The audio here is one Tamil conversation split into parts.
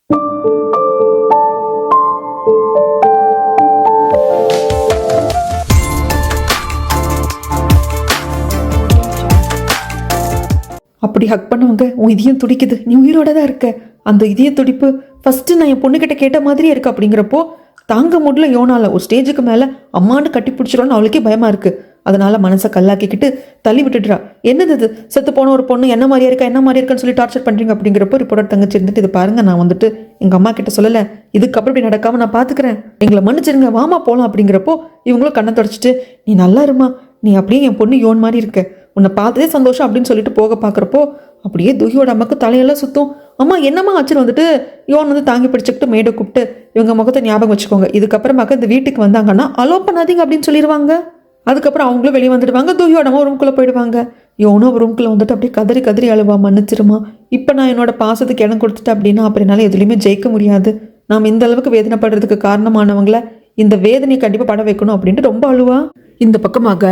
அப்படி ஹக் பண்ணுவாங்க. உன் இதயம் துடிக்குது, நீ உயிரோட தான் இருக்க. அந்த இதய துடிப்பு ஃபஸ்ட்டு நான் என் பொண்ணுக்கிட்ட கேட்ட மாதிரியே இருக்கு. அப்படிங்கிறப்போ தாங்க முடியல யோனால. ஒரு ஸ்டேஜுக்கு மேலே அம்மான்னு கட்டி பிடிச்சிடணும்னு அவளுக்கே பயமாக இருக்குது. அதனால் மனசை கல்லாக்கிக்கிட்டு தள்ளி விட்டுடுறா. என்னது இது, செத்து போன ஒரு பொண்ணு என்ன மாதிரியா இருக்கா, என்ன மாதிரி இருக்கான்னு சொல்லி டார்ச்சர் பண்ணுறீங்க. அப்படிங்கிறப்போ ரிப்போர்ட்டர் தங்கச்சி இருந்துட்டு, இது பாருங்கள், நான் வந்துட்டு எங்கள் அம்மா கிட்ட சொல்லலை, இதுக்கப்புறம் இப்படி நடக்காமல் நான் பார்த்துக்கிறேன், எங்களை மன்னிச்சிருங்க, வாமா போகலாம். அப்படிங்கிறப்போ இவங்களும் கண்ணை தொடச்சிட்டு, நீ நல்லா இருமா, நீ அப்படியே என் பொண்ணு யோன் மாதிரி இருக்க, உன்னை பார்த்ததே சந்தோஷம் அப்படின்னு சொல்லிட்டு போக பார்க்குறப்போ அப்படியே துகியோட அம்மாவுக்கு தலையெல்லாம் சுற்றும். அம்மா என்னம்மா ஆச்சுன்னு வந்துட்டு யோன் வந்து தாங்கி பிடிச்சிக்கிட்டு மேடை கூப்பிட்டு, இவங்க முகத்தை ஞாபகம் வச்சுக்கோங்க, இதுக்கப்புறமாக்க இந்த வீட்டுக்கு வந்தாங்கன்னா அலோ பண்ணாதீங்க அப்படின்னு சொல்லிடுவாங்க. அதுக்கப்புறம் அவங்களும் வெளியே வந்துடுவாங்க. துகியோட அம்மா ரூம்குள்ளே போயிடுவாங்க. யோனும் ரூம்குள்ளே வந்துட்டு அப்படியே கதறி கதறி அழுவா, மன்னிச்சிருமா, இப்போ நான் என்னோட பாசத்துக்கு இடம் கொடுத்துட்டேன் அப்படின்னா அப்புறம் என்னால் எதுலையுமே ஜெயிக்க முடியாது, நாம் இந்த அளவுக்கு வேதனைப்படுறதுக்கு காரணமானவங்கள இந்த வேதனையை கண்டிப்பாக பட வைக்கணும் அப்படின்ட்டு ரொம்ப அழுவா. இந்த பக்கமாக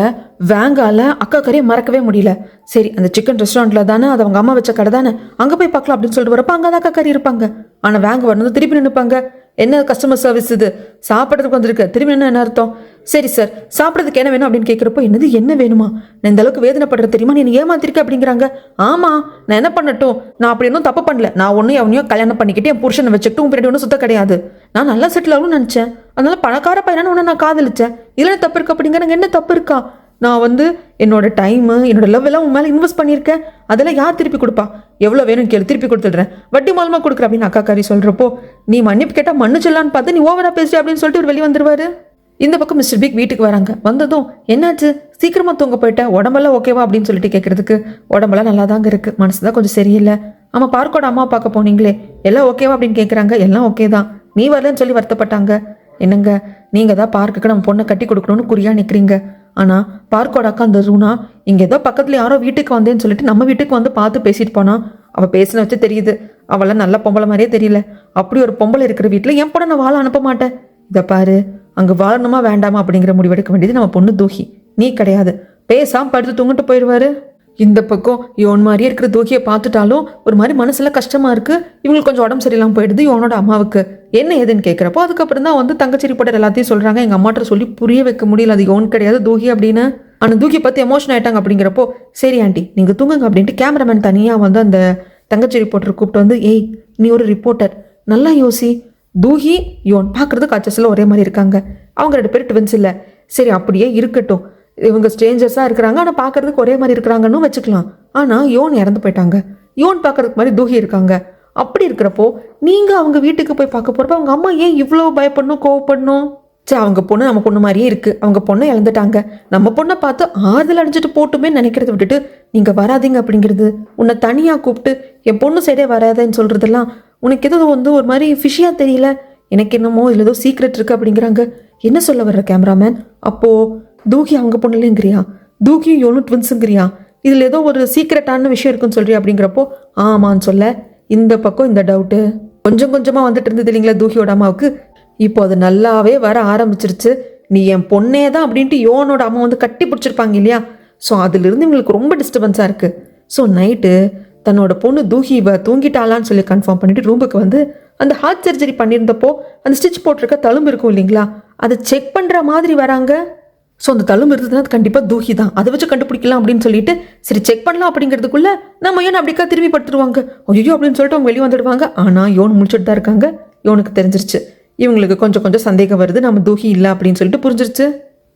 வேங்கால அக்கா கறியை மறக்கவே முடியல. சரி, அந்த சிக்கன் ரெஸ்டாரண்ட்டில் தானே, அது அவங்க அம்மா வச்ச கடை தானே, அங்கே போய் பார்க்கலாம் அப்படின்னு சொல்லிட்டு வரப்போ அங்கே தான் அக்கா கறி இருப்பாங்க. ஆனால் வேங்க வரணும் திருப்பி நின்றுப்பாங்க. என்ன கஸ்டமர் சர்வீஸ் இது, சாப்பிட்றதுக்கு வந்திருக்கு, திரும்பி என்ன அர்த்தம்? சரி சார், சாப்பிட்றதுக்கு என்ன வேணும் அப்படின்னு கேட்குறப்போ, என்னது என்ன வேணுமா, நான் இந்த அளவுக்கு வேதனைப்படுற தெரியுமா, நீ ஏமாத்திருக்க அப்படிங்கிறாங்க. ஆமாம், நான் என்ன பண்ணட்டும், நான் அப்படி இன்னும் தப்பு பண்ணல, நான் ஒன்றும் எவனையோ கல்யாணம் பண்ணிக்கிட்டு என் புருஷனை வச்சுக்கிட்டு உன் பின்னாடி ஒன்றும் சுத்த கிடையாது, நான் நல்லா செட்டில் ஆகணும்னு நினச்சேன், அதனால பணக்கார பையனான ஒன்று நான் காதலிச்சேன், இதில் தப்பு இருக்கு அப்படிங்கிறாங்க. என்ன தப்பு இருக்கா, நான் வந்து என்னோட டைமு என்னோட லவ் எல்லாம் உன் மேலே இன்வெஸ்ட் பண்ணியிருக்கேன், அதெல்லாம் யார் திருப்பி கொடுப்பா, எவ்வளோ வேணும் கேளு, திருப்பி கொடுத்துடுறேன், வட்டி மூலமாக கொடுக்குற அப்படின்னு அக்கா காரி சொல்கிறப்போ, நீ மன்னிப்பு கேட்டால் மன்னிச்சிடலான்னு பார்த்து நீ ஓவராக பேசுற அப்படின்னு சொல்லிட்டு ஒரு வெளியே வந்துருவாரு. இந்த பக்கம் மிஸ்டர் பிக் வீட்டுக்கு வராங்க. வந்ததும் என்னாச்சு, சீக்கிரமாக தூங்க போயிட்டேன், உடம்பெல்லாம் ஓகேவா அப்படின்னு சொல்லிட்டு கேட்குறதுக்கு, உடம்பெல்லாம் நல்லா தாங்க இருக்குது, மனசு தான் கொஞ்சம் சரியில்லை. ஆமாம், பார்க்கோட அம்மா பார்க்க போனீங்களே, எல்லாம் ஓகேவா அப்படின்னு கேட்குறாங்க. எல்லாம் ஓகே தான், நீ வரலன்னு சொல்லி வருத்தப்பட்டாங்க. என்னங்க, நீங்கள் தான் பார்க்குக்கு நம்ம பொண்ணை கட்டி கொடுக்கணும்னு குறியாக நிற்கிறீங்க, ஆனால் பார்க்கோட அக்கா அந்த ரூனா இங்கே ஏதோ பக்கத்தில் யாரோ வீட்டுக்கு வந்தேன்னு சொல்லிட்டு நம்ம வீட்டுக்கு வந்து பார்த்து பேசிட்டு போனா, அவள் பேசின வச்சு தெரியுது அவளாம் நல்ல பொம்பளை மாதிரியே தெரியல, அப்படி ஒரு பொம்பளை இருக்கிற வீட்டில் என் பொண்ணை நான் வாழ அனுப்ப மாட்டேன், இதை பாரு, அங்கே வாழணுமா வேண்டாமா அப்படிங்கிற முடிவெடுக்க வேண்டியது நம்ம பொண்ணு தூகி, நீ கிடையாது, பேசாமல் படுத்து தூங்கிட்டு போயிடுவாரு. இந்த பக்கம் யோன் மாதிரியே இருக்கிற தூக்கியை பார்த்துட்டாலும் ஒரு மாதிரி மனசுல கஷ்டமா இருக்கு. இவங்களுக்கு கொஞ்சம் உடம்பு சரியில்லாமல் போயிடுது. யோனோட அம்மாவுக்கு என்ன ஏதுன்னு கேட்குறப்போ அதுக்கப்புறம் தான் வந்து தங்கச்சி ரிப்போர்ட்டர் எல்லாத்தையும் சொல்றாங்க. எங்க அம்மாட்ட சொல்லி புரிய வைக்க முடியல, அது யோன் கிடையாது தூகி அப்படின்னு. ஆனால் தூக்கியை பற்றி எமோஷன் ஆயிட்டாங்க. அப்படிங்கிறப்போ சரி ஆண்டி நீங்கள் தூங்குங்க அப்படின்ட்டு கேமராமேன் தனியாக வந்து அந்த தங்கச்சி ரிப்போர்ட்டர் கூப்பிட்டு வந்து, ஏய் நீ ஒரு ரிப்போர்ட்டர், நல்லா யோசி, தூகி யோன் பார்க்குறது காய்ச்சல் ஒரே மாதிரி இருக்காங்க, அவங்க 2 பேர் ட்வின்ஸ் இல்லை, சரி அப்படியே இருக்கட்டும், இவங்க ஸ்ட்ரேஞ்சர்ஸாக இருக்கிறாங்க ஆனால் பார்க்கறதுக்கு ஒரே மாதிரி இருக்கிறாங்கன்னு வச்சுக்கலாம், ஆனால் யோன் இறந்து போயிட்டாங்க, யோன் பார்க்கறதுக்கு மாதிரி தூகி இருக்காங்க, அப்படி இருக்கிறப்போ நீங்கள் அவங்க வீட்டுக்கு போய் பார்க்க போகிறப்ப அவங்க அம்மா ஏன் இவ்வளோ பயப்படணும், கோவப்படணும்? சரி, அவங்க பொண்ணு நம்ம பொண்ணு மாதிரியே இருக்குது, அவங்க பொண்ணை இழந்துட்டாங்க, நம்ம பொண்ணை பார்த்து ஆறுதல் அடைஞ்சிட்டு போட்டுமே நினைக்கிறத விட்டுட்டு நீங்கள் வராதிங்க அப்படிங்கிறது, உன்னை தனியாக கூப்பிட்டு என் பொண்ணு சைடே வராதேன்னு சொல்கிறதெல்லாம் உனக்கு ஏதோ வந்து ஒரு மாதிரி ஃபிஷியாக தெரியல, எனக்கு என்னமோ இதில் ஏதோ சீக்ரெட் இருக்குது அப்படிங்கிறாங்க. என்ன சொல்ல வர்ற கேமராமேன், அப்போது தூகி அவங்க பொண்ணுலேங்கிறியா, தூகியும் யோனும் ட்வின்ஸுங்கிறியா, இதில் ஏதோ ஒரு சீக்ரெட்டான விஷயம் இருக்குன்னு சொல்றியா அப்படிங்கிறப்போ ஆமான்னு சொல்ல, இந்த பக்கம் இந்த டவுட்டு கொஞ்சம் கொஞ்சமாக வந்துட்டு இருந்தது இல்லைங்களா தூகியோட அம்மாவுக்கு, இப்போ அது நல்லாவே வர ஆரம்பிச்சிருச்சு. நீ என் பொண்ணே தான் அப்படின்ட்டு யோனோட அம்மா வந்து கட்டி பிடிச்சிருப்பாங்க இல்லையா, ஸோ அதுலேருந்து இவங்களுக்கு ரொம்ப டிஸ்டர்பன்ஸாக இருக்குது. ஸோ நைட்டு தன்னோட பொண்ணு தூகி தூங்கிட்டாளான்னு சொல்லி கன்ஃபார்ம் பண்ணிவிட்டு ரூமுக்கு வந்து அந்த ஹார்ட் சர்ஜரி பண்ணியிருந்தப்போ அந்த ஸ்டிச் போட்டிருக்க தழும்பு இருக்கும் இல்லைங்களா, அதை செக் பண்ணுற மாதிரி வராங்க. ஸோ அந்த தழும்பு இருந்ததுன்னா அது கண்டிப்பாக தூகி தான், அதை வச்சு கண்டுபிடிக்கலாம் அப்படின்னு சொல்லிட்டு சரி செக் பண்ணலாம் அப்படிங்கிறதுக்குள்ள நம்ம யோன் அப்படிக்கா திரும்பி படுத்துருவாங்க. ஐயோ அப்படின்னு சொல்லிட்டு அவங்க வெளியே வந்துடுவாங்க. ஆனால் யோன் முடிச்சுட்டு தான் இருக்காங்க. யோனுக்கு தெரிஞ்சிருச்சு, இவங்களுக்கு கொஞ்சம் கொஞ்சம் சந்தேகம் வருது, நம்ம தூகி இல்லை அப்படின்னு சொல்லிட்டு புரிஞ்சிருச்சு.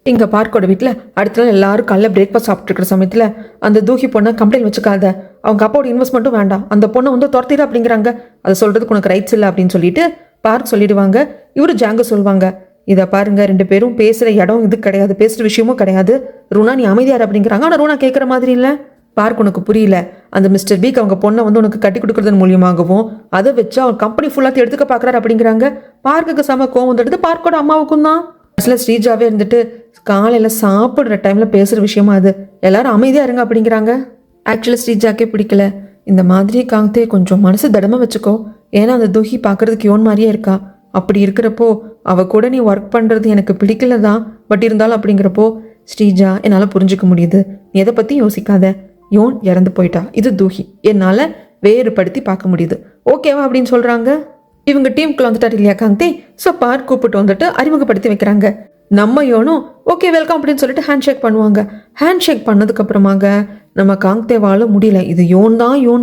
இங்கே பார்க்கோட வீட்டில் அடுத்த நாள் எல்லாரும் காலைல பிரேக்ஃபாஸ்ட் சாப்பிட்ருக்கிற சமயத்தில் அந்த தூகி பொண்ணை கம்ப்ளைண்ட் வச்சுக்காத, அவங்க அப்பாவோட இன்வெஸ்ட்மெண்ட்டும் வேண்டாம், அந்த பொண்ணை வந்து துரத்திடு அப்படிங்கிறாங்க, அதை சொல்கிறதுக்கு உனக்கு ரைட்ஸ் இல்லை அப்படின்னு சொல்லிட்டு பார்க் சொல்லிடுவாங்க. இவர் ஜாங்க சொல்லுவாங்க, இதை பாருங்க 2 பேரும் பேசுகிற இடம் இது கிடையாது, பேசுகிற விஷயமும் கிடையாது, ரூனா நீ அமைதியார் அப்படிங்கிறாங்க. ஆனால் ரூனா கேட்குற மாதிரி இல்லை, பார்க் உனக்கு புரியல, அந்த மிஸ்டர் பீக் அவங்க பொண்ணை வந்து உனக்கு கட்டி கொடுக்குறதன் மூலியமாகவும் அதை வச்சு அவர் கம்பெனி ஃபுல்லாக எடுத்துக்க பார்க்குறாரு அப்படிங்கிறாங்க. பார்க்குக்கு செம கோவம் வந்துடுது, பார்க்கோட அம்மாவுக்கும் தான். அசல ஸ்ரீஜாவே இருந்துட்டு காலையில் சாப்பிட்ற டைமில் பேசுகிற விஷயமா அது, எல்லாரும் அமைதியாக இருங்க அப்படிங்கிறாங்க. ஆக்சுவலாக ஸ்ரீஜாக்கே பிடிக்கல, இந்த மாதிரி காந்தே கொஞ்சம் மனசு தடமாக வச்சுக்கோ, ஏன்னா அந்த தூகி பார்க்குறதுக்கு யோன் மாதிரியே இருக்கா, அப்படி இருக்கிறப்போ அவள் கூட நீ ஒர்க் பண்ணுறது எனக்கு பிடிக்கல தான், பட் இருந்தாலும் அப்படிங்கிறப்போ ஸ்ரீஜா என்னால் புரிஞ்சுக்க முடியுது, நீ எதை பற்றி யோசிக்காத, யோன் இறந்து போயிட்டா, இது தூகி என்னால் வேறுபடுத்தி பார்க்க முடியுது, ஓகேவா அப்படின்னு சொல்கிறாங்க. இவங்க டீமுக்குள்ள வந்துட்டாரு இல்லையா காந்தே. ஸோ பார்க் கூப்பிட்டு வந்துட்டு அறிமுகப்படுத்தி வைக்கிறாங்க. நம்ம யோனும் ஓகே வெல்கம் அப்படின்னு சொல்லிட்டு ஹேண்ட் ஷேக் பண்ணுவாங்க. ஹேண்ட் ஷேக் பண்ணதுக்கு அப்புறமாங்க நம்ம காங்தேவால முடியல. இது யோன்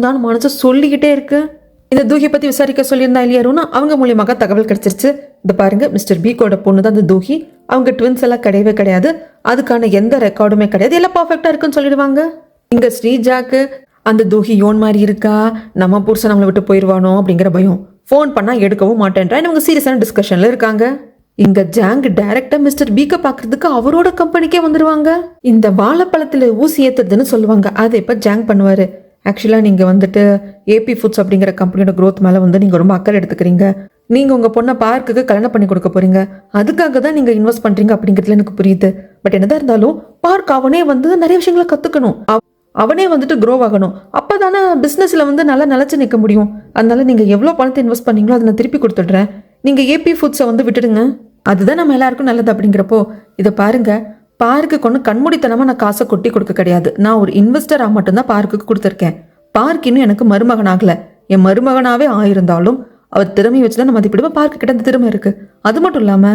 தான் மனசு சொல்லிக்கிட்டே இருக்கு. இந்த தூகி பத்தி விசாரிக்க சொல்லியிருந்தா இல்லையா ரூனா, அவங்க மூலியமாக தகவல் கிடைச்சிருச்சு. இந்த பாருங்க மிஸ்டர் பீக்கோட பொண்ணு தான் இந்த தூகி. அவங்க ட்வின்ஸ் எல்லாம் கிடையவே கிடையாது. அதுக்கான எந்த ரெக்கார்டுமே கிடையாது. எல்லாம் பர்ஃபெக்டா இருக்குன்னு சொல்லிடுவாங்க. இங்க ஸ்ரீஜாக்கு அந்த தூகி யோன் மாதிரி இருக்கா, நம்ம புருஷன் நம்மளை விட்டு போயிடுவானோ அப்படிங்கிற பயம். ஃபோன் பண்ணா எடுக்கவும் மாட்டேன்றா. இவங்க சீரியஸான டிஸ்கஷன்ல இருக்காங்க. இங்க ஜாங் டைரக்டா மிஸ்டர் பீக்க பாக்குறதுக்கு அவரோட கம்பெனிக்கே வந்துருவாங்க. இந்த வாழைப்பழத்துல ஊசி ஏத்துறதுன்னு சொல்லுவாங்க. அதை இப்ப ஜாங் பண்ணுவாரு. ஆக்சுவலா நீங்க வந்துட்டு ஏபி ஃபுட்ஸ் அப்படிங்கிற கம்பெனியோட growth மேல வந்து நீங்க ரொம்ப அக்கறை எடுத்துக்கிறீங்க. நீங்க உங்க பொண்ணை பார்க்குக்கு கல்யாணம் பண்ணி கொடுக்க போறீங்க. அதுக்காக தான் நீங்க இன்வெஸ்ட் பண்றீங்க அப்படிங்கிறதுல எனக்கு புரியுது. பட் என்னதான் இருந்தாலும் பார்க் அவனே வந்து நிறைய விஷயங்களை கத்துக்கணும். அவனே வந்துட்டு க்ரோ ஆகணும். அப்பதானே பிசினஸ்ல வந்து நல்லா நிலைச்சு நிற்க முடியும். அதனால நீங்க எவ்வளவு பணத்தை இன்வெஸ்ட் பண்ணீங்களோ அதை நான் திருப்பி கொடுத்துடுறேன். நீங்க ஏபி ஃபுட்ஸை வந்து விட்டுடுங்க. அதுதான் நம்ம எல்லாருக்கும் நல்லது அப்படிங்கிறப்போ இதை பாருங்க, பார்க்குக்கு ஒன்று கண்மூடித்தனமா நான் காசை கொட்டி கொடுக்க கிடையாது. நான் ஒரு இன்வெஸ்டராக மட்டும்தான் பார்க்குக்கு கொடுத்துருக்கேன். பார்க் இன்னும் எனக்கு மருமகன் ஆகல. என் மருமகனாவே ஆயிருந்தாலும் அவர் திறமையை வச்சுதான் நம்ம மதிப்பிடுவோம். பார்க்கு கிட்ட அந்த திறமை இருக்கு. அது மட்டும் இல்லாம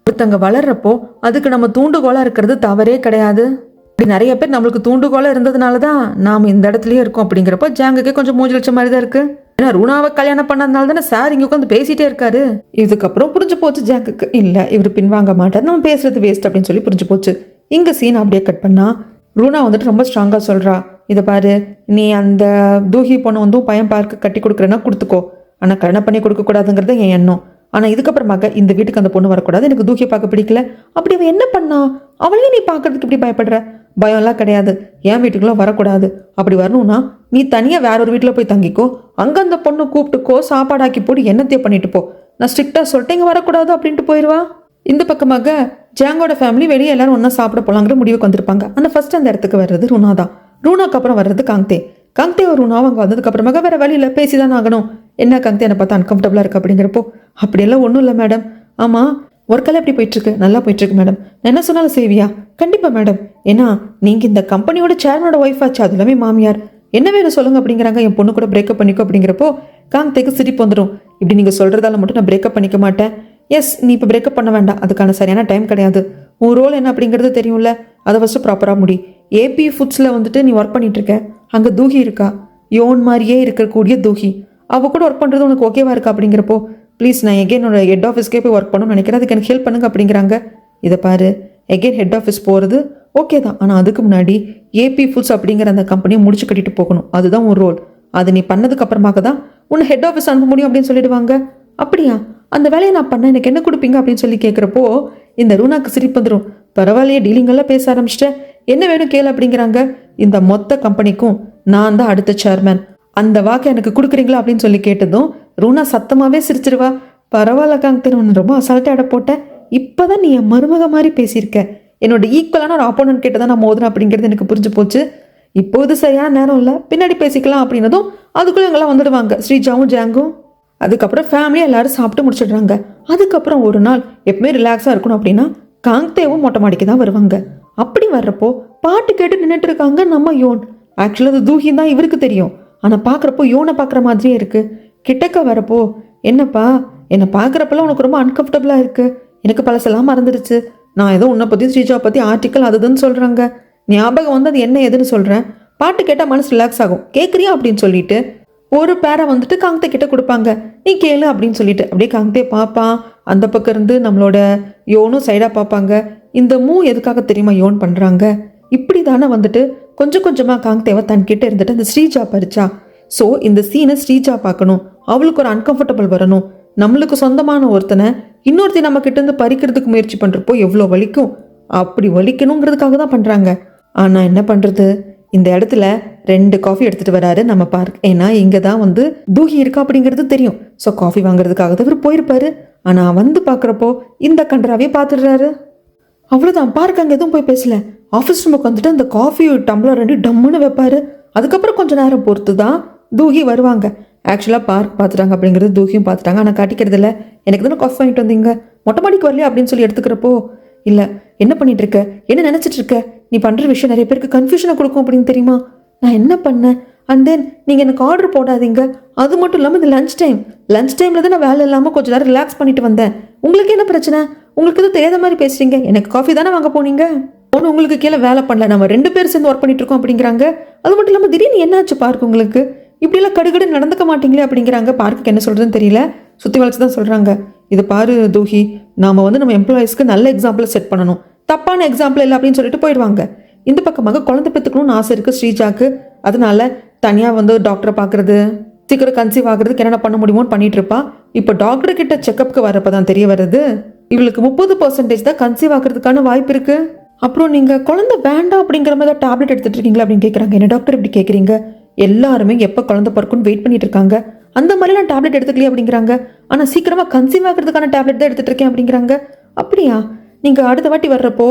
ஒருத்தங்க வளர்றப்போ அதுக்கு நம்ம தூண்டுகோலா இருக்கிறது தவறே கிடையாது. இப்படி நிறைய பேர் நம்மளுக்கு தூண்டுகோலா இருந்ததுனால தான் நாம இந்த இடத்துலயே இருக்கோம். அப்படிங்கிறப்போ ஜாங்குக்கே கொஞ்சம் மூஞ்சி லட்சம் மாதிரி தான் இருக்கு. ஏன்னா ரூனாவை கல்யாணம் பண்ணதுனால தானே சார் இங்க உட்காந்து பேசிட்டே இருக்காரு. இதுக்கப்புறம் புரிஞ்சு போச்சு ஜாங்குக்கு, இல்ல இவர் பின்வாங்க மாட்டார், நம்ம பேசுறது வேஸ்ட் அப்படின்னு சொல்லி புரிஞ்சு போச்சு. இங்க சீன் அப்படியே கட் பண்ணா ரூனா வந்துட்டு ரொம்ப ஸ்ட்ராங்கா சொல்றா, இதை பாரு, நீ அந்த தூகி பொண்ணு வந்து பையன் பார்க்க கட்டி கொடுக்குறேன்னா கொடுத்துக்கோ, ஆனா கல்யாணம் பண்ணி கொடுக்க கூடாதுங்கிறது என் எண்ணம். ஆனா இதுக்கப்புறமாக இந்த வீட்டுக்கு அந்த பொண்ணு வரக்கூடாது. எனக்கு தூக்கியை பார்க்க பிடிக்கல. அப்படி அவன் என்ன பண்ணா? அவளையும் நீ பார்க்கறதுக்கு இப்படி பயப்படுற? பயம்லாம் கிடையாது. என் வீட்டுக்குள்ள வரக்கூடாது. அப்படி வரணும்னா நீ தனியா வேற ஒரு வீட்டுல போய் தங்கிக்கோ. அங்க அந்த பொண்ணு கூப்பிட்டுக்கோ, சாப்பாடாக்கி போட்டு என்னத்தையும் பண்ணிட்டு போ. நான் ஸ்ட்ரிக்டா சொல்லிட்டேன் இங்க வரக்கூடாது அப்படின்ட்டு போயிடுவா. இந்த பக்கமாக ஜாங்கோட ஃபேமிலி வெளியே எல்லாரும் ஒன்னா சாப்பிட போலாங்கிற முடிவுக்கு வந்திருப்பாங்க. ஆனா ஃபர்ஸ்ட் அந்த இடத்துக்கு வர்றது ரூனா தான். ரூனாக்கு அப்புறம் வர்றது காங்தே. காங்தே ஒரு ரூனா அவங்க வந்ததுக்கு அப்புறமாக வேற வழியில பேசிதான் ஆகணும். என்ன காங்தே என்னை பார்த்தா அன்கம்ஃபர்டபுளா இருக்கு அப்படிங்கிறப்போ, அப்படியெல்லாம் ஒன்றும் இல்லை மேடம். ஆமா ஒர்க்கெல்லாம் எப்படி போயிட்டு இருக்கு? நல்லா போயிட்டு இருக்கு மேடம். நான் என்ன சொன்னாலும் செய்வியா? கண்டிப்பா மேடம். ஏன்னா நீங்க இந்த கம்பெனியோட சேர்மனோட ஒய்ஃப் ஆச்சு, அது எல்லாமே மாமியார். என்ன வேணும் சொல்லுங்க அப்படிங்கிறாங்க. என் பொண்ணு கூட பிரேக்கப் பண்ணிக்கோ அப்படிங்கிறப்போ காங்தேக்கு சிரிப்பு வந்துடும். இப்படி நீங்க சொல்றதால மட்டும் நான் பிரேக்கப் பண்ணிக்க மாட்டேன். எஸ், நீ இப்போ பிரேக்கப் பண்ண வேண்டாம், அதுக்கான சரியான டைம் கிடையாது. உன் ரோல் என்ன அப்படிங்கிறது தெரியும்ல, அதை ஃபஸ்ட்டு ப்ராப்பராக முடி. ஏபி ஃபுட்ஸில் வந்துட்டு நீ ஒர்க் பண்ணிட்டு இருக்க. அங்கே தூகி இருக்கா, யோன் மாதிரியே இருக்கக்கூடிய தூகி. அவள் கூட ஒர்க் பண்ணுறது உனக்கு ஓகேவா இருக்கா அப்படிங்கிறப்போ, ப்ளீஸ் நான் எகெயின் என்னோட ஹெட் ஆஃபீஸ்க்கே போய் ஒர்க் பண்ணணும்னு நினைக்கிறேன், அதுக்கு எனக்கு ஹெல்ப் பண்ணுங்க அப்படிங்கிறாங்க. இதை பாரு, எகெயின் ஹெட் ஆஃபீஸ் போகிறது ஓகே தான், ஆனால் அதுக்கு முன்னாடி ஏபி ஃபுட்ஸ் அப்படிங்கிற அந்த கம்பெனியை முடிச்சு கட்டிட்டு போகணும். அதுதான் உன் ரோல். அது நீ பண்ணதுக்கு அப்புறமாக தான் உன்னை ஹெட் ஆஃபீஸ் அனுப்ப முடியும் அப்படின்னு சொல்லிடுவாங்க. அப்படியா, அந்த வேலையை நான் பண்ண எனக்கு என்ன கொடுப்பீங்க அப்படின்னு சொல்லி கேட்குறப்போ இந்த ரூனாக்கு சிரிப்பு வந்துடும். பரவாயில்லையே, டீலிங்கெல்லாம் பேச ஆரம்பிச்சிட்டேன், என்ன வேணும் கேளு அப்படிங்கிறாங்க. இந்த மொத்த கம்பெனிக்கும் நான் தான் அடுத்த சேர்மேன், அந்த வாக்கை எனக்கு கொடுக்குறீங்களா அப்படின்னு சொல்லி கேட்டதும் ரூனா சத்தமாகவே சிரிச்சிருவா. பரவாயில்ல காங்தே, ஒன்று ரொம்ப அசால்ட்டாக இட போட்டேன். இப்போதான் நீ என் மருமக மாதிரி பேசியிருக்க. என்னோட ஈக்குவலான ஒரு ஆப்போனன்ட் கிட்ட தான் நான் மோதுறேன் அப்படிங்கிறது எனக்கு புரிஞ்சு போச்சு. இப்போது சரியான நேரம் இல்லை, பின்னாடி பேசிக்கலாம் அப்படின்னதும் அதுக்குள்ளே இவங்கெல்லாம் வந்துடுவாங்க, ஸ்ரீஜாவும் ஜாங்கும். அதுக்கப்புறம் ஃபேமிலியாக எல்லாரும் சாப்பிட்டு முடிச்சிடுறாங்க. அதுக்கப்புறம் ஒரு நாள் எப்பவுமே ரிலாக்ஸாக இருக்கணும் அப்படின்னா காங்தேவும் மொட்டை மாடிக்கு தான் வருவாங்க. அப்படி வர்றப்போ பாட்டு கேட்டு நின்றுட்டு இருக்காங்க நம்ம யோன். ஆக்சுவலாக அது தூஹி தான் இவருக்கு தெரியும், ஆனால் பார்க்குறப்போ யோனை பார்க்குற மாதிரியே இருக்கு. கிட்டக்க வரப்போ, என்னப்பா என்னை பார்க்குறப்பெல்லாம் உனக்கு ரொம்ப அன்கம்ஃபர்டபுளாக இருக்கு, எனக்கு பழசெல்லாம் மறந்துடுச்சு, நான் ஏதோ உன்னை பற்றி ஸ்ரீஜா பற்றி ஆர்டிக்கல் அதுன்னு சொல்கிறாங்க, ஞாபகம் வந்து அது என்ன எதுன்னு சொல்கிறேன், பாட்டு கேட்டால் மனசு ரிலாக்ஸ் ஆகும், கேட்குறியா அப்படின்னு சொல்லிட்டு ஒரு பேரை வந்துட்டு காங்தே கிட்ட கொடுப்பாங்க. நீ கேளு அப்படின்னு சொல்லிட்டு அப்படியே காங்தே பார்ப்பான். அந்த பக்கம் இருந்து நம்மளோட யோனும் சைடாக பார்ப்பாங்க. இந்த எதுக்காக தெரியுமா யோன் பண்ணுறாங்க? இப்படி தானே வந்துட்டு கொஞ்சம் கொஞ்சமாக காங்தேவை தன்கிட்ட இருந்துட்டு அந்த ஸ்ரீஜா பறிச்சா. ஸோ இந்த சீனை ஸ்ரீஜா பார்க்கணும், அவளுக்கு ஒரு அன்கம்ஃபர்டபுள் வரணும். நம்மளுக்கு சொந்தமான ஒருத்தனை இன்னொருத்தி நம்ம கிட்ட இருந்து பறிக்கிறதுக்கு முயற்சி பண்ணுறப்போ எவ்வளோ வலிக்கும், அப்படி வலிக்கணுங்கிறதுக்காக தான் பண்ணுறாங்க. ஆனால் என்ன பண்ணுறது, இந்த இடத்துல 2 காஃபி எடுத்துகிட்டு வராரு நம்ம பார்க். ஏன்னா இங்கே தான் வந்து தூகி இருக்கா அப்படிங்கிறது தெரியும். ஸோ காஃபி வாங்குறதுக்காக தான் இவர் போயிருப்பாரு. ஆனால் வந்து பார்க்குறப்போ இந்த கண்டராவே பார்த்துடுறாரு. அவ்வளோதான், பார்க் அங்கே எதுவும் போய் பேசல. ஆஃபீஸ் ரூமுக்கு வந்துட்டு அந்த காஃபி டம்ளர் 2 டம்முன்னு வைப்பாரு. அதுக்கப்புறம் கொஞ்சம் நேரம் பொறுத்து தான் தூகி வருவாங்க. ஆக்சுவலாக பார்க் பார்த்துட்டாங்க அப்படிங்கிறது தூகியும் பார்த்துட்டாங்க, ஆனால் காட்டிக்கிறது இல்லை. எனக்கு தானே காஃபி வாங்கிட்டு வந்தீங்க, மொட்டை மாடிக்கு வரலையா அப்படின்னு சொல்லி எடுத்துக்கிறப்போ, இல்லை என்ன பண்ணிட்டு இருக்க, என்ன நினச்சிட்டு இருக்க, நீ பண்ணுற விஷயம் நிறைய பேருக்கு கன்ஃபியூஷனை கொடுக்கும் அப்படின்னு தெரியுமா, நான் என்ன பண்ணேன், அண்ட் தென் நீங்கள் எனக்கு ஆர்டர் போடாதீங்க. அது மட்டும் இல்லாமல் இது லஞ்ச் டைமில் தான் நான் வேலை இல்லாமல் கொஞ்சம் நேரம் ரிலாக்ஸ் பண்ணிட்டு வந்தேன். உங்களுக்கு என்ன பிரச்சனை? உங்களுக்கு எதுவும் தெரியாத மாதிரி பேசுறீங்க. எனக்கு காஃபி தானே வாங்க போனீங்க. ஒன்று உங்களுக்கு கீழே வேலை பண்ணல, நம்ம 2 பேர் சேர்ந்து ஒர்க் பண்ணிட்டு இருக்கோம் அப்படிங்கிறாங்க. அது மட்டும் இல்லாமல் திடீர்னு என்னாச்சு பார்க்க உங்களுக்கு? இப்படியெல்லாம் கடுகடு நடந்துக்க மாட்டீங்களே அப்படிங்கிறாங்க. பார்க்குக்கு என்ன சொல்கிறதுன்னு தெரியல, சுற்றி வளைச்சு தான் சொல்கிறாங்க. இது பாரு தூஹி, நாம் நம்ம எம்ப்ளாயிஸ்க்கு நல்ல எக்ஸாம்பிள் செட் பண்ணணும், தப்பான எக்ஸாம்பிள் இல்லை அப்படின்னு சொல்லிட்டு போயிடுவாங்க. இந்த பக்கமாக குழந்தை பெற்றுக்கணும்னு ஆசை இருக்குது ஸ்ரீஜாக்கு. அதனால தனியாக டாக்டரை பார்க்குறது, சீக்கிரம் கன்சீவ் ஆகுறதுக்கு என்னென்ன பண்ண முடியுமோன்னு பண்ணிட்டு இருப்பா. இப்போ டாக்டர் கிட்ட செக்கப்புக்கு வரப்போ தான் தெரிய வருது இவளுக்கு 30% தான் கன்சீவ் ஆகிறதுக்கான வாய்ப்பு இருக்குது. அப்புறம் நீங்கள் குழந்தை வேண்டாம் அப்படிங்கிற மாதிரி தான் டேப்லெட் எடுத்துகிட்டு இருக்கீங்களா அப்படின்னு கேட்குறாங்க. என்ன டாக்டர் இப்படி கேட்குறீங்க? எல்லாருமே எப்போ குழந்தை பிறக்குன்னு வெயிட் பண்ணிட்டு இருக்காங்க. அந்த மாதிரிலாம் டேப்லெட் எடுத்துக்கலையே அப்படிங்கிறாங்க. ஆனால் சீக்கிரமாக கன்சீவ் ஆகிறதுக்கான டேப்லெட் தான் எடுத்துகிட்டு இருக்கேன் அப்படிங்கிறாங்க. அப்படியா? நீங்கள் அடுத்த வாட்டி வர்றப்போ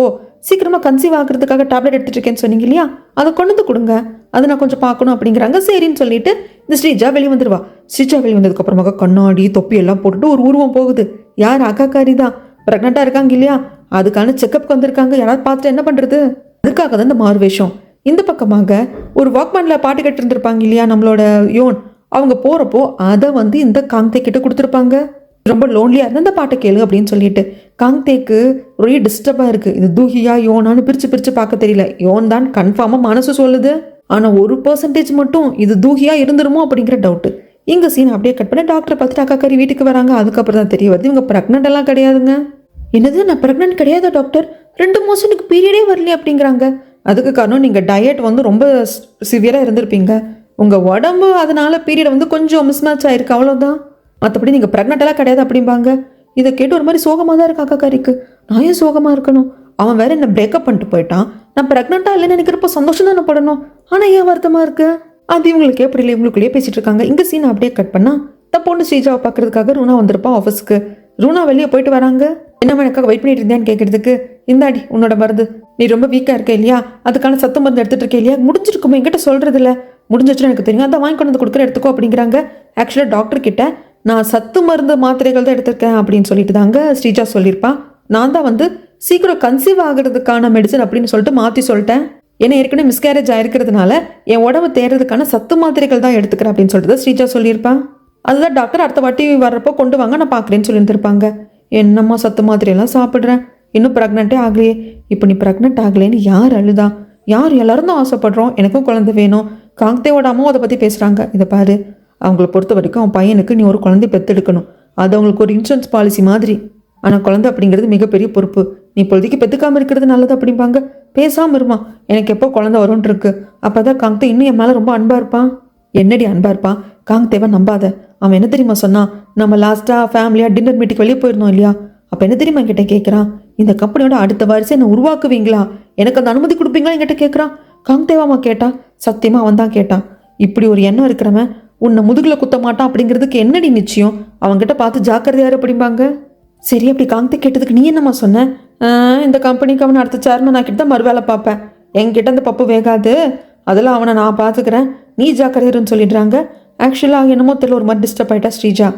சீக்கிரமாக கன்சீவ் ஆகிறதுக்காக டேப்லெட் எடுத்துகிட்டு இருக்கேன்னு சொன்னீங்க இல்லையா, அதை கொண்டு வந்து கொடுங்க, அதை நான் கொஞ்சம் பார்க்கணும் அப்படிங்கிறாங்க. சரின்னு சொல்லிட்டு இந்த ஸ்ரீஜா வெளியே வந்துடுவா. ஸ்ரீஜா வெளியே வந்ததுக்கப்புறமாக கண்ணாடி தொப்பி எல்லாம் போட்டுட்டு ஒரு உருவம் போகுது. யார்? அக்காக்காரி தான். ப்ரெக்னெண்ட்டாக இருக்காங்க இல்லையா, அதுக்கான செக்கப்புக்கு வந்திருக்காங்க. யாராவது பார்த்துட்டு என்ன பண்ணுறது? அதுக்காக தான் இந்த மாறுவேஷம். இந்த பக்கமாக ஒரு வாக்மேனில் பாட்டு கேட்டு இருந்திருப்பாங்க இல்லையா நம்மளோட யோன், அவங்க போகிறப்போ அதை இந்த காங்தே கிட்ட கொடுத்துருப்பாங்க. ரொம்ப லோன்லியாக இருந்தால் இந்த பாட்டை கேளு அப்படின்னு சொல்லிட்டு. காங்தேக்கு ஒரே டிஸ்டர்பாக இருக்குது. இது தூஹியா யோனான்னு பிரித்து பார்க்க தெரியல. யோன் தான் கன்ஃபார்மாக மனசு சொல்லுது. ஆனால் 1% மட்டும் இது தூஹியா இருந்துருமோ அப்படிங்கிற டவுட்டு. இங்கே சீன் அப்படியே கட் பண்ணி டாக்டரை பார்த்துட்டு அக்காக்காரி வீட்டுக்கு வராங்க. அதுக்கப்புறம் தான் தெரிய வருது இவங்க ப்ரெக்னென்ட் எல்லாம் கிடையாதுங்க. என்னது, நான் ப்ரெக்னென்ட் கிடையாதா டாக்டர்? 2 மாதத்துக்கு பீரியடே வரலையே அப்படிங்கிறாங்க. அதுக்கு காரணம் நீங்கள் டயட் ரொம்ப சிவியராக இருந்திருப்பீங்க. உங்கள் உடம்பு அதனால பீரியட் கொஞ்சம் மிஸ்மேட்ச் ஆயிருக்கு, அவ்வளோதான். மற்றபடி நீங்கள் ப்ரெக்னென்ட்டெல்லாம் கிடையாது அப்படிம்பாங்க. இதை கேட்டு ஒரு மாதிரி சோகமாக தான் இருக்கு அக்காக்காரிக்கு. நான் ஏன் சோகமாக இருக்கணும்? அவன் வேற என்ன பிரேக்கப் பண்ணிட்டு போயிட்டான். நான் ப்ரெக்னெண்ட்டாக இல்லைன்னு நினைக்கிறப்ப சந்தோஷம் தானே படணும். ஆனால் ஏன் வருத்தமாக இருக்கு? அது இவங்களுக்கு எப்படி இல்லை, இவங்களுக்குள்ளேயே பேசிட்டு இருக்காங்க. இங்கே சீன் அப்படியே கட் பண்ணா தான் பொண்ணு ஸ்ரீஜாவை பார்க்கறதுக்காக ரூனா வந்திருப்பா ஆஃபீஸ்க்கு. ரூனா வெளியே போயிட்டு வராங்க. என்ன எனக்காக வெயிட் பண்ணிட்டு இருந்தேன்னு கேட்கறதுக்கு, இந்தாடி உன்னோட மருந்து, நீ ரொம்ப வீக்காக இருக்க இல்லையா, அதுக்கான சத்து மருந்து எடுத்துட்டு இருக்க இல்லையா, முடிஞ்சிருக்குமே என்கிட்ட சொல்றது இல்லை, முடிஞ்சிச்சுன்னு எனக்கு தெரியும், அதான் வாங்கி கொண்டு வந்து கொடுக்குற எடுத்துக்கோ அப்படிங்கிறாங்க. ஆக்சுவலாக டாக்டர் கிட்ட நான் சத்து மருந்து மாத்திரைகள் தான் எடுத்திருக்கேன் அப்படின்னு சொல்லிட்டு தாங்க ஸ்ரீஜா சொல்லியிருப்பா. நான் தான் சீக்கிரம் கன்சீவ் ஆகிறதுக்கான மெடிசன் அப்படின்னு சொல்லிட்டு மாற்றி சொல்லிட்டேன். ஏன்னா ஏற்கனவே மிஸ்கேரேஜ் ஆயிருக்கிறதுனால என் உடம்பு தேர்றதுக்கான சத்து மாத்திரைகள் தான் எடுத்துக்கிறேன் அப்படின்னு சொல்லிட்டு ஸ்ரீஜா சொல்லியிருப்பான். அதுதான் டாக்டர் அடுத்த வாட்டி வர்றப்போ கொண்டு வாங்க, நான் பார்க்குறேன்னு சொல்லியிருந்திருப்பாங்க. என்னம்மா சத்து மாத்திரையெல்லாம் சாப்பிட்றேன், இன்னும் ப்ரெக்னென்ட்டே ஆகலையே. இப்போ நீ ப்ரெக்னென்ட் ஆகலேன்னு யார் அழுதா? யார்? எல்லாரும் தான் ஆசைப்படுறோம், எனக்கும் குழந்தை வேணும். காங்தேவோட அம்மாவும் அதை பற்றி பேசுகிறாங்க. இதை பாரு, அவங்கள பொறுத்த வரைக்கும் அவன் பையனுக்கு நீ ஒரு குழந்தை பெற்றெடுக்கணும், அது அவங்களுக்கு ஒரு இன்சூரன்ஸ் பாலிசி மாதிரி. ஆனால் குழந்தை அப்படிங்கிறது மிகப்பெரிய பொறுப்பு, நீ இப்போதைக்கு பெற்றுக்காமல் இருக்கிறது நல்லது அப்படிம்பாங்க. பேசாமல் இருமா, எனக்கு எப்போ குழந்தை வரும்னு இருக்கு. அப்போ தான் காங்தே இன்னும் என் மேலே ரொம்ப அன்பாக இருப்பான். என்னடி அன்பாக இருப்பான்? காங்தேவை நம்பாத. அவன் என்ன தெரியுமா சொன்னான்? நம்ம லாஸ்ட்டாக ஃபேமிலியாக டின்னர் மீட்டிங் வெளியே போயிருந்தோம் இல்லையா, அப்போ என்ன தெரியுமா என்கிட்ட கேட்குறான், இந்த கம்பெனியோட அடுத்த வாரிசை என்னை உருவாக்குவீங்களா, எனக்கு அந்த அனுமதி கொடுப்பீங்களா என்கிட்ட கேட்குறான். காங்தேவாமா கேட்டான்? சத்தியமாக அவன் தான் கேட்டான். இப்படி ஒரு எண்ணம் இருக்கிறவன் உன்னை முதுகில் குத்த மாட்டான் அப்படிங்கிறதுக்கு என்னடி நிச்சயம்? அவங்ககிட்ட பார்த்து ஜாக்கிரதையாரு அப்படிம்பாங்க. சரி, அப்படி காங்தே கேட்டதுக்கு நீ என்னம்மா சொன்ன? இந்த கம்பெனிக்கு அவனை அடுத்த சேர்மன் ஆக்கிட்டு தான் மறுவேலை பார்ப்பேன், என்கிட்ட அந்த பப்பு வேகாது, அதெல்லாம் அவனை நான் பார்த்துக்கிறேன், நீ ஜாக்கிரதையாருன்னு சொல்லிடுறாங்க. ஆக்சுவலாக என்னமோ தெரியல ஒரு மாதிரி டிஸ்டர்ப் ஆகிட்டா ஸ்ரீஜா.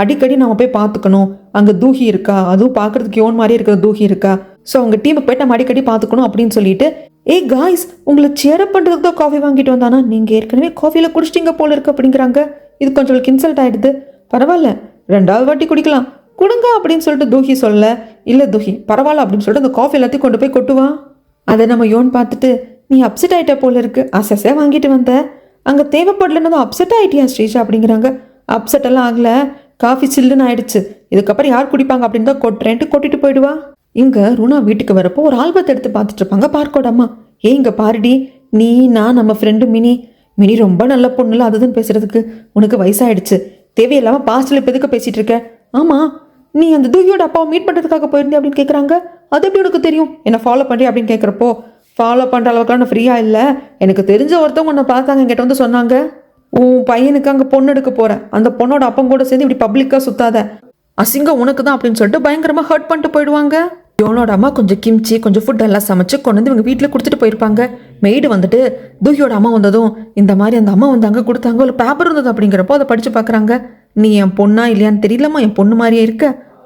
அடிக்கடி நம்ம போய் பார்த்துக்கணும், அங்கே தூஹி இருக்கா, அதுவும் பார்க்குறதுக்கு யோன் மாதிரியே இருக்கிற தூஹி இருக்கா, ஸோ அவங்க டீமுக்கு போய்ட்டு நம்ம அடிக்கடி பார்த்துக்கணும் அப்படின்னு சொல்லிட்டு, ஏய் காய்ஸ், உங்களை சேரப் பண்ணுறதுக்கு தான் காஃபி வாங்கிட்டு வந்தானா, நீங்கள் ஏற்கனவே காஃபியில் குடிச்சிட்டிங்க போல இருக்கு அப்படிங்கிறாங்க. இது கொஞ்சம் இன்சல்ட் ஆகிடுது. பரவாயில்ல, 2வது வாட்டி குடிக்கலாம், கொடுங்க அப்படின்னு சொல்லிட்டு தூஹி சொல்ல, இல்லை தூஹி பரவாயில்ல அப்படின்னு சொல்லிட்டு அந்த காஃபி எல்லாத்தையும் கொண்டு போய் கொட்டுவான். அதை நம்ம யோன் பார்த்துட்டு, நீ அப்செட் ஆகிட்ட போல இருக்கு, ஆசையாக வாங்கிட்டு வந்த, அங்கே தேவைப்படலன்னு அப்செட் ஆகிட்டியா ஸ்ரீஜா அப்படிங்கிறாங்க. அப்செட் எல்லாம் ஆகலை, காஃபி சில்லுன்னு ஆயிடுச்சு, இதுக்கப்புறம் யார் குடிப்பாங்க அப்படின்னு தான் கொட்டுறேன்ட்டு கொட்டிட்டு போயிடுவா. இங்கே ரூனா வீட்டுக்கு வரப்போ ஒரு ஆல்பத்தை எடுத்து பார்த்துட்டு இருப்பாங்க பார்க்கோட அம்மா. இங்கே பாருடி, நீ நான் நம்ம ஃப்ரெண்டு மினி ரொம்ப நல்ல பொண்ணுல அதுதான் பேசுறதுக்கு, உனக்கு வயசாயிடுச்சு, தேவையில்லாமல் பாஸ்டில் இப்போ எதுக்கு பேசிகிட்டு இருக்க? ஆமாம், நீ அந்த தூகியோட அப்பாவை மீட் பண்ணுறதுக்காக போயிருந்தே அப்படின்னு கேட்குறாங்க. அது எப்படி உனக்கு தெரியும்? என்னை ஃபாலோ பண்ணுறேன் அப்படின்னு கேட்குறப்போ, ஃபாலோ பண்ணுற அளவுக்குலாம் நான் ஃப்ரீயாக இல்லை, எனக்கு தெரிஞ்ச ஒருத்தவங்க உன்னை பார்த்தாங்க, என்கிட்ட சொன்னாங்க, உன் பையனுக்கு அங்கே பொண்ணு எடுக்க போகிறேன், அந்த பொண்ணோட அப்பம் கூட சேர்ந்து இப்படி பப்ளிக்காக சுத்தாத, அசிங்கம் உனக்கு தான் அப்படின்னு சொல்லிட்டு பயங்கரமாக ஹர்ட் பண்ணிட்டு போயிடுவாங்க. யோனோட அம்மா கொஞ்சம் கிம்ச்சி கொஞ்சம் ஃபுட் எல்லாம் சமைச்சு கொண்டு வந்து இவங்க வீட்டில் கொடுத்துட்டு போயிருப்பாங்க. மெய்டு தூகியோட அம்மா வந்ததும் இந்த மாதிரி அந்த அம்மா அங்கே கொடுத்தாங்க, ஒரு பேப்பர் இருந்தது அப்படிங்கிறப்போ அதை படித்து பார்க்குறாங்க. நீ என் பொண்ணா இல்லையான்னு தெரியலம்மா, என் பொண்ணு மாதிரியே இருக்க,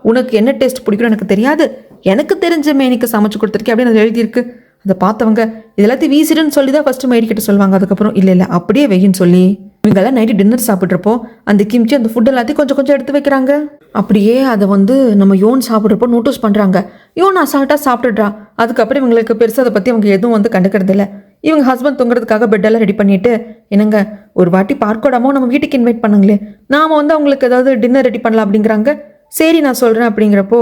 உனக்கு என்ன டேஸ்ட் பிடிக்கும் எனக்கு தெரியாது, எனக்கு தெரிஞ்ச மேனிக்கு சமைச்சு கொடுத்துருக்கேன் அப்படின்னு அது எழுதியிருக்கு. அதை பார்த்தவங்க இது எல்லாத்தையும் வீசிடுன்னு சொல்லி தான் ஃபர்ஸ்ட் மேடிக்கிட்ட சொல்லுவாங்க. அதுக்கப்புறம் இல்லை அப்படியே வெயின்னு சொல்லி இவங்கெல்லாம் நைட்டு டின்னர் சாப்பிட்றப்போ அந்த கிம்ச்சி அந்த ஃபுட் எல்லாத்தையும் கொஞ்சம் கொஞ்சம் எடுத்து வைக்கிறாங்க. அப்படியே அதை வந்து நம்ம யோன் சாப்பிட்றப்போ நோட்டீஸ் பண்ணுறாங்க. யோன் அசால்ட்டாக சாப்பிட்டுடுறா. அதுக்கப்புறம் இவங்களுக்கு பெருசாக அதை பற்றி அவங்க எதுவும் வந்து கண்டுக்கிறது இல்லை. இவங்க ஹஸ்பண்ட் தூங்குறதுக்காக பெட்டெல்லாம் ரெடி பண்ணிட்டு, என்னங்க ஒரு வாட்டி பார்க்கோடாமோ நம்ம வீட்டுக்கு இன்வைட் பண்ணுங்களே, நாம் வந்து அவங்களுக்கு ஏதாவது டின்னர் ரெடி பண்ணலாம் அப்படிங்கிறாங்க. சரி நான் சொல்கிறேன் அப்படிங்கிறப்போ,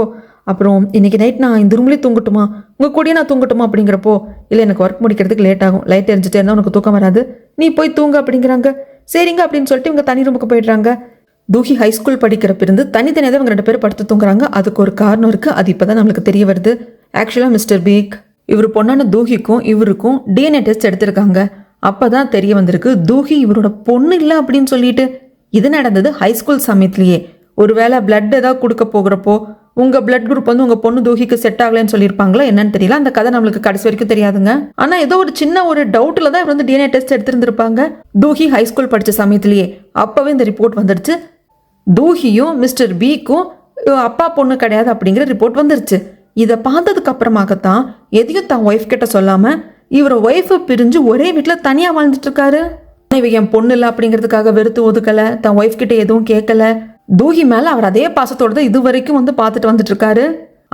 அப்புறம் இன்றைக்கி நைட் நான் இந்த ரூம்லேயே தூங்கட்டுமா, உங்கள் கூடயே நான் தூங்கட்டுமா அப்படிங்கிறப்போ, இல்லை எனக்கு ஒர்க் முடிக்கிறதுக்கு லேட் ஆகும், லைட் எரிஞ்சிட்டே இருந்தால் உனக்கு தூக்கம் வராது, நீ போய் தூங்க அப்படிங்கிறாங்க. சரிங்க அப்படின்னு சொல்லிட்டு இவங்க தனி ரூமுக்கு போயிடுறாங்க. தூஹி ஹைஸ்கூல் படிக்கிறப்ப இருந்து தனித்தனியாக தான் இவங்க 2 பேரும் படுத்து தூங்குறாங்க. அதுக்கு ஒரு காரணம் இருக்குது. அது இப்போ தான் நம்மளுக்கு தெரிய வருது. ஆக்சுவலாக மிஸ்டர் பீக் இவர் பொண்ணான தூஹிக்கும் இவருக்கும் டிஎன்ஏ டெஸ்ட் எடுத்திருக்காங்க. அப்போ தான் தெரிய வந்திருக்கு தூஹி இவரோட பொண்ணு இல்லை அப்படின்னு சொல்லிட்டு. இது நடந்தது ஹைஸ்கூல் சமயத்துலேயே. ஒருவேளை பிளட் ஏதாவது கொடுக்க போகிறப்போ உங்கள் பிளட் குரூப் வந்து உங்கள் பொண்ணு தூஹிக்கு செட் ஆகலைன்னு சொல்லியிருப்பாங்களா என்னன்னு தெரியல. அந்த கதை நம்மளுக்கு கடைசி வரைக்கும் தெரியாதுங்க. ஆனால் ஏதோ ஒரு சின்ன ஒரு டவுட்டில் தான் இவர் வந்து டிஎன்ஏ டெஸ்ட் எடுத்திருந்திருப்பாங்க தூஹி ஹைஸ்கூல் படித்த சமயத்திலேயே. அப்போவே இந்த ரிப்போர்ட் வந்துடுச்சு. தூஹியும் மிஸ்டர் பீக்கும் அப்பா பொண்ணு கிடையாது அப்படிங்கிற ரிப்போர்ட் வந்துருச்சு. இதை பார்த்ததுக்கு அப்புறமாகத்தான் எதையும் தான் ஒய்ஃப் கிட்ட சொல்லாமல் இவரை ஒய்ஃபை பிரிஞ்சு ஒரே வீட்டில் தனியாக வாழ்ந்துட்டு இருக்காரு. இவ என் பொண்ணு இல்லை அப்படிங்கிறதுக்காக வெறுத்து ஒதுக்கலை, தன் ஒய்ஃப் கிட்ட எதுவும் கேட்கல. தூஹி மேலே அவர் அதே பாசத்தோடு தான் இது வரைக்கும் வந்து பார்த்துட்டு வந்துட்டு இருக்காரு.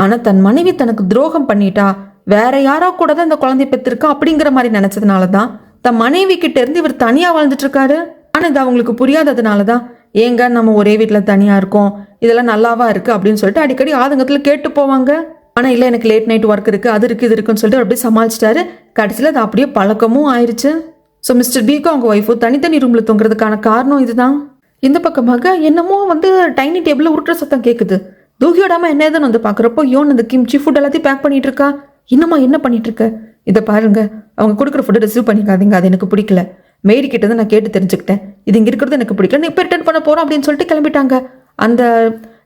ஆனால் தன் மனைவி தனக்கு துரோகம் பண்ணிட்டா, வேற யாரோ கூட தான் இந்த குழந்தை பெற்றிருக்கா அப்படிங்கிற மாதிரி நினைச்சதுனால தான் தன் மனைவி கிட்ட இருந்து இவர் தனியாக வாழ்ந்துட்டு இருக்காரு. ஆனால் இது அவங்களுக்கு புரியாததுனால தான், ஏங்க நம்ம ஒரே வீட்டில் தனியாக இருக்கோம், இதெல்லாம் நல்லாவா இருக்குது அப்படின்னு சொல்லிட்டு அடிக்கடி ஆதங்கத்தில் கேட்டு போவாங்க. ஆனால் இல்லை எனக்கு லேட் நைட் ஒர்க் இருக்குது, அது இருக்குது, இது இருக்குன்னு சொல்லிட்டு அப்படியே சமாளிச்சிட்டாரு. கடைசியில் அது அப்படியே பழக்கமும் ஆயிடுச்சு. ஸோ மிஸ்டர் பீக்கும் அவங்க ஒய்ஃபும் தனித்தனி ரூமில் தூங்குறதுக்கான காரணம் இதுதான். இந்த பக்கமாக என்னமோ வந்து டைனிங் டேபிளில் உருட்டுற சத்தம் கேட்குது. தூகியோடாமல் என்ன ஏதுன்னு வந்து பார்க்குறப்போ யோன் அந்த கிம்ச்சி ஃபுட் எல்லாத்தையும் பேக் பண்ணிட்டு இருக்கா. என்னம்மா என்ன பண்ணிட்டு இருக்க? இதை பாருங்க, அவங்க கொடுக்குற ஃபுட்டை ரிசீவ் பண்ணிக்காதீங்க, அது எனக்கு பிடிக்கல. மேரி கிட்ட தான் நான் கேட்டு தெரிஞ்சுக்கிட்டேன், இது இங்கே இருக்கிறது எனக்கு பிடிக்கல, நீ இப்போ ரிட்டர்ன் பண்ண போகிறோம் அப்படின்னு சொல்லிட்டு கிளம்பிட்டாங்க. அந்த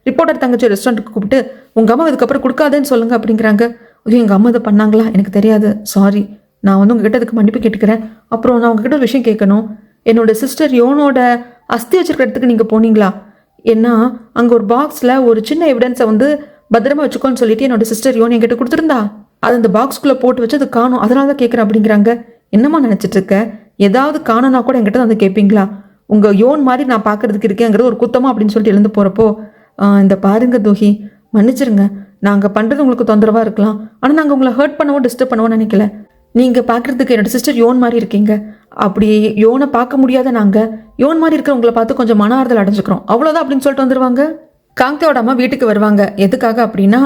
ரிப்போர்ட்டர் தங்கச்சி ரெஸ்டாரண்ட்டுக்கு கூப்பிட்டு உங்கள் அம்மா இதுக்கப்புறம் கொடுக்காதேன்னு சொல்லுங்க அப்படிங்கிறாங்க. ஐயோ எங்கள் அம்மா இதை பண்ணாங்களா, எனக்கு தெரியாது, சாரி, நான் வந்து உங்ககிட்ட அதுக்கு மன்னிப்பு கேட்டுக்கிறேன். அப்புறம் நான் உங்ககிட்ட ஒரு விஷயம் கேட்கணும். என்னோட சிஸ்டர் யோனோட அஸ்தி வச்சிருக்கிற இடத்துக்கு நீங்கள் போனீங்களா? ஏன்னா அங்கே ஒரு பாக்ஸில் ஒரு சின்ன எவிடன்ஸை வந்து பத்திரமா வச்சுக்கோன்னு சொல்லிட்டு என்னோட சிஸ்டர் யோன் என்கிட்ட கொடுத்துருந்தா, அது அந்த பாக்ஸ்குள்ளே போட்டு வச்சு அது காணும், அதனால தான் கேட்குறேன் அப்படிங்கிறாங்க. என்னம்மா நினச்சிட்டு இருக்க? ஏதாவது காணனா கூட என்கிட்ட வந்து கேட்பீங்களா? உங்கள் யோன் மாதிரி நான் பார்க்கறதுக்கு இருக்கேங்கிறது ஒரு குத்தமாக அப்படின்னு சொல்லிட்டு எழுந்து போகிறப்போ, இந்த பாருங்க தூஹி, மன்னிச்சிருங்க, நாங்கள் பண்ணுறது உங்களுக்கு தொந்தரவாக இருக்கலாம், ஆனால் நாங்கள் உங்களை ஹர்ட் பண்ணவோ டிஸ்டர்ப் பண்ணவோ நினைக்கல. நீங்கள் பார்க்குறதுக்கு என்னோட சிஸ்டர் யோன் மாதிரி இருக்கீங்க. அப்படி யோனை பார்க்க முடியாத நாங்கள் யோன் மாதிரி இருக்கிற உங்களை பார்த்து கொஞ்சம் மன ஆறுதல் அடைஞ்சுக்கிறோம், அவ்வளோதான் அப்படின்னு சொல்லிட்டு வந்துடுவாங்க. காங்க்தேவோட அம்மா வீட்டுக்கு வருவாங்க. எதுக்காக அப்படின்னா,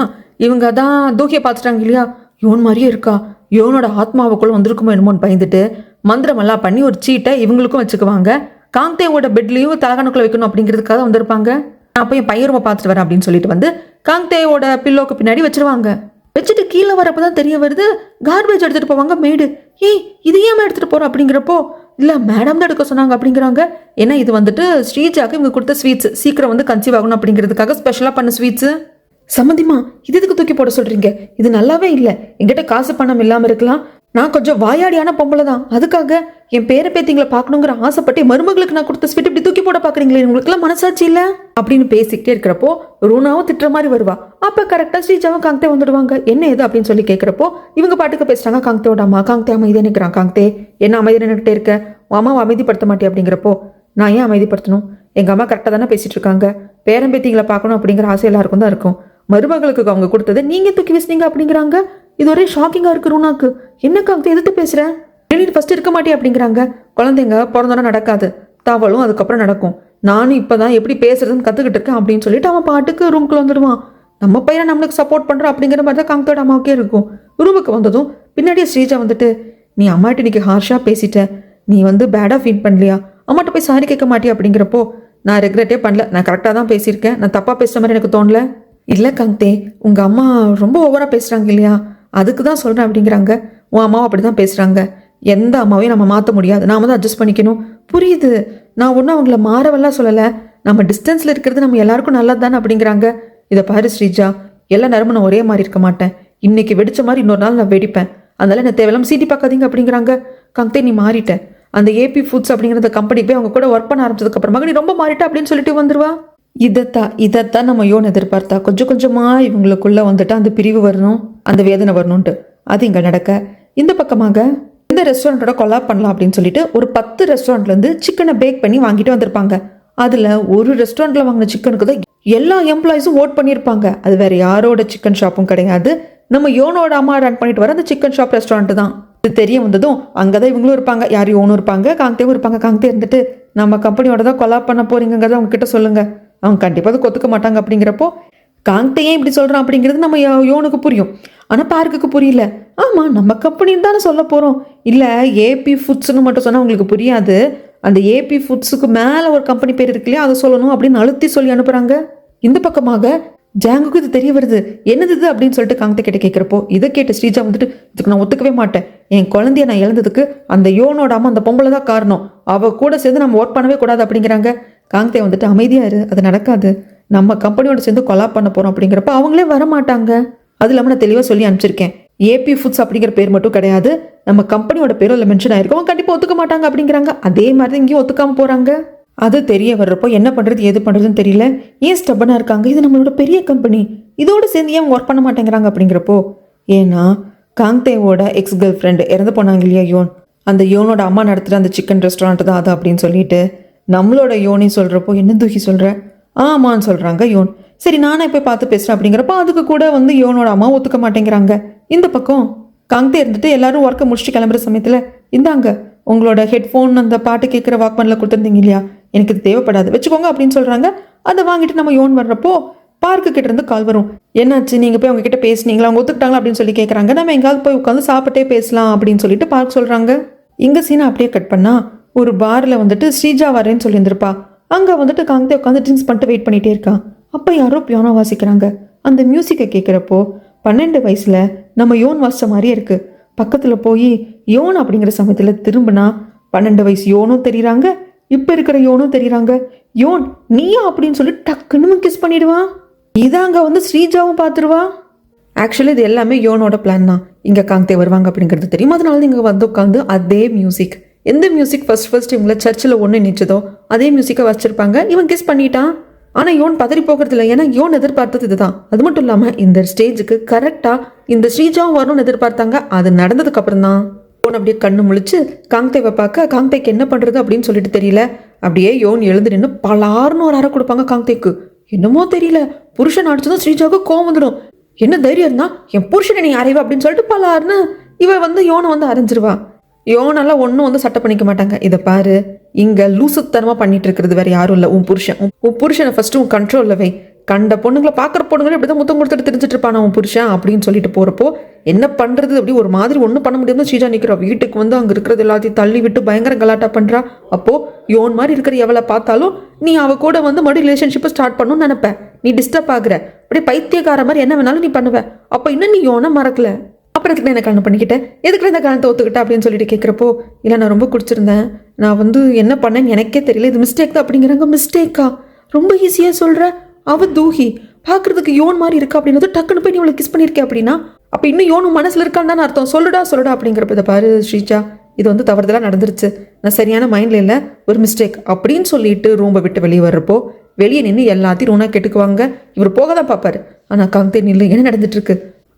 இவங்க தான் தூக்கியை பார்த்துட்டாங்க இல்லையா, யோன் மாதிரியே இருக்கா, யோனோட ஆத்மாவுக்குள்ளே வந்திருக்குமோ என்னமோன்னு பயந்துட்டு மந்திரமெல்லாம் பண்ணி ஒரு சீட்டை இவங்களுக்கும் வச்சுக்குவாங்க. காங்க்தேவோட பெட்லேயும் தலகானுக்குள்ளே வைக்கணும் அப்படிங்கிறதுக்காக வந்திருப்பாங்க. நான் போய் என் பையன் ரூபா பார்த்துட்டு வரேன் அப்படின்னு சொல்லிட்டு வந்து காங்க்தேவோட பில்லோக்கு பின்னாடி வச்சிருவாங்க. வச்சுட்டு கீழே வரப்போ தான் தெரிய வருது கார்பேஜ் எடுத்துகிட்டு போவாங்க மேடு. ஏய் இது ஏன் எடுத்துகிட்டு போகிறோம் அப்படிங்கிறப்போ, இல்லை மேடம் தான் எடுக்க சொன்னாங்க அப்படிங்கிறாங்க. ஏன்னா இது வந்துட்டு ஸ்ரீஜாக்கு இவங்க கொடுத்த ஸ்வீட்ஸ், சீக்கிரம் வந்து கன்சீவ் ஆகணும் அப்படிங்கிறதுக்காக ஸ்பெஷலாக பண்ண ஸ்வீட்ஸு. சம்மந்திமா இது எதுக்கு தூக்கி போட சொல்கிறீங்க? இது நல்லாவே இல்லை. என்கிட்ட காசு பணம் இல்லாமல் இருக்கலாம், நான் கொஞ்சம் வாயாடியான பொம்பளை தான், அதுக்காக என் பேர பேத்திங்களை பார்க்கணுங்கிற ஆசைப்பட்டு மருமகளுக்கு நான் கொடுத்த ஸ்வீட் இப்படி தூக்கி போட பார்க்குறீங்களே, உங்களுக்குலாம் மனசாட்சி இல்லை அப்படின்னு பேசிக்கிட்டே இருக்கிறப்போ ரூனாவும் திட்டுற மாதிரி வருவா. அப்போ கரெக்டாக ஸ்ரீஜாவும் காங்க்தே வந்துடுவாங்க. என்ன ஏது அப்படின்னு சொல்லி கேட்குறப்போ இவங்க பாட்டுக்கு பேசுகிறாங்க. காங்க்தேவோட அம்மா, காங்க்தே அமைதியாக நிற்கிறான். காங்க்தே என்ன அமைதியாக நின்றுக்கிட்டே இருக்க, உன் அம்மாவை அமைதிப்படுத்த மாட்டே அப்படிங்கிறப்போ, நான் ஏன் அமைதிப்படுத்தணும், எங்கள் அம்மா கரெக்டாக தானே பேசிகிட்டு இருக்காங்க, பேரம்பேத்திங்களை பார்க்கணும் அப்படிங்கிற ஆசை எல்லாருக்கும் தான் இருக்கும், மருமகளுக்கு அவங்க கொடுத்தது நீங்கள் தூக்கி வீசினீங்க அப்படிங்கிறாங்க. இது ஒரே ஷாக்கிங்காக இருக்கு ரூனாக்கு. என்ன காங்க்தே எதிர்த்து பேசுகிறேன், ஃபர்ஸ்ட் இருக்க மாட்டே அப்படிங்கிறாங்க. குழந்தைங்க பிறந்தோன்னா நடக்காது, தவளும் அதுக்கப்புறம் நடக்கும், நானும் இப்போ தான் எப்படி பேசுறதுன்னு கற்றுக்கிட்டு இருக்கேன் அப்படின்னு சொல்லிட்டு அவன் பாட்டுக்கு ரூமுக்குள்ள வந்துடுவான். நம்ம பையனை நம்மளுக்கு சப்போர்ட் பண்ணுறோம் அப்படிங்கிற மாதிரி தான் காங்க்தேவோட அம்மாவுக்கே இருக்கும். ரூமுக்கு வந்ததும் பின்னாடியே ஸ்ரீஜா வந்துட்டு, நீ அம்மாட்ட இன்னைக்கு ஹார்ஷாக பேசிட்ட, நீ வந்து பேடாக ஃபீல் பண்ணலையா, அம்மாட்ட போய் சாரி கேட்க மாட்டியா அப்படிங்கிறப்போ, நான் ரெக்ரெட்டே பண்ணல, நான் கரெக்டாக தான் பேசியிருக்கேன், நான் தப்பாக பேசுகிற மாதிரி எனக்கு தோணல. இல்லை காங்க்தே, உங்கள் அம்மா ரொம்ப ஓவராக பேசுகிறாங்க இல்லையா, அதுக்கு தான் சொல்கிறேன் அப்படிங்கிறாங்க. உன் அம்மாவும் அப்படி தான் பேசுகிறாங்க, எந்த அம்மாவையும் நம்ம மாற்ற முடியாது, நாம தான் அட்ஜஸ்ட் பண்ணிக்கணும். புரியுது, நான் ஒன்றும் அவங்கள மாறவெல்லாம் சொல்லலை, நம்ம டிஸ்டன்ஸில் இருக்கிறது நம்ம எல்லாருக்கும் நல்லது தானே அப்படிங்கிறாங்க. இதை பாரு ஸ்ரீஜா, எல்லா நேரமும் நான் ஒரே மாதிரி இருக்க மாட்டேன், இன்னைக்கு வெடிச்ச மாதிரி இன்னொரு நாள் நான் வெடிப்பேன், அதனால என்ன தேவையில்லாம சீட்டி பார்க்காதீங்க அப்படிங்கிறாங்க. காங்க்தே நீ மாறிட்ட, அந்த ஏபி ஃபுட்ஸ் அப்படிங்கிற கம்பெனிக்கு போய் அவங்க கூட ஒர்க் பண்ண ஆரம்பிச்சதுக்கு அப்புறமா நீ ரொம்ப மாறிட்ட அப்படின்னு சொல்லிட்டு வந்துருவா. இதைத்தான் நம்ம யோன் எதிர்பார்த்தா. கொஞ்சம் கொஞ்சமாக இவங்களுக்குள்ள வந்துட்டு அந்த பிரிவு வரணும், அந்த வேதனை வரணும்ன்ட்டு. அது இங்கே நடக்க இந்த பக்கமாக இந்த ரெஸ்டாரண்ட்டோட கொலாப் பண்ணலாம் அப்படின்னு சொல்லிட்டு ஒரு 10 ரெஸ்டாரண்ட்லேருந்து சிக்கனை பேக் பண்ணி வாங்கிட்டு வந்திருப்பாங்க. அதில் ஒரு ரெஸ்டாரண்ட்டில் வாங்கின சிக்கனுக்கு தான் எல்லா எம்ப்ளாயிஸும் ஓட் பண்ணியிருப்பாங்க. அது வேற யாரோட சிக்கன் ஷாப்பும் கிடையாது, நம்ம யோனோட அம்மா ரன் பண்ணிட்டு வர அந்த சிக்கன் ஷாப் ரெஸ்டாரண்ட் தான். இது தெரிய வந்ததும் அங்கே தான் இவங்களும் இருப்பாங்க, யார் யோனும் இருப்பாங்க, காங்தேவும் இருப்பாங்க. காங்தே இருந்துட்டு நம்ம கம்பெனியோட தான் கொலாப் பண்ண போறீங்கிறத அவங்க கிட்ட சொல்லுங்க, அவங்க கண்டிப்பாக அது கொத்துக்க மாட்டாங்க. அப்படிங்கிறப்போ காங்தே ஏன் இப்படி சொல்கிறான் அப்படிங்கிறது நம்ம யோனுக்கு புரியும், ஆனால் பார்க்குக்கு புரியல. ஆமாம், நம்ம கம்பெனின்னு தானே சொல்ல போகிறோம், இல்லை ஏபி ஃபுட்ஸ்னு மட்டும் சொன்னால் அவங்களுக்கு புரியாது, அந்த ஏபி ஃபுட்ஸுக்கு மேலே ஒரு கம்பெனி பேர் இருக்கு இல்லையா, அதை சொல்லணும் அப்படின்னு அழுத்தி சொல்லி அனுப்புகிறாங்க. இந்த பக்கமாக ஜாங்குக்கு இது தெரிய வருது, என்னது இது அப்படின்னு சொல்லிட்டு காங்தே கிட்ட கேட்குறப்போ இதை கேட்டு ஸ்ரீஜா வந்துட்டு இதுக்கு நான் ஒத்துக்கவே மாட்டேன், என் குழந்தைய நான் இழந்ததுக்கு அந்த யோனோட அம்மா அந்த பொம்பளை தான் காரணம், அவ கூட சேர்ந்து நம்ம ஒர்க் பண்ணவே கூடாது அப்படிங்கிறாங்க. காங்தே வந்துட்டு அமைதியாக இரு, அது நடக்காது, நம்ம கம்பெனியோட சேர்ந்து கொலாப் பண்ண போகிறோம் அப்படிங்கிறப்ப அவங்களே வர மாட்டாங்க. அது இல்லாமல் நான் தெளிவாக சொல்லி அனுப்பிச்சிருக்கேன், ஏபி ஃபுட்ஸ் அப்படிங்கிற பேர் மட்டும் கிடையாது, நம்ம கம்பெனியோட பேரும் இல்லை மென்ஷன் ஆயிருக்கும், அவங்க கண்டிப்பாக ஒத்துக்க மாட்டாங்க அப்படிங்கிறாங்க. அதே மாதிரி இங்கேயும் ஒத்துக்காமல் போகிறாங்க. அது தெரிய வர்றப்போ என்ன பண்ணுறது எது பண்ணுறதுன்னு தெரியல, ஏன் ஸ்டப்பனாக இருக்காங்க, இது நம்மளோட பெரிய கம்பெனி, இதோடு சேர்ந்து ஏன் ஒர்க் பண்ண மாட்டேங்கிறாங்க அப்படிங்கிறப்போ, ஏன்னா காங்தேவோட எக்ஸ் கேர்ள் ஃப்ரெண்டு இறந்து போனாங்க இல்லையா யோன், அந்த யோனோட அம்மா நடத்துகிற அந்த சிக்கன் ரெஸ்டாரண்ட் தான் அது அப்படின்னு சொல்லிட்டு நம்மளோட யோனி சொல்கிறப்போ என்ன தூக்கி சொல்கிற, ஆமான்னு சொல்கிறாங்க யோன். சரி நானே போய் பார்த்து பேசுகிறேன் அப்படிங்கிறப்ப அதுக்கு கூட வந்து யோனோட அம்மா ஒத்துக்க மாட்டேங்கிறாங்க. இந்த பக்கம் காங்தே இருந்துட்டு எல்லாரும் ஒர்க்கை முடிச்சுட்டு கிளம்புற சமயத்தில் இந்தாங்க உங்களோட ஹெட்ஃபோன் அந்த பாட்டு கேட்குற வாக்மேனில் கொடுத்துருந்தீங்க இல்லையா, எனக்கு இது தேவைப்படாது வச்சுக்கோங்க அப்படின்னு சொல்கிறாங்க. அதை வாங்கிட்டு நம்ம யோன் வர்றப்போ பார்க்கு கிட்ட இருந்து கால் வரும், என்னாச்சு நீங்கள் போய் அவங்க கிட்ட பேசுனீங்களா, அவங்க ஒத்துக்கிட்டாங்களா அப்படின்னு சொல்லி கேட்குறாங்க. நம்ம எங்காவது போய் உட்காந்து சாப்பிட்டே பேசலாம் அப்படின்னு சொல்லிட்டு பார்க் சொல்கிறாங்க. இங்கே சீனை அப்படியே கட் பண்ணால் ஒரு பாரில் வந்துட்டு ஸ்ரீஜா வரேன்னு சொல்லியிருந்திருப்பா, அங்கே வந்துட்டு காங்தே உட்காந்து ட்ரிங்க்ஸ் பண்ணிட்டு வெயிட் பண்ணிகிட்டே இருக்கா. அப்போ யாரோ பியானோ வாசிக்கிறாங்க. அந்த மியூசிக்கை கேட்குறப்போ 12 வயசில் நம்ம யோன் வாசித்த மாதிரியே இருக்குது. பக்கத்தில் போய் யோன் அப்படிங்கிற சமயத்தில் திரும்பினா 12 வயசு யோனும் தெரியுறாங்க, இப்போ இருக்கிற யோனும் தெரியுறாங்க. யோன் நீயா அப்படின்னு சொல்லி டக்குன்னு கிஸ் பண்ணிடுவான். இதாங்க வந்து ஸ்ரீஜாவும் பார்த்துருவா. ஆக்சுவலி இது எல்லாமே யோனோட பிளான் தான், இங்கே காங்தே வருவாங்க அப்படிங்கிறது தெரியும், அதனால இங்கே வந்து உட்காந்து அதே மியூசிக், எந்த மியூசிக் ஃபர்ஸ்ட் இவங்களை சர்ச்சில் ஒன்று நிச்சதோ அதே மியூசிக்கை வச்சிருப்பாங்க. இவன் கிஸ் பண்ணிட்டான். ஆனால் யோன் பதறி போகிறது இல்லை, ஏன்னா யோன் எதிர்பார்த்தது இதுதான். அது மட்டும் இல்லாமல் இந்த ஸ்டேஜுக்கு கரெக்டாக இந்த ஸ்ரீஜாவும் வரணும்னு எதிர்பார்த்தாங்க. அது நடந்ததுக்கு அப்புறம் தான் யோன் அப்படியே கண்ணு முழிச்சு காங்தேவை பார்க்க, காங்தேக்கு என்ன பண்ணுறது அப்படின்னு சொல்லிட்டு தெரியல. அப்படியே யோன் எழுந்து நின்று பலாருன்னு ஒரு அறை கொடுப்பாங்க காங்தேக்கு. என்னமோ தெரியல, புருஷன் அடிச்சதும் ஸ்ரீஜாவுக்கு கோவம் வந்துடும். என்ன தைரியம் இருந்தா என் புருஷனை நீ அறைவா அப்படின்னு சொல்லிட்டு பலாருன்னு இவ வந்து யோனை வந்து அரைஞ்சிருவா. யோனெல்லாம் ஒன்றும் வந்து சட்டை பண்ணிக்க மாட்டாங்க. இதை பாரு, இங்கே லூசுத்தனமாக பண்ணிட்டு இருக்கிறது வேற யாரும் இல்லை, உன் புருஷனை ஃபர்ஸ்ட்டு உன் கண்ட்ரோலில் வை, கண்ட பொண்ணுங்களை பார்க்குற பொண்ணுங்களே இப்படி தான் முத்தம் கொடுத்துட்டு தெரிஞ்சிட்டு இருப்பானா உன் புருஷன் அப்படின்னு சொல்லிட்டு போகிறப்போ என்ன பண்ணுறது அப்படி ஒரு மாதிரி ஒன்றும் பண்ண முடியாமல் ஸ்ரீஜா நிற்கிறா. வீட்டுக்கு வந்து அங்கே இருக்கிறது எல்லாத்தையும் தள்ளி விட்டு பயங்கர கலாட்டா பண்ணுறா. அப்போது யோன் மாதிரி இருக்கிற எவளை பார்த்தாலும் நீ அவ கூட வந்து மறுபடியும் ரிலேஷன்ஷிப்பை ஸ்டார்ட் பண்ணணும்னு நினைப்ப, நீ டிஸ்டர்ப் ஆகுற, அப்படியே பைத்தியக்கார மாதிரி என்ன வேணாலும் நீ பண்ணுவ. அப்போ இன்னும் நீ யோனை மறக்கல, அப்புறத்துக்கு என்ன கல்யாணம் பண்ணிக்கிட்டேன், எதுக்குள்ள இந்த கல்யாணத்தை ஒத்துக்கிட்ட அப்படின்னு சொல்லிட்டு கேட்குறப்போ, இல்லை நான் ரொம்ப குடிச்சிருந்தேன், நான் வந்து என்ன பண்ணேன்னு எனக்கே தெரியல, இது மிஸ்டேக் தான் அப்படிங்கிறாங்க. மிஸ்டேக்கா, ரொம்ப ஈஸியாக சொல்கிற, அவ தூஹி பார்க்குறதுக்கு யோன் மாதிரி இருக்கா அப்படின்னது டக்குன்னு போய் நீ இவளை கிஸ் பண்ணியிருக்கேன் அப்படின்னா அப்போ இன்னும் யோனும் மனசில் இருக்கான்னு தானே அர்த்தம். சொல்லுடா அப்படிங்கிறப்ப இதை பாரு ஸ்ரீஜா, இது வந்து தவறுதலாக நடந்துருச்சு, நான் சரியான மைண்டில் இல்லை, ஒரு மிஸ்டேக் அப்படின்னு சொல்லிட்டு ரூமை விட்டு வெளியே வர்றப்போ வெளியே நின்று எல்லாத்தையும் ரூனா கேட்டுக்குவாங்க. இவர் போக தான் பார்ப்பாரு, ஆனால் காங்தே நில்லு, என்ன நடந்துட்டு இருக்கு,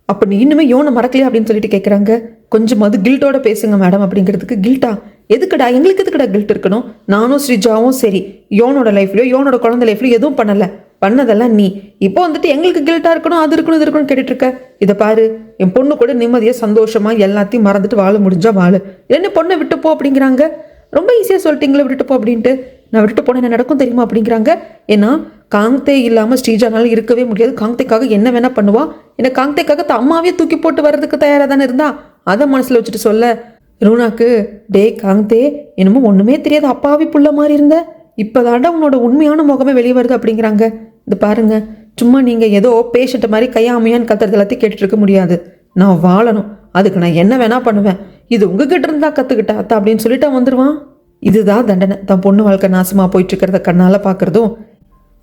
அப்போ நீ இன்னுமே யோனை மறக்கலையா அப்படின்னு சொல்லிட்டு கேட்குறாங்க. கொஞ்சமாவது கில்ட்டோட பேசுங்க மேடம் அப்படிங்கிறதுக்கு, கில்ட்டா எதுக்குடா, எங்களுக்கு எதுக்குடா கில்ட் இருக்கணும், நானும் ஸ்ரீஜாவும் சரி யோனோட லைஃப்லையோ யோனோட குழந்தை லைஃப்லையோ எதுவும் பண்ணலை, பண்ணதெல்லாம் நீ, இப்போ வந்துட்டு எங்களுக்கு கில்ட்டா இருக்கணும், அது இருக்கணும், இது இருக்கணும் கேட்டுட்டு இருக்க. இதை பாரு, என் பொண்ணு கூட நிம்மதியாக சந்தோஷமா எல்லாத்தையும் மறந்துட்டு வாழ முடிஞ்சா வாழு, இல்லைன்னு பொண்ணை விட்டு போ அப்படிங்கிறாங்க. ரொம்ப ஈஸியாக சொல்லிட்டீங்களே விட்டுட்டு போ அப்படின்ட்டு. நான் விட்டுட்டு போனேன் என்ன நடக்கும் தெரியுமா அப்படிங்கிறாங்க. ஏன்னா காங்தே இல்லாமல் ஸ்ரீஜானால இருக்கவே முடியாது, காங்தேக்காக என்ன வேணா பண்ணுவா, ஏன்னா காங்தேக்காக அம்மாவே தூக்கி போட்டு வர்றதுக்கு தயாராக தானே இருந்தா. அதை மனசில் வச்சுட்டு சொல்ல ரூனாக்கு, டே காங்தே என்னமோ ஒன்றுமே தெரியாது அப்பாவி புள்ள மாதிரி இருந்த, இப்போதாண்டா உன்னோட உண்மையான முகமே வெளியே வருது அப்படிங்கிறாங்க. இது பாருங்க, சும்மா நீங்கள் ஏதோ பேஷண்ட்டை மாதிரி கையாமையான்னு கத்துறது எல்லாத்தையும் கேட்டுட்டு இருக்க முடியாது, நான் வாழணும், அதுக்கு நான் என்ன வேணா பண்ணுவேன், இது உங்ககிட்ட இருந்தா கற்றுக்கிட்டா அத்தா அப்படின்னு சொல்லிட்டு வந்துடுவான். இதுதான் தண்டனை, தான் பொண்ணு வாழ்க்கை நாசமாக போயிட்டு இருக்கிறத கண்ணால் பார்க்குறதும்,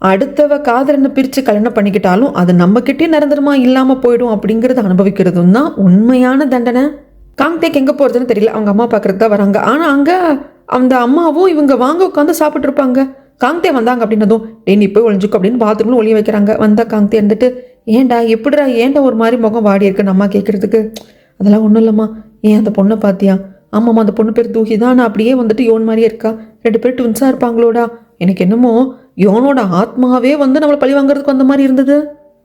அடுத்தவ காதலன்னு பிரித்து கல்யாணம் பண்ணிக்கிட்டாலும் அது நம்மக்கிட்டே நிரந்தரமா இல்லாமல் போயிடும் அப்படிங்கிறத அனுபவிக்கிறதும் தான் உண்மையான தண்டனை. காங்தேக்கு எங்கே போகிறதுன்னு தெரியல, அவங்க அம்மா பார்க்குறதுக்கு தான் வராங்க. ஆனால் அங்கே அந்த அம்மாவும் இவங்க வாங்க உட்காந்து சாப்பிட்ருப்பாங்க. காங்தே வந்தாங்க அப்படின்னதும், டே நீ போய் ஒழிஞ்சுக்கோ அப்படின்னு பாத்ரூம்னு ஒளிய வைக்கிறாங்க. வந்தா காங்தே இருந்துட்டு, ஏன்டா எப்படிடா, ஏன்டா ஒரு மாதிரி முகம் வாடி இருக்குன்னு அம்மா கேட்குறதுக்கு, அதெல்லாம் ஒன்றும் இல்லைம்மா. ஏன் அந்த பொண்ணை பார்த்தியா? ஆமாம்மா, அந்த பொண்ணு பேர் தூஹி தான். நான் அப்படியே வந்துட்டு யோன் மாதிரியே இருக்கா. 2 பேர் ட்வின்ஸாக இருப்பாங்களோடா. எனக்கு என்னமோ யோனோட ஆத்மாவே வந்து நம்மளை பழி வாங்குறதுக்கு வந்த மாதிரி இருந்தது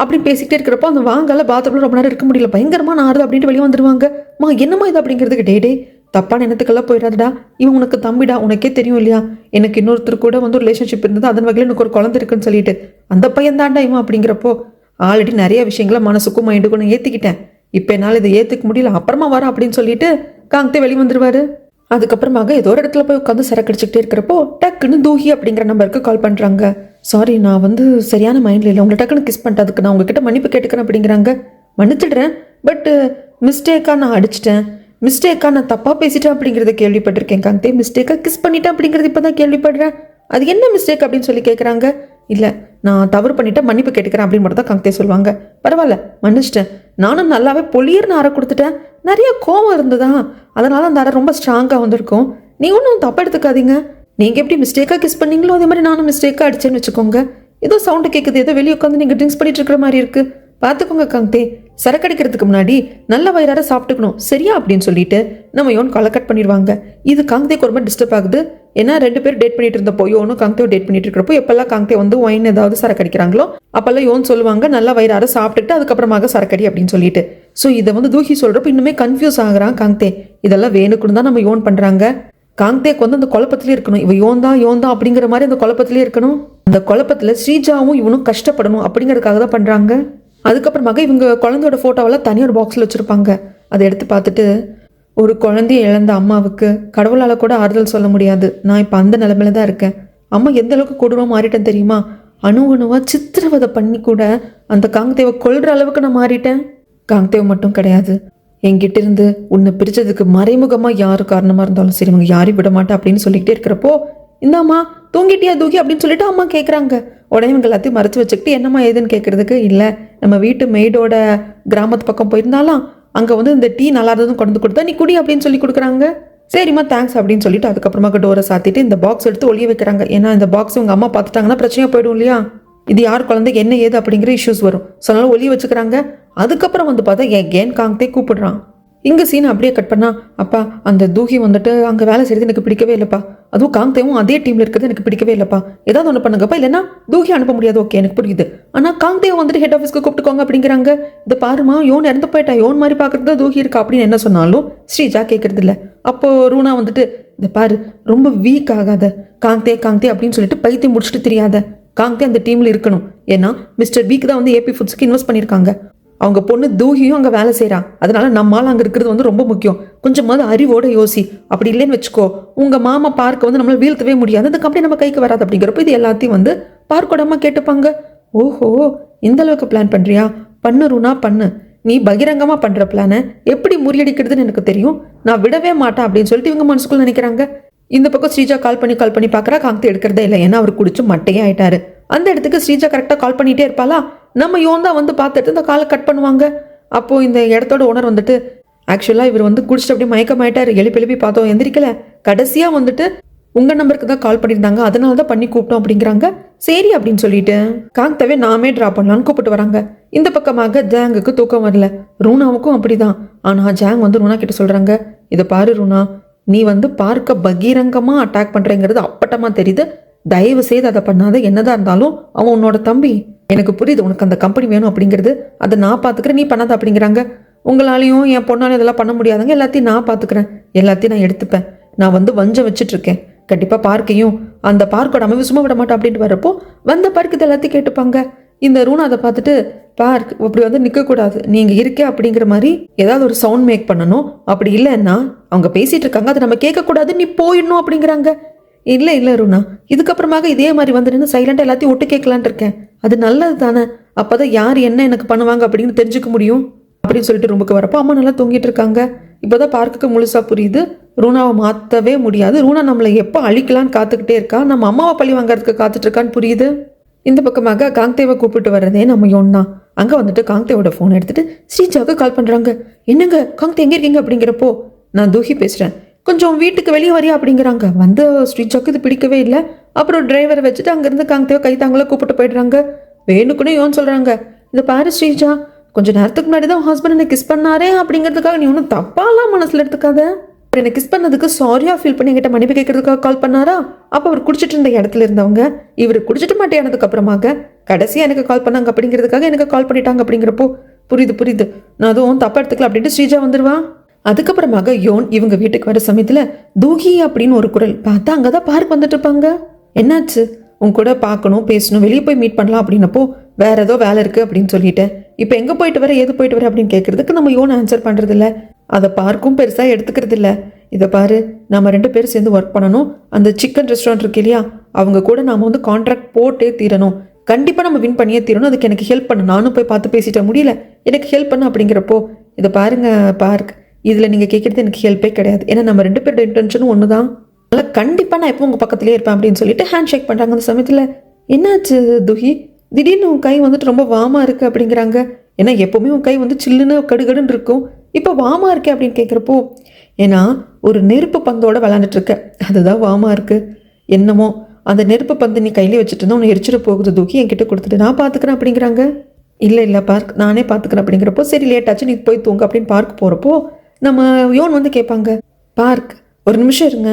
அப்படின்னு பேசிக்கிட்டே இருக்கிறப்போ அந்த வாங்கல பாத்ரூம்ல ரொம்ப நேரம் இருக்க முடியல. பயங்கரமா நாறுது அப்படின்ட்டு வெளியே வந்துருவாங்க. என்னம்மா இது அப்படிங்கிறதுக்கு டே தப்பான எண்ணத்துக்கெல்லாம் போயிடாதடா. இவன் உனக்கு தம்பிடா, உனக்கே தெரியும் இல்லையா? எனக்கு இன்னொருத்தர் கூட வந்து ஒரு ரிலேஷன்ஷிப் இருந்தது, அதன் வகையில் எனக்கு ஒரு குழந்தை இருக்குன்னு சொல்லிட்டு அந்த பையன் தாண்டா இவன் அப்படிங்கிறப்போ ஆல்ரெடி நிறைய விஷயங்களை மனசுக்கும் மைண்டுக்கும் நான் ஏற்றிக்கிட்டேன். இப்போ என்னால் இதை ஏற்றுக்க முடியல, அப்புறமா வரேன் அப்படின்னு சொல்லிட்டு காங்தே வெளியே வந்துருவாரு. அதுக்கப்புறமாக ஏதோ ஒரு இடத்துல போய் உட்காந்து சரக்கு அடிச்சுக்கிட்டே இருக்கிறப்போ டக்குன்னு தூஹி அப்படிங்கிற நம்பருக்கு கால் பண்ணுறாங்க. சாரி, நான் வந்து சரியான மைண்டில் இல்லை, உங்களை டக்குன்னு கிஸ் பண்ணிட்டு அதுக்கு நான் உங்ககிட்ட மன்னிப்பு கேட்டுக்கிறேன் அப்படிங்கிறாங்க. மன்னிச்சிடுறேன், பட் மிஸ்டேக்காக நான் அடிச்சிட்டேன், மிஸ்டேக்காக நான் தப்பாக பேசிட்டேன் அப்படிங்கிறத கேள்விப்பட்டிருக்கேன் காங்தே. மிஸ்டேக்காக கிஸ் பண்ணிட்டேன் அப்படிங்கிறது இப்போ தான் கேள்விப்படுறேன். அது என்ன மிஸ்டேக் அப்படின்னு சொல்லி கேட்குறாங்க. இல்லை, நான் தவறு பண்ணிட்டேன், மன்னிப்பு கேட்டுக்கிறேன் அப்படின்னு மட்டும் தான் காங்தே சொல்லுவாங்க. பரவாயில்ல, மன்னிச்சிட்டேன். நானும் நல்லாவே பொலியர்னு அறை கொடுத்துட்டேன். நிறைய கோவம் இருந்ததா, அதனால அந்த அறை ரொம்ப ஸ்ட்ராங்காக வந்திருக்கும். நீ ஒன்றும் தப்பாக எடுத்துக்காதீங்க. நீங்கள் எப்படி மிஸ்டேக்காக கிஸ் பண்ணீங்களோ அதே மாதிரி நானும் மிஸ்டேக்காக அடிச்சேன்னு வச்சுக்கோங்க. ஏதோ சவுண்டு கேட்குது, ஏதோ வெளியே உட்காந்து நீங்கள் ட்ரிங்க்ஸ் பண்ணிட்டு இருக்கிற மாதிரி இருக்குது. பார்த்துக்கோங்க காங்தே, சரக்கு அடிக்கிறதுக்கு முன்னாடி நல்ல வயிறார சாப்பிட்டுக்கணும் சரியா அப்படின்னு சொல்லிட்டு நம்ம யோன் காலை கட் பண்ணிடுவாங்க. இது காங்தேக்கு ரொம்ப டிஸ்டர்ப் ஆகுது. ஏன்னா 2 பேர் டேட் பண்ணிட்டு இருந்தப்போ யோனும் காங்தேவோ டேட் பண்ணிட்டு இருக்கிறப்போ எப்பெல்லாம் காங்தே வந்து ஒயின் ஏதாவது சரக்கு அடிக்கிறாங்களோ அப்பெல்லாம் யோன் சொல்லுவாங்க நல்ல வயிறார சாப்பிட்டுட்டு அதுக்கப்புறமாக சரக்கடி அப்படின்னு சொல்லிட்டு. ஸோ இதை வந்து தூஹி சொல்றப்போ இன்னுமே கன்ஃபியூஸ் ஆகுறான் காங்தே. இதெல்லாம் வேணுக்குன்னு தான் நம்ம யோன் பண்றாங்க. காங்தேக்கு வந்து அந்த குழப்பத்திலே இருக்கணும், இவ யோன் தான் அப்படிங்கிற மாதிரி அந்த குழப்பத்திலே இருக்கணும். அந்த குழப்பத்தில் ஸ்ரீஜாவும் இவனும் கஷ்டப்படணும் அப்படிங்கிறதுக்காக தான் பண்றாங்க. அதுக்கப்புறமாக இவங்க குழந்தையோட ஃபோட்டோவெல்லாம் தனியாக ஒரு பாக்ஸில் வச்சுருப்பாங்க. அதை எடுத்து பார்த்துட்டு, ஒரு குழந்தைய இழந்த அம்மாவுக்கு கடவுளால் கூட ஆறுதல் சொல்ல முடியாது. நான் இப்போ அந்த நிலைமையில தான் இருக்கேன். அம்மா எந்த அளவுக்கு கொடூரமாக மாறிட்டேன் தெரியுமா? அணுவா சித்திரவதை பண்ணி கூட அந்த காங்தேவை கொல்ற அளவுக்கு நான் மாறிட்டேன். காங்தேவ் மட்டும் கிடையாது, என்கிட்ட இருந்து உன்னை பிரிச்சதுக்கு மறைமுகமாக யாரு காரணமாக இருந்தாலும் சரி இவங்க யாரையும் விட மாட்டேன் அப்படின்னு சொல்லிக்கிட்டே இருக்கிறப்போ, இந்தாம்மா தூங்கிட்டியா தூக்கி அப்படின்னு சொல்லிட்டு அம்மா கேட்குறாங்க. உடனே இவங்க எல்லாத்தையும் மறைச்சு வச்சுக்கிட்டு என்னம்மா ஏதுன்னு கேட்கறதுக்கு, இல்லை நம்ம வீட்டு மெய்டோட கிராமத்து பக்கம் போயிருந்தாலாம், அங்கே வந்து இந்த டீ நல்லா இருந்ததும் கொண்டு கொடுத்தா நீ குடி அப்படின்னு சொல்லி கொடுக்குறாங்க. சரிம்மா தேங்க்ஸ் அப்படின்னு சொல்லிட்டு அதுக்கப்புறமாக டோரை சாத்திட்டு இந்த பாக்ஸ் எடுத்து ஒளிய வைக்கிறாங்க. ஏன்னா இந்த பாக்ஸ் உங்கள் அம்மா பார்த்துட்டாங்கன்னா பிரச்சனையாக போயிடும் இல்லையா? இது யார் குழந்தைக்கு என்ன ஏது அப்படிங்கிற இஷ்யூஸ் வரும். ஸோ அதனால ஒளிய வச்சுக்கிறாங்க. அதுக்கப்புறம் வந்து பார்த்தா கேன் காங்தே கூப்பிடுறான். இங்கே சீனை அப்படியே கட் பண்ணா, அப்பா அந்த தூஹி வந்துட்டு அங்கே வேலை செய்கிறது எனக்கு பிடிக்கவே இல்லைப்பா, அதுவும் காங்தேவும் அதே டீமில் இருக்கிறது எனக்கு பிடிக்கவே இல்லைப்பா, ஏதாவது ஒன்று பண்ணுங்கப்பா, இல்லைன்னா தூஹி அனுப்ப முடியாது. ஓகே எனக்கு புரியுது, ஆனால் காங்தேவ் வந்துட்டு ஹெட் ஆஃபீஸ்க்கு கூப்பிட்டுக்கோங்க அப்படிங்கிறாங்க. இதை பாருமா யோன் இறந்து போயிட்டா, யோன் மாதிரி பார்க்குறது தான் தூஹி இருக்கா அப்படின்னு என்ன சொன்னாலும் ஸ்ரீஜா கேட்கறது இல்லை. அப்போது ரூனா வந்துட்டு இதை பாரு ரொம்ப வீக் ஆகாத, காங்தே அப்படின்னு சொல்லிட்டு பைத்தியம் முடிச்சுட்டு தெரியாத, காங்தே அந்த டீமில் இருக்கணும். ஏன்னா மிஸ்டர் வீக் தான் வந்து ஏபி ஃபுட்ஸ்க்கு இன்வெஸ்ட் பண்ணியிருக்காங்க, அவங்க பொண்ணு தூஹியும் அங்கே வேலை செய்கிறான், அதனால நம்மளால் அங்கே இருக்கிறது வந்து ரொம்ப முக்கியம். கொஞ்சமாவது அறிவோட யோசி, அப்படி இல்லைன்னு வச்சுக்கோ உங்கள் மாமா பார்க்க வந்து நம்மளால் வீழ்த்தவே முடியாது, அந்த கம்பெனி நம்ம கைக்கு வராது அப்படிங்கிறப்ப இது எல்லாத்தையும் வந்து பார்க்கோட அம்மா கேட்டுப்பாங்க. ஓஹோ இந்த அளவுக்கு பிளான் பண்ணுறியா, பண்ணுறூனா பண்ணு, நீ பகிரங்கமாக பண்ணுற பிளானை எப்படி முறியடிக்கிறதுன்னு எனக்கு தெரியும், நான் விடவே மாட்டேன் அப்படின்னு சொல்லிட்டு இவங்க மனசுக்குள்ள நினைக்கிறாங்க. இந்த பக்கம் ஸ்ரீஜா கால் பண்ணி பார்க்குறா, காங்தே எடுக்கிறதே இல்லை, ஏன்னா அவர் குடிச்சு மட்டையே ஆயிட்டாரு. அந்த இடத்துக்கு ஸ்ரீஜா கரெக்டாக கால் பண்ணிகிட்டே இருப்பாளா, நம்ம யோன் தான் வந்து பார்த்துட்டு இந்த காலை கட் பண்ணுவாங்க. அப்போது இந்த இடத்தோட ஓனர் வந்துட்டு ஆக்சுவலாக இவர் வந்து குடிச்சிட்டு அப்படியே மயக்கமாயிட்டார், எழுப்பி பார்த்தோம் எந்திரிக்கல, கடைசியாக வந்துட்டு உங்கள் நம்பருக்கு தான் கால் பண்ணியிருந்தாங்க, அதனால தான் பண்ணி கூப்பிட்டோம் அப்படிங்கிறாங்க. சரி அப்படின்னு சொல்லிட்டு காங்தேவே நாமே ட்ராப் பண்ணலான்னு கூப்பிட்டு வராங்க. இந்த பக்கமாக ஜாங்குக்கு தூக்கம் வரல, ரூனாவுக்கும் அப்படிதான். ஆனால் ஜாங் வந்து ரூனா கிட்ட சொல்கிறாங்க, இதை பாரு ரூனா, நீ வந்து பார்க்க பகிரங்கமாக அட்டாக் பண்ணுறேங்கிறது அப்பட்டமாக தெரியுது, தயவு செய்து அதை பண்ணாத, என்னதான் இருந்தாலும் அவன் உன்னோட தம்பி, எனக்கு புரியுது உனக்கு அந்த கம்பெனி வேணும் அப்படிங்கிறது, அதை நான் பார்த்துக்கிறேன், நீ பண்ணாத அப்படிங்கிறாங்க. உங்களாலையும் என் பொண்ணாலும் இதெல்லாம் பண்ண முடியாதுங்க, எல்லாத்தையும் நான் பார்த்துக்கிறேன், எல்லாத்தையும் நான் எடுத்துப்பேன், நான் வந்து வஞ்சம் வச்சுட்ருக்கேன், கண்டிப்பாக பார்க்கையும் அந்த பார்க்கோட அமைவு சும்மா விட மாட்டேன் அப்படின்ட்டு வரப்போ வந்த பார்க்கு இது எல்லாத்தையும் கேட்டுப்பாங்க. இந்த ரூனா அதை பார்த்துட்டு பார்க் அப்படி வந்து நிற்கக்கூடாது, நீங்கள் இருக்கே அப்படிங்கிற மாதிரி ஏதாவது ஒரு சவுண்ட் மேக் பண்ணணும், அப்படி இல்லைன்னா அவங்க பேசிகிட்டு இருக்காங்க அதை நம்ம கேட்கக்கூடாது, நீ போயிடணும் அப்படிங்கிறாங்க. இல்லை ரூனா, இதுக்கப்புறமாக இதே மாதிரி வந்து நின்று சைலண்டாக எல்லாத்தையும் ஒட்டு கேட்கலான் இருக்கேன், அது நல்லது தானே, அப்போ தான் யார் என்ன எனக்கு பண்ணுவாங்க அப்படின்னு தெரிஞ்சுக்க முடியும் அப்படின்னு சொல்லிட்டு ரூமுக்கு வரப்போ அம்மா நல்லா தூங்கிட்டு இருக்காங்க. இப்போ தான் பார்க்குக்கு முழுசாக புரியுது, ரூனாவை மாற்றவே முடியாது, ரூனா நம்மளை எப்போ அழிக்கலான்னு காத்துக்கிட்டே இருக்கா, நம்ம அம்மாவை பழி வாங்கறதுக்கு காத்துட்ருக்கான்னு புரியுது. இந்த பக்கமாக காங்தேவை கூப்பிட்டு வர்றதே நம்ம யோன் தான். அங்கே வந்துட்டு காங்தேவோட ஃபோன் எடுத்துட்டு ஸ்ரீஜாவுக்கு கால் பண்ணுறாங்க. என்னங்க காங்தே எங்கே இருக்கீங்க அப்படிங்கிறப்போ, நான் தூஹி பேசுகிறேன், கொஞ்சம் வீட்டுக்கு வெளியே வரியா அப்படிங்கிறாங்க. வந்து ஸ்ரீஜாவுக்கு இது பிடிக்கவே இல்லை. அப்புறம் டிரைவரை வச்சுட்டு அங்கேருந்து காங்தேவை கைத்தாங்கள கூப்பிட்டு போயிடுறாங்க. வேணுக்குன்னு யோன் சொல்கிறாங்க, இதை பாரு ஸ்ரீஜா, கொஞ்சம் நேரத்துக்கு முன்னாடி தான் ஹஸ்பண்ட் என்னை கிஸ் பண்ணாரே அப்படிங்கிறதுக்காக நீ ஒன்றும் தப்பாலாம் மனசில் எடுத்துக்காத. அவர் என்னை கிஸ் பண்ணதுக்கு சாரியா ஃபீல் பண்ணி என்கிட்ட மன்னிப்பு கேட்கறதுக்காக கால் பண்ணாரா? அப்போ அவர் குடிச்சிட்டு இருந்த இடத்துல இருந்தவங்க இவர் குடிச்சிட்டு மாட்டேனதுக்கு அப்புறமாக கடைசியாக எனக்கு கால் பண்ணாங்க அப்படிங்கிறதுக்காக எனக்கு கால் பண்ணிட்டாங்க அப்படிங்கிறப்போ புரியுது, நான் அதுவும் தப்பா எடுத்துக்கல அப்படின்ட்டு ஸ்ரீஜா வந்துடுவா. அதுக்கப்புறமாக யோன் இவங்க வீட்டுக்கு வர சமயத்தில் தூகி அப்படின்னு ஒரு குரல் பார்த்தா அங்கே தான் பார்க் வந்துட்டு இருப்பாங்க. என்னாச்சு? உன் கூட பார்க்கணும் பேசணும் வெளியே போய் மீட் பண்ணலாம் அப்படின்னப்போ வேற ஏதோ வேலை இருக்குது அப்படின்னு சொல்லிட்டேன். இப்போ எங்கே போயிட்டு வர ஏது போயிட்டு வர அப்படின்னு கேட்கறதுக்கு நம்ம யோன் ஆன்சர் பண்ணுறது இல்லை. அதை பார்க்கும் பெருசாக எடுத்துக்கிறது இல்லை. இதை பாரு, நம்ம 2 பேரும் சேர்ந்து ஒர்க் பண்ணணும். அந்த சிக்கன் ரெஸ்டாரண்ட் இருக்கு இல்லையா, அவங்க கூட நாம் வந்து கான்ட்ராக்ட் போட்டே தீரணும். கண்டிப்பாக நம்ம வின் பண்ணியே தீரணும். அதுக்கு எனக்கு ஹெல்ப் பண்ணு. நானும் போய் பார்த்து பேசிட்ட முடியல, எனக்கு ஹெல்ப் பண்ணு அப்படிங்கிறப்போ இதை பாருங்க பார்க், இதில் நீங்கள் கேட்குறது எனக்கு ஹெல்ப்பே கிடையாது. ஏன்னா நம்ம 2 பேரோட இன்டென்ஷனும் ஒன்று தான். அதனால் கண்டிப்பாக நான் எப்போ உங்கள் பக்கத்துலேயே இருப்பேன் அப்படின்னு சொல்லிட்டு ஹேண்ட் ஷேக் பண்ணுறாங்க. அந்த சமயத்தில் என்னாச்சு துஹி, திடீர்னு உன் கை வந்துட்டு ரொம்ப வாமாக இருக்குது அப்படிங்கிறாங்க. ஏன்னா எப்போவுமே உன் கை வந்து சில்லுன்னு கடுகடுன்னு இருக்கும், இப்போ வாமாக இருக்கே அப்படின்னு கேட்குறப்போ ஏன்னா ஒரு நெருப்பு பந்தோட விளாண்டுட்டுருக்க, அதுதான் வாமாக இருக்குது. என்னமோ அந்த நெருப்பு பந்து நீ கையிலே வச்சுட்டு இருந்தா உன்னை எரிச்சிட போகுது தூக்கி என்கிட்ட கொடுத்துட்டு நான் பார்த்துக்கிறேன் அப்படிங்கிறாங்க. இல்லை பார்க், நானே பார்த்துக்கிறேன் அப்படிங்கிறப்போ சரி லேட் ஆச்சு நீ போய் தூங்க அப்படின்னு பார்க் போகிறப்போ நம்ம யோன் வந்து கேட்பாங்க, பார்க் ஒரு நிமிஷம் இருங்க,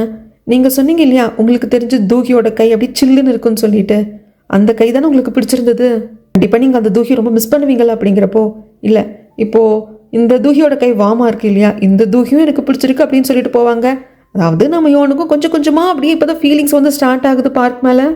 நீங்கள் சொன்னீங்க இல்லையா உங்களுக்கு தெரிஞ்சு தூகியோட கை அப்படி சில்லுன்னு இருக்குன்னு சொல்லிட்டு, அந்த கை தானே உங்களுக்கு பிடிச்சிருந்தது, கண்டிப்பாக நீங்கள் அந்த தூகி ரொம்ப மிஸ் பண்ணுவீங்களா அப்படிங்கிறப்போ இல்லை இப்போது இந்த தூகியோட கை வாமாக இருக்கு இல்லையா, இந்த தூகியும் எனக்கு பிடிச்சிருக்கு அப்படின்னு சொல்லிட்டு போவாங்க. அதாவது நம்ம யோனுக்கும் கொஞ்சம் கொஞ்சமாக அப்படியே இப்போ தான் ஃபீலிங்ஸ் வந்து ஸ்டார்ட் ஆகுது பார்க் மேலே.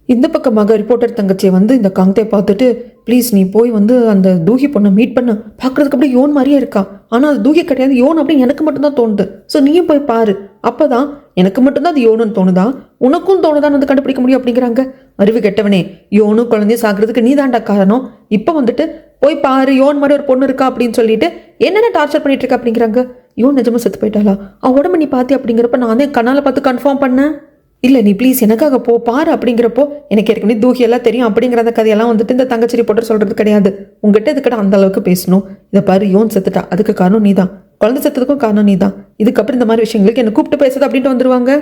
இந்த பக்கமாக ரிப்போர்ட்டர் தங்கச்சியை வந்து இந்த காங்கத்தை பார்த்துட்டு ப்ளீஸ் நீ போய் வந்து அந்த தூகி பொண்ணை மீட் பண்ண, பார்க்குறதுக்கு அப்படியே யோன் மாதிரியே இருக்கா, ஆனால் அது தூகி கிடையாது யோன் அப்படின்னு எனக்கு மட்டும்தான் தோணுது, ஸோ நீயும் போய் பாரு, அப்போ தான் எனக்கு மட்டும்தான் அது யோனுன்னு தோணுதா உனக்கும் தோணுதான்னு வந்து கண்டுபிடிக்க முடியும் அப்படிங்கிறாங்க. அறிவு கெட்டவனே, யோனும் குழந்தையும் சாகிறதுக்கு நீ தாண்டா காரணம், இப்போ வந்துட்டு போய் பாரு யோன் மாதிரி ஒரு பொண்ணு இருக்கா அப்படின்னு சொல்லிட்டு என்னென்ன டார்ச்சர் பண்ணிட்டு இருக்கா அப்படிங்கிறாங்க. யோன் நிஜமா செத்து போயிட்டாளா? அவன் உடம்பு நீ பார்த்தி அப்படிங்கிறப்ப நான் தான் கண்ணால் பார்த்து கன்ஃபார்ம் பண்ணேன். இல்லை நீ ப்ளீஸ் எனக்காக போ பாரு அப்படிங்கிறப்போ எனக்கு ஏற்கனவே தூக்கி எல்லாம் தெரியும் அப்படிங்கிற அந்த கதையெல்லாம் வந்துட்டு இந்த தங்கச்சி ரிப்போர்ட்டர் சொல்கிறது கிடையாது. உங்ககிட்ட இதுக்கிட்ட அந்த அளவுக்கு பேசணும். இதை பாரு யோன் செத்துட்டா, அதுக்கு காரணம் நீ தான், குழந்தை செத்ததுக்கும் காரணம் நீ தான், இதுக்கப்புறம் இந்த மாதிரி விஷயங்களுக்கு என்ன கூப்பிட்டு பேசுது அப்படின்ட்டு வந்துருவாங்க.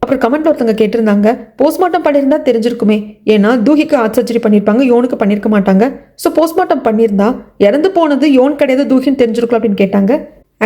அப்புறம் கமெண்ட் ஒருத்தங்க கேட்டிருந்தாங்க போஸ்ட்மார்ட்டம் பண்ணியிருந்தா தெரிஞ்சிருக்குமே, ஏன்னா தூகிக்கு ஹார்ட் சர்ஜரி பண்ணியிருப்பாங்க, யோனுக்கு பண்ணியிருக்க மாட்டாங்க. ஸோ போஸ்ட்மார்ட்டம் பண்ணியிருந்தா இறந்து போனது யோன் கிடையாது தூகின்னு தெரிஞ்சிருக்கலாம் அப்படின்னு கேட்டாங்க.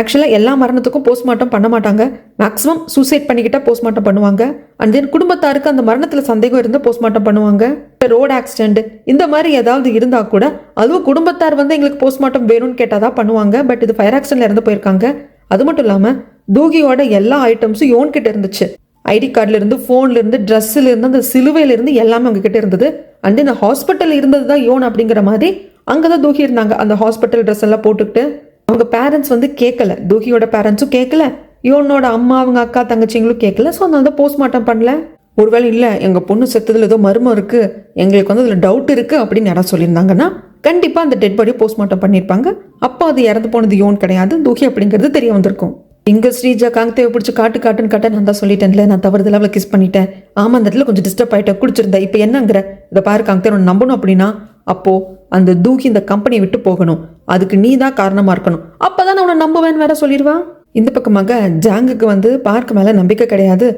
ஆக்சுவலாக எல்லா மரணத்துக்கும் போஸ்ட்மார்ட்டம் பண்ண மாட்டாங்க, மேக்ஸிமம் சூசைட் பண்ணிக்கிட்டால் போஸ்ட்மார்ட்டம் பண்ணுவாங்க. அண்ட் தென் குடும்பத்தாருக்கு அந்த மரணத்தில் சந்தேகம் இருந்தால் போஸ்ட்மார்ட்டம் பண்ணுவாங்க. ரோடு ஆக்சிடென்ட் இந்த மாதிரி ஏதாவது இருந்தால் கூட அதுவும் குடும்பத்தார் வந்து எங்களுக்கு போஸ்ட்மார்ட்டம் வேணும்னு கேட்டால் தான் பண்ணுவாங்க. பட் இது ஃபயர் ஆக்சிடென்ட்ல இறந்து போயிருக்காங்க. அது மட்டும் இல்லாமல் தூகியோட எல்லா ஐட்டம்ஸும் யோன் கிட்ட இருந்துச்சு. ஐடி கார்டில் இருந்து ஃபோன்ல இருந்து ட்ரெஸ்ஸில் இருந்து அந்த சிலுவையில இருந்து எல்லாமே அவங்க கிட்ட இருந்தது. அண்ட் இந்த ஹாஸ்பிட்டல் இருந்தது தான் யோன் அப்படிங்கிற மாதிரி அங்கே தான் தூகி இருந்தாங்க. அந்த ஹாஸ்பிட்டல் ட்ரெஸ் எல்லாம் போட்டுக்கிட்டு அவங்க பேரண்ட்ஸ் வந்து கேட்கல, தூகியோட பேரண்ட்ஸும் கேட்கல, யோனோட அம்மா அவங்க அக்கா தங்கச்சிங்களும் கேட்கல. ஸோ அதனால தான் போஸ்ட்மார்ட்டம் பண்ணல. ஒருவேளை இல்லை எங்கள் பொண்ணு செத்ததில் ஏதோ மர்மம் இருக்குது, எங்களுக்கு வந்து அதில் டவுட் இருக்குது அப்படின்னு யாராவது சொல்லியிருந்தாங்கன்னா கண்டிப்பாக அந்த டெட் பாடியை போஸ்ட்மார்ட்டம் பண்ணியிருப்பாங்க. அப்போ அது இறந்து போனது யோன் கிடையாது தூகி அப்படிங்கிறது தெரிய வந்திருக்கும். இங்கே ஸ்ரீஜா காங்கத்தையை பிடிச்சி காட்டுன்னு காட்ட நான் தான் சொல்லிட்டேன்ல, நான் தவறுதல அவளை கிஸ் பண்ணிட்டேன், ஆமாம் அந்த இடத்துல கொஞ்சம் டிஸ்டர்ப் ஆகிட்டேன் குடிச்சிருந்தேன், இப்போ என்னங்கிற இதை பாரு காங்கத்தை ஒன்று நம்பணும் அப்படின்னா அப்போது அந்த தூக்கி இந்த கம்பெனியை விட்டு போகணும், அதுக்கு நீ தான் காரணமாக இருக்கணும், அப்போ தான் நான் உன்னை நம்புவேன்னு வேற சொல்லிடுவா. இந்த பக்கமாக ஜாங்குக்கு வந்து பார்க் மேலே நம்பிக்கை கிடையாது.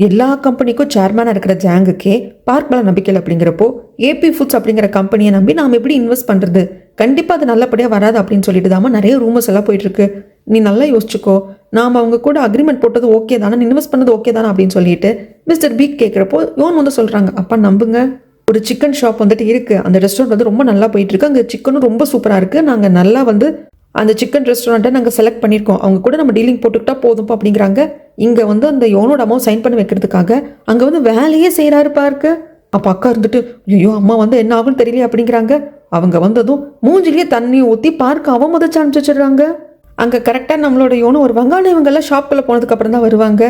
எல்லா கம்பெனிக்கும் சேர்மேனாக இருக்கிற ஜாங்குக்கே பார்க் மேலே நம்பிக்கை இல்லை அப்படிங்கிறப்போ ஏபி ஃபுட்ஸ் அப்படிங்கிற கம்பெனியை நம்பி நாம் எப்படி இன்வெஸ்ட் பண்ணுறது, கண்டிப்பாக அது நல்லபடியாக வராது அப்படின்னு சொல்லிட்டு தாம நிறைய ரூமர்ஸ் எல்லாம் போயிட்டுருக்கு. நீ நல்லா யோசிச்சுக்கோ, நாம் அவங்க கூட அக்ரிமெண்ட் போட்டது ஓகே தானே, இன்வெஸ்ட் பண்ணது ஓகே தானே அப்படின்னு சொல்லிட்டு மிஸ்டர் பீக் கேட்குறப்போ யோன் வந்து சொல்கிறாங்க, அப்பா நம்புங்க, ஒரு சிக்கன் ஷாப் வந்துட்டு இருக்குது, அந்த ரெஸ்டாரண்ட் வந்து ரொம்ப நல்லா போயிட்டுருக்கு, அங்கே சிக்கனும் ரொம்ப சூப்பராக இருக்குது, நாங்கள் நல்லா வந்து அந்த சிக்கன் ரெஸ்டாரண்ட்டை நாங்கள் செலக்ட் பண்ணியிருக்கோம், அவங்க கூட நம்ம டீலிங் போட்டுக்கிட்டா போதும்ப்பா அப்படிங்கிறாங்க. இங்கே வந்து அந்த யோனோட அம்மாவை சைன் பண்ணி வைக்கிறதுக்காக அங்கே வந்து வேலையே செய்கிறாரு பார்க்க. அப்போ அக்கா இருந்துட்டு ஐயோ அம்மா வந்து என்ன ஆகுன்னு தெரியல அப்படிங்கிறாங்க. அவங்க வந்ததும் மூஞ்சிலேயே தண்ணி ஊற்றி பார்க்க அவமதிச்சு அனுப்பிச்சிடுறாங்க. அங்கே கரெக்டாக நம்மளோட யோனும் ஒரு வங்காளம் இவங்கெல்லாம் ஷாப்புக்குள்ளே போனதுக்கப்புறம் தான் வருவாங்க.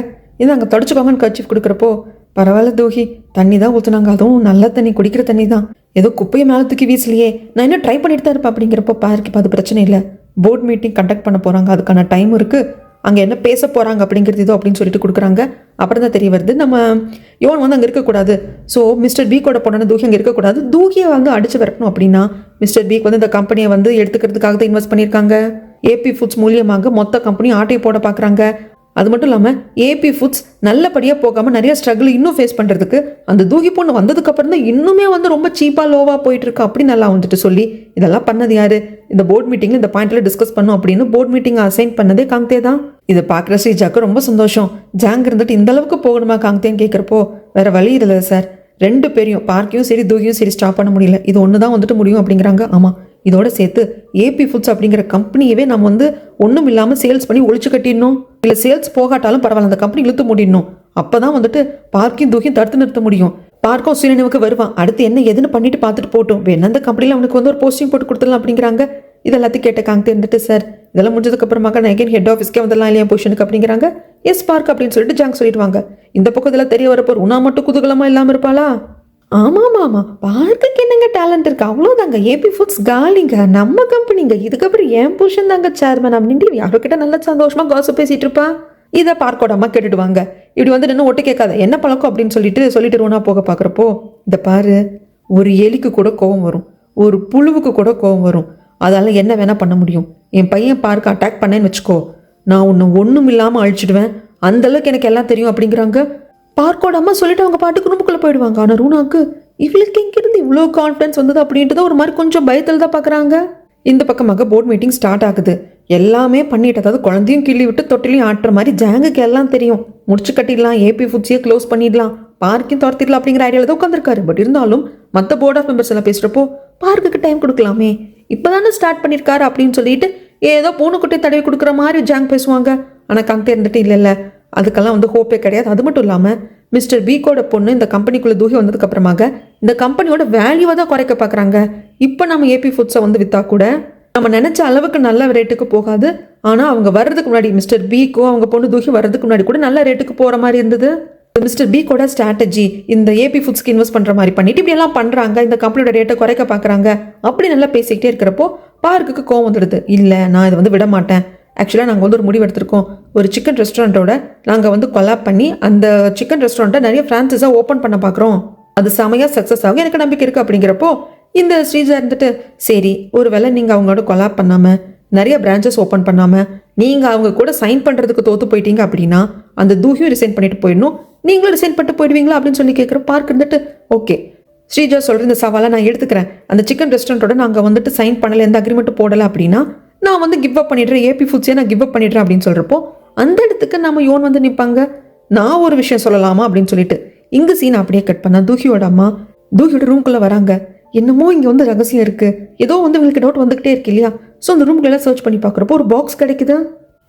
இது அங்கே தொடச்சிக்கோங்கன்னு கர்ச்சீஃப் கொடுக்குறப்போ பரவாயில்ல தூகி, தண்ணி தான் ஊற்றுனாங்க, அதுவும் நல்ல தண்ணி, குடிக்கிற தண்ணி தான், ஏதோ குப்பையை மேலே தூக்கி வீசலையே, நான் இன்னும் ட்ரை பண்ணிட்டு தான் இருப்பேன் அப்படிங்கிறப்போ பார்க்கு இப்போ அது பிரச்சனை இல்லை, போர்ட் மீட்டிங் கண்டக்ட் பண்ண போகிறாங்க, அதுக்கான டைம் இருக்குது, அங்கே என்ன பேச போகிறாங்க அப்படிங்கிறது இதோ அப்படின்னு சொல்லிட்டு கொடுக்குறாங்க. அப்புறம் தான் தெரிய வருது நம்ம யோன் வந்து அங்கே இருக்கக்கூடாது, ஸோ மிஸ்டர் பீக்கோட பொண்ணு தூக்கி அங்கே இருக்கக்கூடாது, தூக்கியை வந்து அடிச்சு வரணும் அப்படின்னா மிஸ்டர் பீக் வந்து இந்த கம்பெனியை வந்து எடுத்துக்கிறதுக்காக தான் இன்வெஸ்ட் பண்ணியிருக்காங்க. ஏபி ஃபுட்ஸ் மூலியமாக மொத்த கம்பெனி ஆட்டையை போட பார்க்குறாங்க. அது மட்டும் இல்லாமல் ஏபி ஃபுட்ஸ் நல்லபடியாக போகாமல் நிறைய ஸ்ட்ரகிள் இன்னும் ஃபேஸ் பண்ணுறதுக்கு அந்த தூக்கி பொண்ணு வந்ததுக்கப்புறம் தான் இன்னுமே வந்து ரொம்ப சீப்பாக லோவாக போயிட்டுருக்கு அப்படி நல்லா வந்துட்டு சொல்லி இதெல்லாம் பண்ணது யார், இந்த போர்ட் மீட்டிங்கில் இந்த பாயிண்ட்ல டிஸ்கஸ் பண்ணும் அப்படின்னு போர்ட் மீட்டிங் அசைன் பண்ணதே காங்தே தான். இதை பார்க்குற ஸ்ரீஜாக்கு ரொம்ப சந்தோஷம். ஜாங் இருந்துட்டு இந்த அளவுக்கு போகணுமா காங்தேன்னு கேட்குறப்போ வேற வழி இல்லை சார், 2 பேரையும் பார்க்கையும் சரி தூகியும் சரி ஸ்டாப் பண்ண முடியல, இது ஒன்று தான் வந்துட்டு முடியும் அப்படிங்கிறாங்க. ஆமாம், இதோட சேர்த்து ஏபி ஃபுட்ஸ் அப்படிங்கிற கம்பெனியவே நம்ம வந்து ஒன்றும் இல்லாமல் சேல்ஸ் பண்ணி ஒழிச்சு கட்டிடணும், இல்லை சேல்ஸ் போகாட்டாலும் பரவாயில்ல அந்த கம்பெனி இழுத்து மூடிடணும். அப்போ தான் வந்துட்டு பார்க்கையும் தூக்கியும் தடுத்து நிறுத்த முடியும். பார்க்கும் சூரியனுக்கு வருவான், அடுத்து என்ன எதுன்னு பண்ணிட்டு பார்த்துட்டு போட்டோம், வேணா அந்த கம்பெனியில் அவனுக்கு வந்து ஒரு போஸ்டிங் போட்டு கொடுத்துடலாம் அப்படிங்கிறாங்க. இதெல்லாத்தையும் கேட்ட காங்தே இருந்துட்டு சார் இதெல்லாம் முடிஞ்சதுக்கு அப்புறமாக்கா நான் எகைன் ஹெட் ஆஃபீஸ்க்கே வந்துடலாம் இல்லையா பொசிஷனுக்கு அப்படிங்கிறாங்க. எஸ் பார்க் அப்படின்னு சொல்லிட்டு ஜாங் சொல்லிடுவாங்க. இந்த பக்கம் இதெல்லாம் தெரிய வரப்போ உனா மட்டும் குதூகலமா இல்லாமல் இருப்பாளா? ஆமாம் பார்க்குக்கு என்னங்க டேலண்ட் இருக்கு, அவ்வளோதாங்க. ஏபி ஃபுட்ஸ் காலிங்க, நம்ம கம்பெனிங்க, இதுக்கப்புறம் என் பொசிஷன் தாங்க சேர்மன் அப்படின்ட்டு யாரோக்கிட்ட நல்லா சந்தோஷமா காசு பேசிட்டு இருப்பா. இதை பார்க்கோட அம்மா கேட்டுடுவாங்க. இப்படி வந்து நின்று ஒட்டு கேட்காத என்ன பழக்கம் அப்படின்னு சொல்லிட்டு ரோனா போக பார்க்குறப்போ இதை பாரு, ஒரு எலிக்கு கூட கோவம் வரும், ஒரு புழுவுக்கு கூட கோவம் வரும், அதால என்ன வேணா பண்ண முடியும். என் பையன் பார்க்க அட்டாக் பண்ணேன்னு வச்சுக்கோ, நான் ஒன்று ஒன்றும் இல்லாமல் அழிச்சிடுவேன், அந்த அளவுக்கு எனக்கு எல்லாம் தெரியும் அப்படிங்கிறாங்க. பார்க்கோட அம்மா சொல்லிட்டு அவங்க பாட்டுக்கு ரூமுக்குள்ளே போயிடுவாங்க. ஆனால் ரூனாக்கு இவளுக்கு எங்கிருந்து இவ்வளோ கான்ஃபிடன்ஸ் வந்தது அப்படின்ட்டு ஒரு மாதிரி கொஞ்சம் பயத்தில் தான் பார்க்குறாங்க. இந்த பக்கமாக போர்ட் மீட்டிங் ஸ்டார்ட் ஆகுது. எல்லாமே பண்ணிட்டு, அதாவது குழந்தையும் கிள்ளி விட்டு தொட்டிலையும் ஆட்டுற மாதிரி ஜாங்குக்கு எல்லாம் தெரியும். முடிச்சு கட்டிடலாம், ஏபி ஃபுட்ஸையே க்ளோஸ் பண்ணிடலாம், பார்க்கையும் துரத்திடலாம் அப்படிங்கிற ஐடியாவில் தான் உட்காந்துருக்காரு. பட் இருந்தாலும் மற்ற போர்ட் ஆஃப் மெம்பர்ஸ் எல்லாம் பேசுகிறப்போ பார்க்குக்கு டைம் கொடுக்கலாமே, இப்போதானே ஸ்டார்ட் பண்ணியிருக்காரு அப்படின்னு சொல்லிட்டு ஏதோ பூனைக்குட்டி தடவி கொடுக்குற மாதிரி ஜாங் பேசுவாங்க. ஆனால் காங்தே இருந்துட்டு இல்லை அதுக்கெல்லாம் வந்து ஹோப்பே கிடையாது. அது மட்டும் இல்லாமல் மிஸ்டர் பீக்கோட பொண்ணு இந்த கம்பெனிக்குள்ளே தூக்கி வந்ததுக்கு அப்புறமாக இந்த கம்பெனியோட வேல்யூவை தான் குறைக்க பார்க்குறாங்க. இப்போ நம்ம ஏபி ஃபுட்ஸை வந்து விற்றா கூட நம்ம நினச்ச அளவுக்கு நல்ல ரேட்டுக்கு போகாது. ஆனால் அவங்க வர்றதுக்கு முன்னாடி மிஸ்டர் பீக்கோ அவங்க பொண்ணு தூக்கி வர்றதுக்கு முன்னாடி கூட நல்ல ரேட்டுக்கு போகிற மாதிரி இருந்தது. மிஸ்டர் பீக்கோட ஸ்ட்ராட்டஜி இந்த ஏபி ஃபுட்ஸ்க்கு இன்வெஸ்ட் பண்ணுற மாதிரி பண்ணிட்டு இப்படி எல்லாம் பண்ணுறாங்க, இந்த கம்பெனியோட ரேட்டை குறைக்க பார்க்குறாங்க அப்படி நல்லா பேசிக்கிட்டே இருக்கிறப்போ பார்க்குக்கு கோவம் வந்துடுது. இல்லை நான் இதை வந்து விட மாட்டேன், ஆக்சுவலாக நாங்கள் வந்து ஒரு முடிவு எடுத்திருக்கோம், ஒரு சிக்கன் ரெஸ்டாரண்ட்டோட நாங்கள் வந்து கொலாப் பண்ணி அந்த சிக்கன் ரெஸ்டாரண்ட்டை நிறைய ஃப்ரான்ச்சைஸாக ஓப்பன் பண்ண பார்க்குறோம், அது செமையாக சக்ஸஸ் ஆகும், எனக்கு நம்பிக்கை இருக்குது அப்படிங்கிறப்போ இந்த ஸ்ரீஜா இருந்துட்டு சரி ஒரு வேளை நீங்கள் அவங்களோட கொலாப் பண்ணாமல் நிறைய பிரான்ச்சஸ் ஓப்பன் பண்ணாமல் நீங்கள் அவங்க கூட சைன் பண்ணுறதுக்கு தோற்று போயிட்டீங்க அப்படின்னா அந்த தூகியும் ரிசைன் பண்ணிட்டு போயிடணும், நீங்களும் ரிசைன் பண்ணிட்டு போயிடுவீங்களா அப்படின்னு சொல்லி கேட்குற பார்க் இருந்துட்டு ஓகே ஸ்ரீஜா சொல்கிற இந்த சவாலை நான் எடுத்துக்கிறேன், அந்த சிக்கன் ரெஸ்டாரண்ட்டோட நாங்கள் வந்துட்டு சைன் பண்ணலை, எந்த அக்ரிமெண்ட்டும் போடலை அப்படின்னா நான் வந்து கிவ் அப் பண்ணிடுறேன், ஏபி ஃபுட்ஸே நான் கிவ் அப் பண்ணிடுறேன் அப்படின்னு சொல்கிறப்போ அந்த இடத்துக்கு நம்ம யோன் வந்து நிற்பாங்க. நான் ஒரு விஷயம் சொல்லலாமா அப்படின்னு சொல்லிட்டு இங்கே சீன் அப்படியே கட் பண்ணா தூகியோட அம்மா தூகியோட ரூம்குள்ளே வராங்க. என்னமோ இங்கே வந்து ரகசியம் இருக்குது, ஏதோ வந்து உங்களுக்கு டவுட் வந்துக்கிட்டே இருக்கு இல்லையா, ஸோ அந்த ரூம்குள்ளே சர்ச் பண்ணி பார்க்குறப்போ ஒரு பாக்ஸ் கிடைக்குது.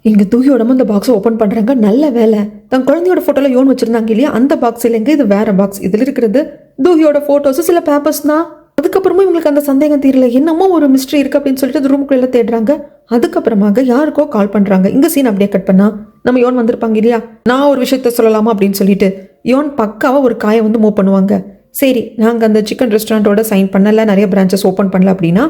இங்கே தூகியோட அம்மா அந்த பாக்ஸை ஓப்பன் பண்ணுறாங்க. நல்ல வேலை, தன் குழந்தையோட ஃபோட்டோவில் யோன் வச்சுருந்தாங்க இல்லையா, அந்த பாக்ஸ் இல்லைங்க, இது வேற பாக்ஸ், இதில் இருக்கிறது தூகியோட ஃபோட்டோஸும் சில பேப்பர்ஸ் தான். அதுக்கப்புறமா இவங்களுக்கு அந்த சந்தேகம் தீரல, என்னமோ ஒரு மிஸ்ட்ரி இருக்குது அப்படின்னு சொல்லிட்டு அந்த ரூமுக்குள்ள தேடுறாங்க. அதுக்கப்புறமாக யாருக்கோ கால் பண்ணுறாங்க. இங்கே சீன் அப்படியே கட் பண்ணா நம்ம யோன் வந்திருப்பாங்க இல்லையா, நான் ஒரு விஷயத்த சொல்லலாமா அப்படின்னு சொல்லிட்டு யோன் பக்காவாக ஒரு காயை வந்து மூவ் பண்ணுவாங்க. சரி நாங்கள் அந்த சிக்கன் ரெஸ்டாரண்ட்டோட சைன் பண்ணல, நிறைய பிரான்ச்சஸ் ஓப்பன் பண்ணல அப்படின்னா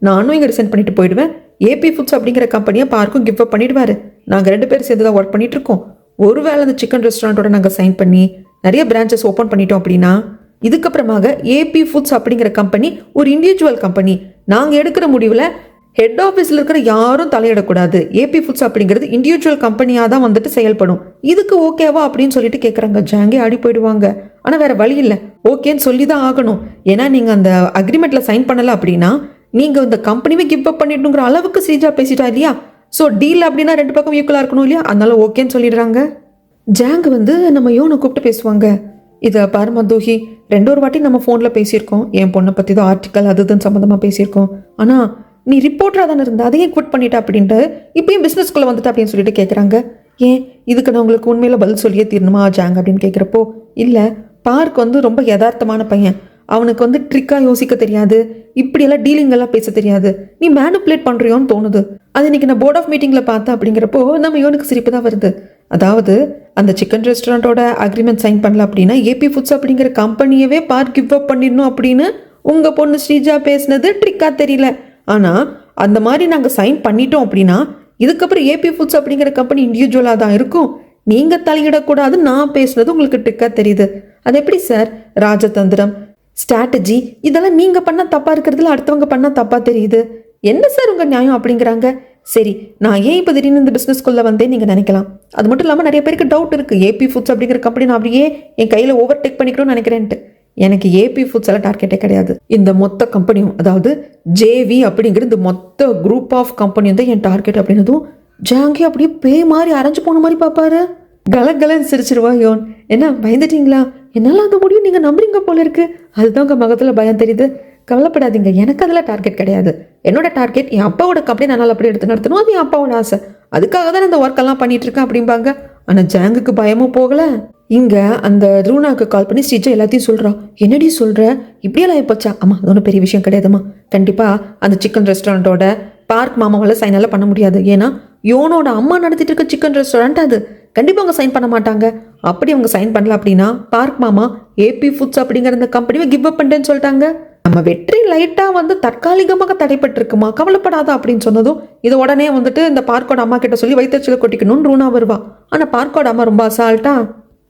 நானும் இங்கே ரிசைன் பண்ணிட்டு போயிடுவேன், ஏபி ஃபுட்ஸ் அப்படிங்கிற கம்பெனியை பார்க்கும் கிவ் அப் பண்ணிடுவாரு, நாங்கள் 2 பேர் சேர்ந்து தான் ஒர்க் பண்ணிட்டு இருக்கோம், ஒருவேளை அந்த சிக்கன் ரெஸ்டாரண்ட்டோட நாங்கள் சைன் பண்ணி நிறைய பிரான்ச்சஸ் ஓப்பன் பண்ணிட்டோம் அப்படின்னா இதுக்கப்புறமாக ஏபி ஃபுட்ஸ் அப்படிங்கிற கம்பெனி ஒரு இண்டிவிஜுவல் கம்பெனி, நாங்கள் எடுக்கிற முடிவில் ஹெட் ஆஃபீஸில் இருக்கிற யாரும் தலையிடக்கூடாது, ஏபி ஃபுட்ஸ் அப்படிங்கிறது இண்டிவிஜுவல் கம்பெனியாக தான் வந்துட்டு செயல்படும், இதுக்கு ஓகேவா அப்படின்னு சொல்லிட்டு கேட்குறாங்க. ஜாங்கே ஆடி போயிடுவாங்க. ஆனால் வேற வழி இல்லை, ஓகேன்னு சொல்லி தான் ஆகணும். ஏன்னா நீங்கள் அந்த அக்ரிமெண்ட்டில் சைன் பண்ணலை அப்படின்னா நீங்கள் இந்த கம்பெனிவே கிவ் அப் பண்ணிடணுங்கிற அளவுக்கு ஸ்ரீஜா பேசிட்டா இல்லையா, ஸோ டீல் அப்படின்னா 2 பக்கம் ஈக்குவலாக இருக்கணும் இல்லையா, அதனால ஓகேன்னு சொல்லிடுறாங்க. ஜாங் வந்து நம்ம யோனை கூப்பிட்டு பேசுவாங்க. இதை பாருமா தூஹி, 2 வாட்டி நம்ம ஃபோனில் பேசியிருக்கோம், என் பொண்ணை பற்றி தான் ஆர்டிக்கல் அதுன்னு சம்மந்தமாக பேசியிருக்கோம், ஆனால் நீ ரிப்போர்ட்டராக தானே இருந்தா அதையும் குவிட் பண்ணிட்டா அப்படின்ட்டு இப்பயும் பிஸ்னஸ்குள்ளே வந்துட்டு அப்படின்னு சொல்லிட்டு கேட்குறாங்க. ஏன் இதுக்கு நான் உங்களுக்கு உண்மையில பதில் சொல்லியே தீரணுமா ஜாங் அப்படின்னு கேட்குறப்போ இல்லை, பார்க் வந்து ரொம்ப யதார்த்தமான பையன், அவனுக்கு வந்து ட்ரிக்காக யோசிக்க தெரியாது, இப்படியெல்லாம் டீலிங்கெல்லாம் பேச தெரியாது, நீ மேனிப்புலேட் பண்ணுறியோன்னு தோணுது, அது இன்னைக்கு நான் போர்ட் ஆஃப் மீட்டிங்கில் பார்த்தேன் அப்படிங்கிறப்போ நம்ம யோனுக்கு சிரிப்பு தான் வருது. அதாவது அந்த சிக்கன் ரெஸ்டாரண்ட்டோட அக்ரிமெண்ட் சைன் பண்ணல அப்படின்னா ஏபி ஃபுட்ஸ் அப்படிங்கிற கம்பெனியவே பார்க் கிவ் அப் பண்ணிடணும் அப்படின்னு உங்கள் பொண்ணு ஸ்ரீஜா பேசினது ட்ரிக்காக தெரியல, ஆனால் அந்த மாதிரி நாங்கள் சைன் பண்ணிட்டோம் அப்படின்னா இதுக்கப்புறம் ஏபி ஃபுட்ஸ் அப்படிங்கிற கம்பெனி இண்டிவிஜுவலாக தான் இருக்கும், நீங்கள் தலையிடக்கூடாது, நான் பேசுனது உங்களுக்கு ட்ரிக்காக தெரியுது, அது எப்படி சார் ராஜதந்திரம் ஸ்ட்ராட்டஜி இதெல்லாம் நீங்கள் பண்ணால் தப்பாக இருக்கிறதுல அடுத்தவங்க பண்ணால் தப்பாக தெரியுது, என்ன சார் உங்கள் நியாயம் அப்படிங்கிறாங்க. சரி நான் ஏன் இப்போ திடீர்னு இந்த பிஸ்னஸ்குள்ளே வந்தேன் நீங்கள் நினைக்கலாம், அது மட்டும் இல்லாமல் நிறைய பேருக்கு டவுட் இருக்குது, ஏபி ஃபுட்ஸ் அப்படிங்கிற கம்பெனி நான் அப்படியே என் கையில் ஓவர்டேக் பண்ணிக்கணும்னு நினைக்கிறேன்ட்டு, எனக்கு ஏபி ஃபுட்ஸ் எல்லாம் டார்கெட்டே கிடையாது. இந்த மொத்த கம்பெனியும், அதாவது ஜேவி அப்படிங்கிற இந்த மொத்த குரூப் ஆஃப் கம்பெனியும் தான் என் டார்கெட் அப்படின்னதும் ஜாங்கி அப்படியே பேய் மாதிரி அரைஞ்சு போன மாதிரி பார்ப்பாரு. கலகலன்னு சிரிச்சிருவா யோன். என்ன பயந்துட்டீங்களா? என்னால் அந்த முடியும் நீங்கள் நம்புறீங்க போல இருக்கு. அதுதான் உங்கள் முகத்தில் பயம் தெரியுது. கவலைப்படாதீங்க, எனக்கு அதில் டார்கெட் கிடையாது. என்னோட டார்கெட் என் அப்பாவோட கம்பெனி நான் அப்படி எடுத்து நடத்தணும். அது என் அப்பாவோட ஆசை. அதுக்காக தான் இந்த ஒர்க்கெல்லாம் பண்ணிட்டு இருக்கேன் அப்படிம்பாங்க. ஆனால் ஜாங்குக்கு பயமும் போகலை. இங்கே அந்த ரூனாக்கு கால் பண்ணி ஸ்ரீஜா எல்லாத்தையும் சொல்கிறா. என்னடி சொல்கிற? இப்படியெல்லாம் ஆயிப்போச்சா? ஆமாம், அது ஒன்றும் பெரிய விஷயம் கிடையாதுமா. கண்டிப்பாக அந்த சிக்கன் ரெஸ்டாரண்ட்டோட பார்க் மாமாவால் சைனெல்லாம் பண்ண முடியாது. ஏன்னா யோனோட அம்மா நடத்திட்டு இருக்க சிக்கன் ரெஸ்டாரண்ட் அது. கண்டிப்பாக அவங்க சைன் பண்ண மாட்டாங்க. அப்படி அவங்க சைன் பண்ணல அப்படின்னா பார்க் மாமா ஏபி ஃபுட்ஸ் அப்படிங்கிற அந்த கம்பெனியை கிவ் அப் பண்ணிட்டேன்னு சொல்லிட்டாங்க. நம்ம வெற்றி லைட்டாக தற்காலிகமாக தடைப்பட்டிருக்குமா, கவலைப்படாத அப்படின்னு சொன்னதும் இது உடனே இந்த பார்க்கோட அம்மா கிட்ட சொல்லி வயிற்றுச்சல கொட்டிக்கணும்னு ரூனா வருவா. ஆனால் பார்க்கோட அம்மா ரொம்ப அசால்ட்டா,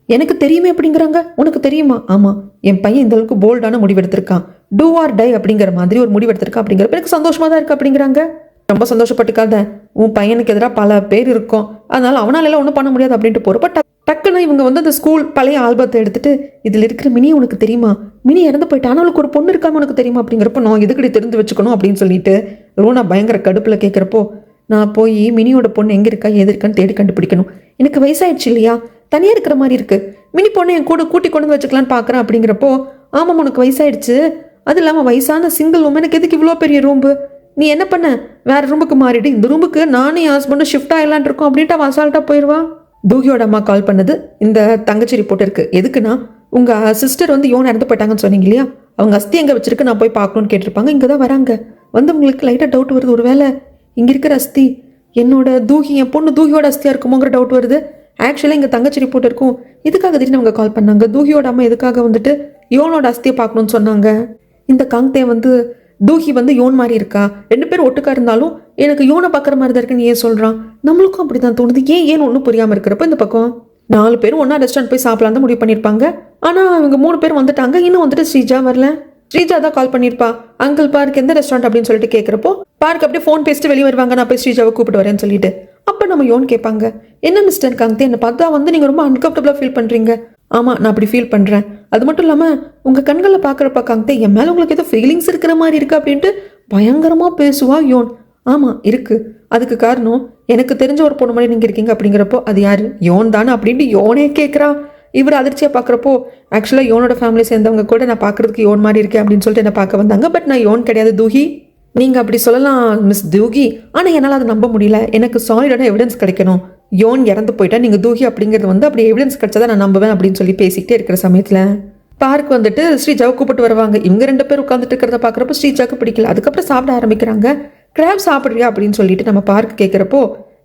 எனக்கு தெரியுமே அப்படிங்கிறாங்க. உனக்கு தெரியுமா? ஆமாம், என் பையன் இந்த அளவுக்கு போல்டான முடிவெடுத்திருக்கான். டூ ஆர் டை அப்படிங்கிற மாதிரி ஒரு முடிவெடுத்திருக்கான் அப்படிங்கிறப்ப எனக்கு சந்தோஷமா தான் இருக்கு அப்படிங்கிறாங்க. ரொம்ப சந்தோஷப்பட்டுக்காத, உன் பையனுக்கு எதிராக பல பேர் இருக்கும், அதனால அவனால எல்லாம் ஒன்றும் பண்ண முடியாது அப்படின்ட்டு போறப்ப டக்குன்னு இவங்க அந்த ஸ்கூல் பழைய ஆல்பத்தை எடுத்துட்டு இதில் இருக்கிற மினி உனக்கு தெரியுமா, மினி இறந்து போயிட்டான், அவளுக்கு ஒரு பொண்ணு இருக்காம உனக்கு தெரியுமா அப்படிங்கிறப்ப நான் இதுக்கடி தெரிஞ்சு வச்சுக்கணும் அப்படின்னு சொல்லிட்டு ரூனா பயங்கர கடுப்பில் கேட்குறப்போ, நான் போய் மினியோட பொண்ணு எங்கே இருக்கா எது இருக்கான்னு தேடி கண்டுபிடிக்கணும். எனக்கு வயசாயிடுச்சு இல்லையா, தனியாக இருக்கிற மாதிரி இருக்கு. மினி பொண்ணை என் கூட கூட்டி கொண்டு வந்து வச்சுக்கலான்னு பார்க்குறேன் அப்படிங்கிறப்போ, ஆமாம் உனக்கு வயசாயிடுச்சு, அது இல்லாமல் வயசான சிங்கிள் உமனுக்கு எதுக்கு இவ்வளோ பெரிய ரூம்பு, நீ என்ன பண்ண வேற ரூமுக்கு மாறிடு, இந்த ரூமுக்கு நானும் என் ஹஸ்பண்டும் ஷிஃப்ட் ஆகலான் இருக்கோம் அப்படின்ட்டு அவன் அசால்ட்டாக போயிடுவா. தூகியோட அம்மா கால் பண்ணது இந்த தங்கச்சி ரிப்போர்ட் இருக்கு. எதுக்குன்னா உங்கள் சிஸ்டர் யோன் இறந்து போயிட்டாங்கன்னு சொன்னீங்க இல்லையா, அவங்க அஸ்தி எங்கே வச்சிருக்கு நான் போய் பார்க்கணும்னு கேட்டிருப்பாங்க. இங்கே தான் வராங்க. உங்களுக்கு லைட்டாக டவுட் வருது, ஒரு வேளை இங்கே இருக்கிற அஸ்தி என்னோட தூகி என் பொண்ணு தூகியோட அஸ்தியாக இருக்குமோங்கிற டவுட் வருது. ஆக்சுவலாக இங்கே தங்கச்சி ரிப்போர்ட் இருக்கும். இதுக்காக திடீர்னு அவங்க கால் பண்ணாங்க. தூகியோட அம்மா எதுக்காக யோனோட அஸ்தியை பார்க்கணும்னு சொன்னாங்க. இந்த காங்தே தூகி யோன் மாதிரி இருக்கா, ரெண்டு பேரும் ஒட்டுக்கா இருந்தாலும் எனக்கு யோனை பார்க்குற மாதிரி தான் இருக்குன்னு ஏன் சொல்கிறான். நம்மளுக்கும் அப்படி தான் தோணுது. ஏன் ஒன்றும் புரியாமல் இருக்கிறப்ப இந்த பக்கம் 4 பேரும் ஒன்றா ரெஸ்டாரண்ட் போய் சாப்பிடலாம் தான் முடிவு பண்ணியிருப்பாங்க. ஆனால் இவங்க 3 பேர் வந்துட்டாங்க. இன்னும் ஸ்ரீஜா வரல. ஸ்ரீஜா தான் கால் பண்ணியிருப்பா. அங்கிள் பார்க் எந்த ரெஸ்டாரண்ட் அப்படின்னு சொல்லிட்டு கேட்குறப்போ பார்க் அப்படியே ஃபோன் பேசிட்டு வெளியே வருவாங்க. நான் போய் ஸ்ரீஜாவை கூப்பிட்டு வரேன்னு சொல்லிட்டு அப்போ நம்ம யோன் கேட்பாங்க, என்ன மிஸ்டர் காங்தே என்னை பார்த்தா நீங்கள் ரொம்ப அன்கம்ஃபர்டபுளாக ஃபீல் பண்ணுறீங்க. ஆமாம், நான் அப்படி ஃபீல் பண்ணுறேன். அது மட்டும் இல்லாமல் உங்கள் கண்களில் பார்க்குறப்ப காங்தே என் மேலே உங்களுக்கு ஏதோ ஃபீலிங்ஸ் இருக்கிற மாதிரி இருக்குது அப்படின்ட்டு பயங்கரமாக பேசுவா யோன். ஆமாம் இருக்குது, அதுக்கு காரணம் எனக்கு தெரிஞ்ச ஒரு பொண்ணு மாதிரி நீங்கள் இருக்கீங்க அப்படிங்கிறப்போ அது யார், யோன் தானே அப்படின்ட்டு யோனே கேட்குறா. இவர் அதிர்ச்சியாக பார்க்குறப்போ ஆக்சுவலாக யோனோட ஃபேமிலி சேர்ந்தவங்க கூட நான் பார்க்குறதுக்கு யோன் மாதிரி இருக்கேன் அப்படின்னு சொல்லிட்டு என்னை பார்க்க வந்தாங்க. பட் நான் யோன் கிடையாது, தூகி. நீங்கள் அப்படி சொல்லலாம் மிஸ் தூகி, ஆனால் என்னால் அதை நம்ப முடியல. எனக்கு சாலிடான எவிடன்ஸ் கிடைக்கணும். யோன் இறந்து போயிட்டா நீங்கள் தூகி அப்படிங்கிறது அப்படி எவிடன்ஸ் கிடைச்சா நான் நம்புவேன் அப்படின்னு சொல்லி பேசிக்கிட்டே இருக்கிற சமயத்தில் பார்க் ஸ்ரீஜாவை கூப்பிட்டு வருவாங்க. இவங்க 2 பேர் உட்காந்துட்டு இருக்கிறத பார்க்குறப்போ ஸ்ரீஜாவுக்கு பிடிக்கல. அதுக்கப்புறம் சாப்பிட ஆரம்பிக்கிறாங்க. கிராப் சாப்பிட்றியா அப்படின்னு சொல்லிட்டு நம்ம பார்க் கேட்குறப்போ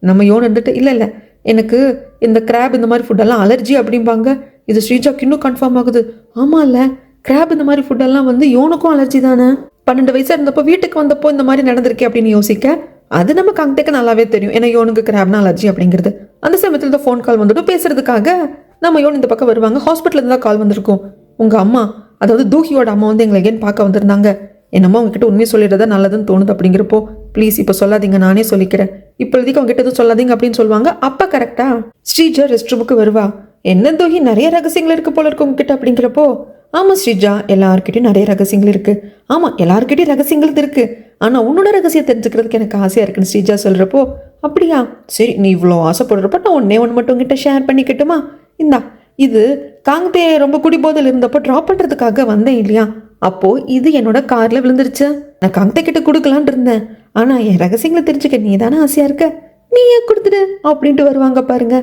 நம்ம யோன் இல்லை எனக்கு இந்த கிராப் இந்த மாதிரி ஃபுட்டெல்லாம் அலர்ஜி அப்படிம்பாங்க. இது ஸ்ரீஜாவுக்கு இன்னும் கன்ஃபார்ம் ஆகுது. ஆமாம் இல்லை, கிராப் இந்த மாதிரி ஃபுட்டெல்லாம் யோனுக்கும் அலர்ஜி தானே. 12 வயசாக இருந்தப்போ வீட்டுக்கு வந்தப்போ இந்த மாதிரி நடந்திருக்கே அப்படின்னு யோசிக்க அது நம்ம காங்தேக்கு நல்லாவே தெரியும். ஏன்னா யோனுக்கு கிராப்னா அலர்ஜி அப்படிங்கிறது. அந்த சமயத்தில் தான் ஃபோன் கால் பேசுறதுக்காக நம்ம யோன் இந்த பக்கம் வருவாங்க. ஹாஸ்பிட்டலில் தான் கால் வந்திருக்கும். உங்கள் அம்மா, அதாவது தூகியோட அம்மா எங்களை எங்கேன்னு பார்க்க வந்திருந்தாங்க. என்னம்மா உங்ககிட்ட உண்மையை சொல்லிடுறதா நல்லதுன்னு தோணுது அப்படிங்கிறப்போ ப்ளீஸ் இப்போ சொல்லாதீங்க, நானே சொல்லிக்கிறேன், இப்போதைக்கு அவங்ககிட்ட எதுவும் சொல்லாதீங்க அப்படின்னு சொல்லுவாங்க. அப்போ கரெக்டாக ஸ்ரீஜா ரெஸ்ட் ரூமுக்கு வருவா. என்ன தூகி நிறைய ரகசியங்கள் இருக்கு போல இருக்கு உங்ககிட்ட அப்படிங்கிறப்போ ஆமாம் ஸ்ரீஜா, எல்லாருக்கிட்டையும் நிறைய ரகசியங்கள் இருக்குது. ஆமாம், எல்லாருக்கிட்டையும் ரகசியங்கள் இருக்குது. ஆனால் உன்னோட ரகசியம் தெரிஞ்சுக்கிறதுக்கு எனக்கு ஆசையாக இருக்குன்னு ஸ்ரீஜா சொல்கிறப்போ அப்படியா, சரி நீ இவ்வளோ ஆசைப்படுறப்ப நான் ஒன்று மட்டும் உங்ககிட்ட ஷேர் பண்ணிக்கிட்டுமா. இந்தா, இது காங்தே ரொம்ப குடிபோதையில் இருந்தப்போ ட்ராப் பண்ணுறதுக்காக வந்தேன் இல்லையா, அப்போது இது என்னோட காரில் விழுந்துருச்சு. நான் காங்தே கிட்ட கொடுக்கலான் இருந்தேன். ஆனால் என் ரகசியங்களை தெரிஞ்சுக்க நீ தானே ஆசையாக இருக்க, நீ ஏன் கொடுத்துடு அப்படின்ட்டு வருவாங்க பாருங்க.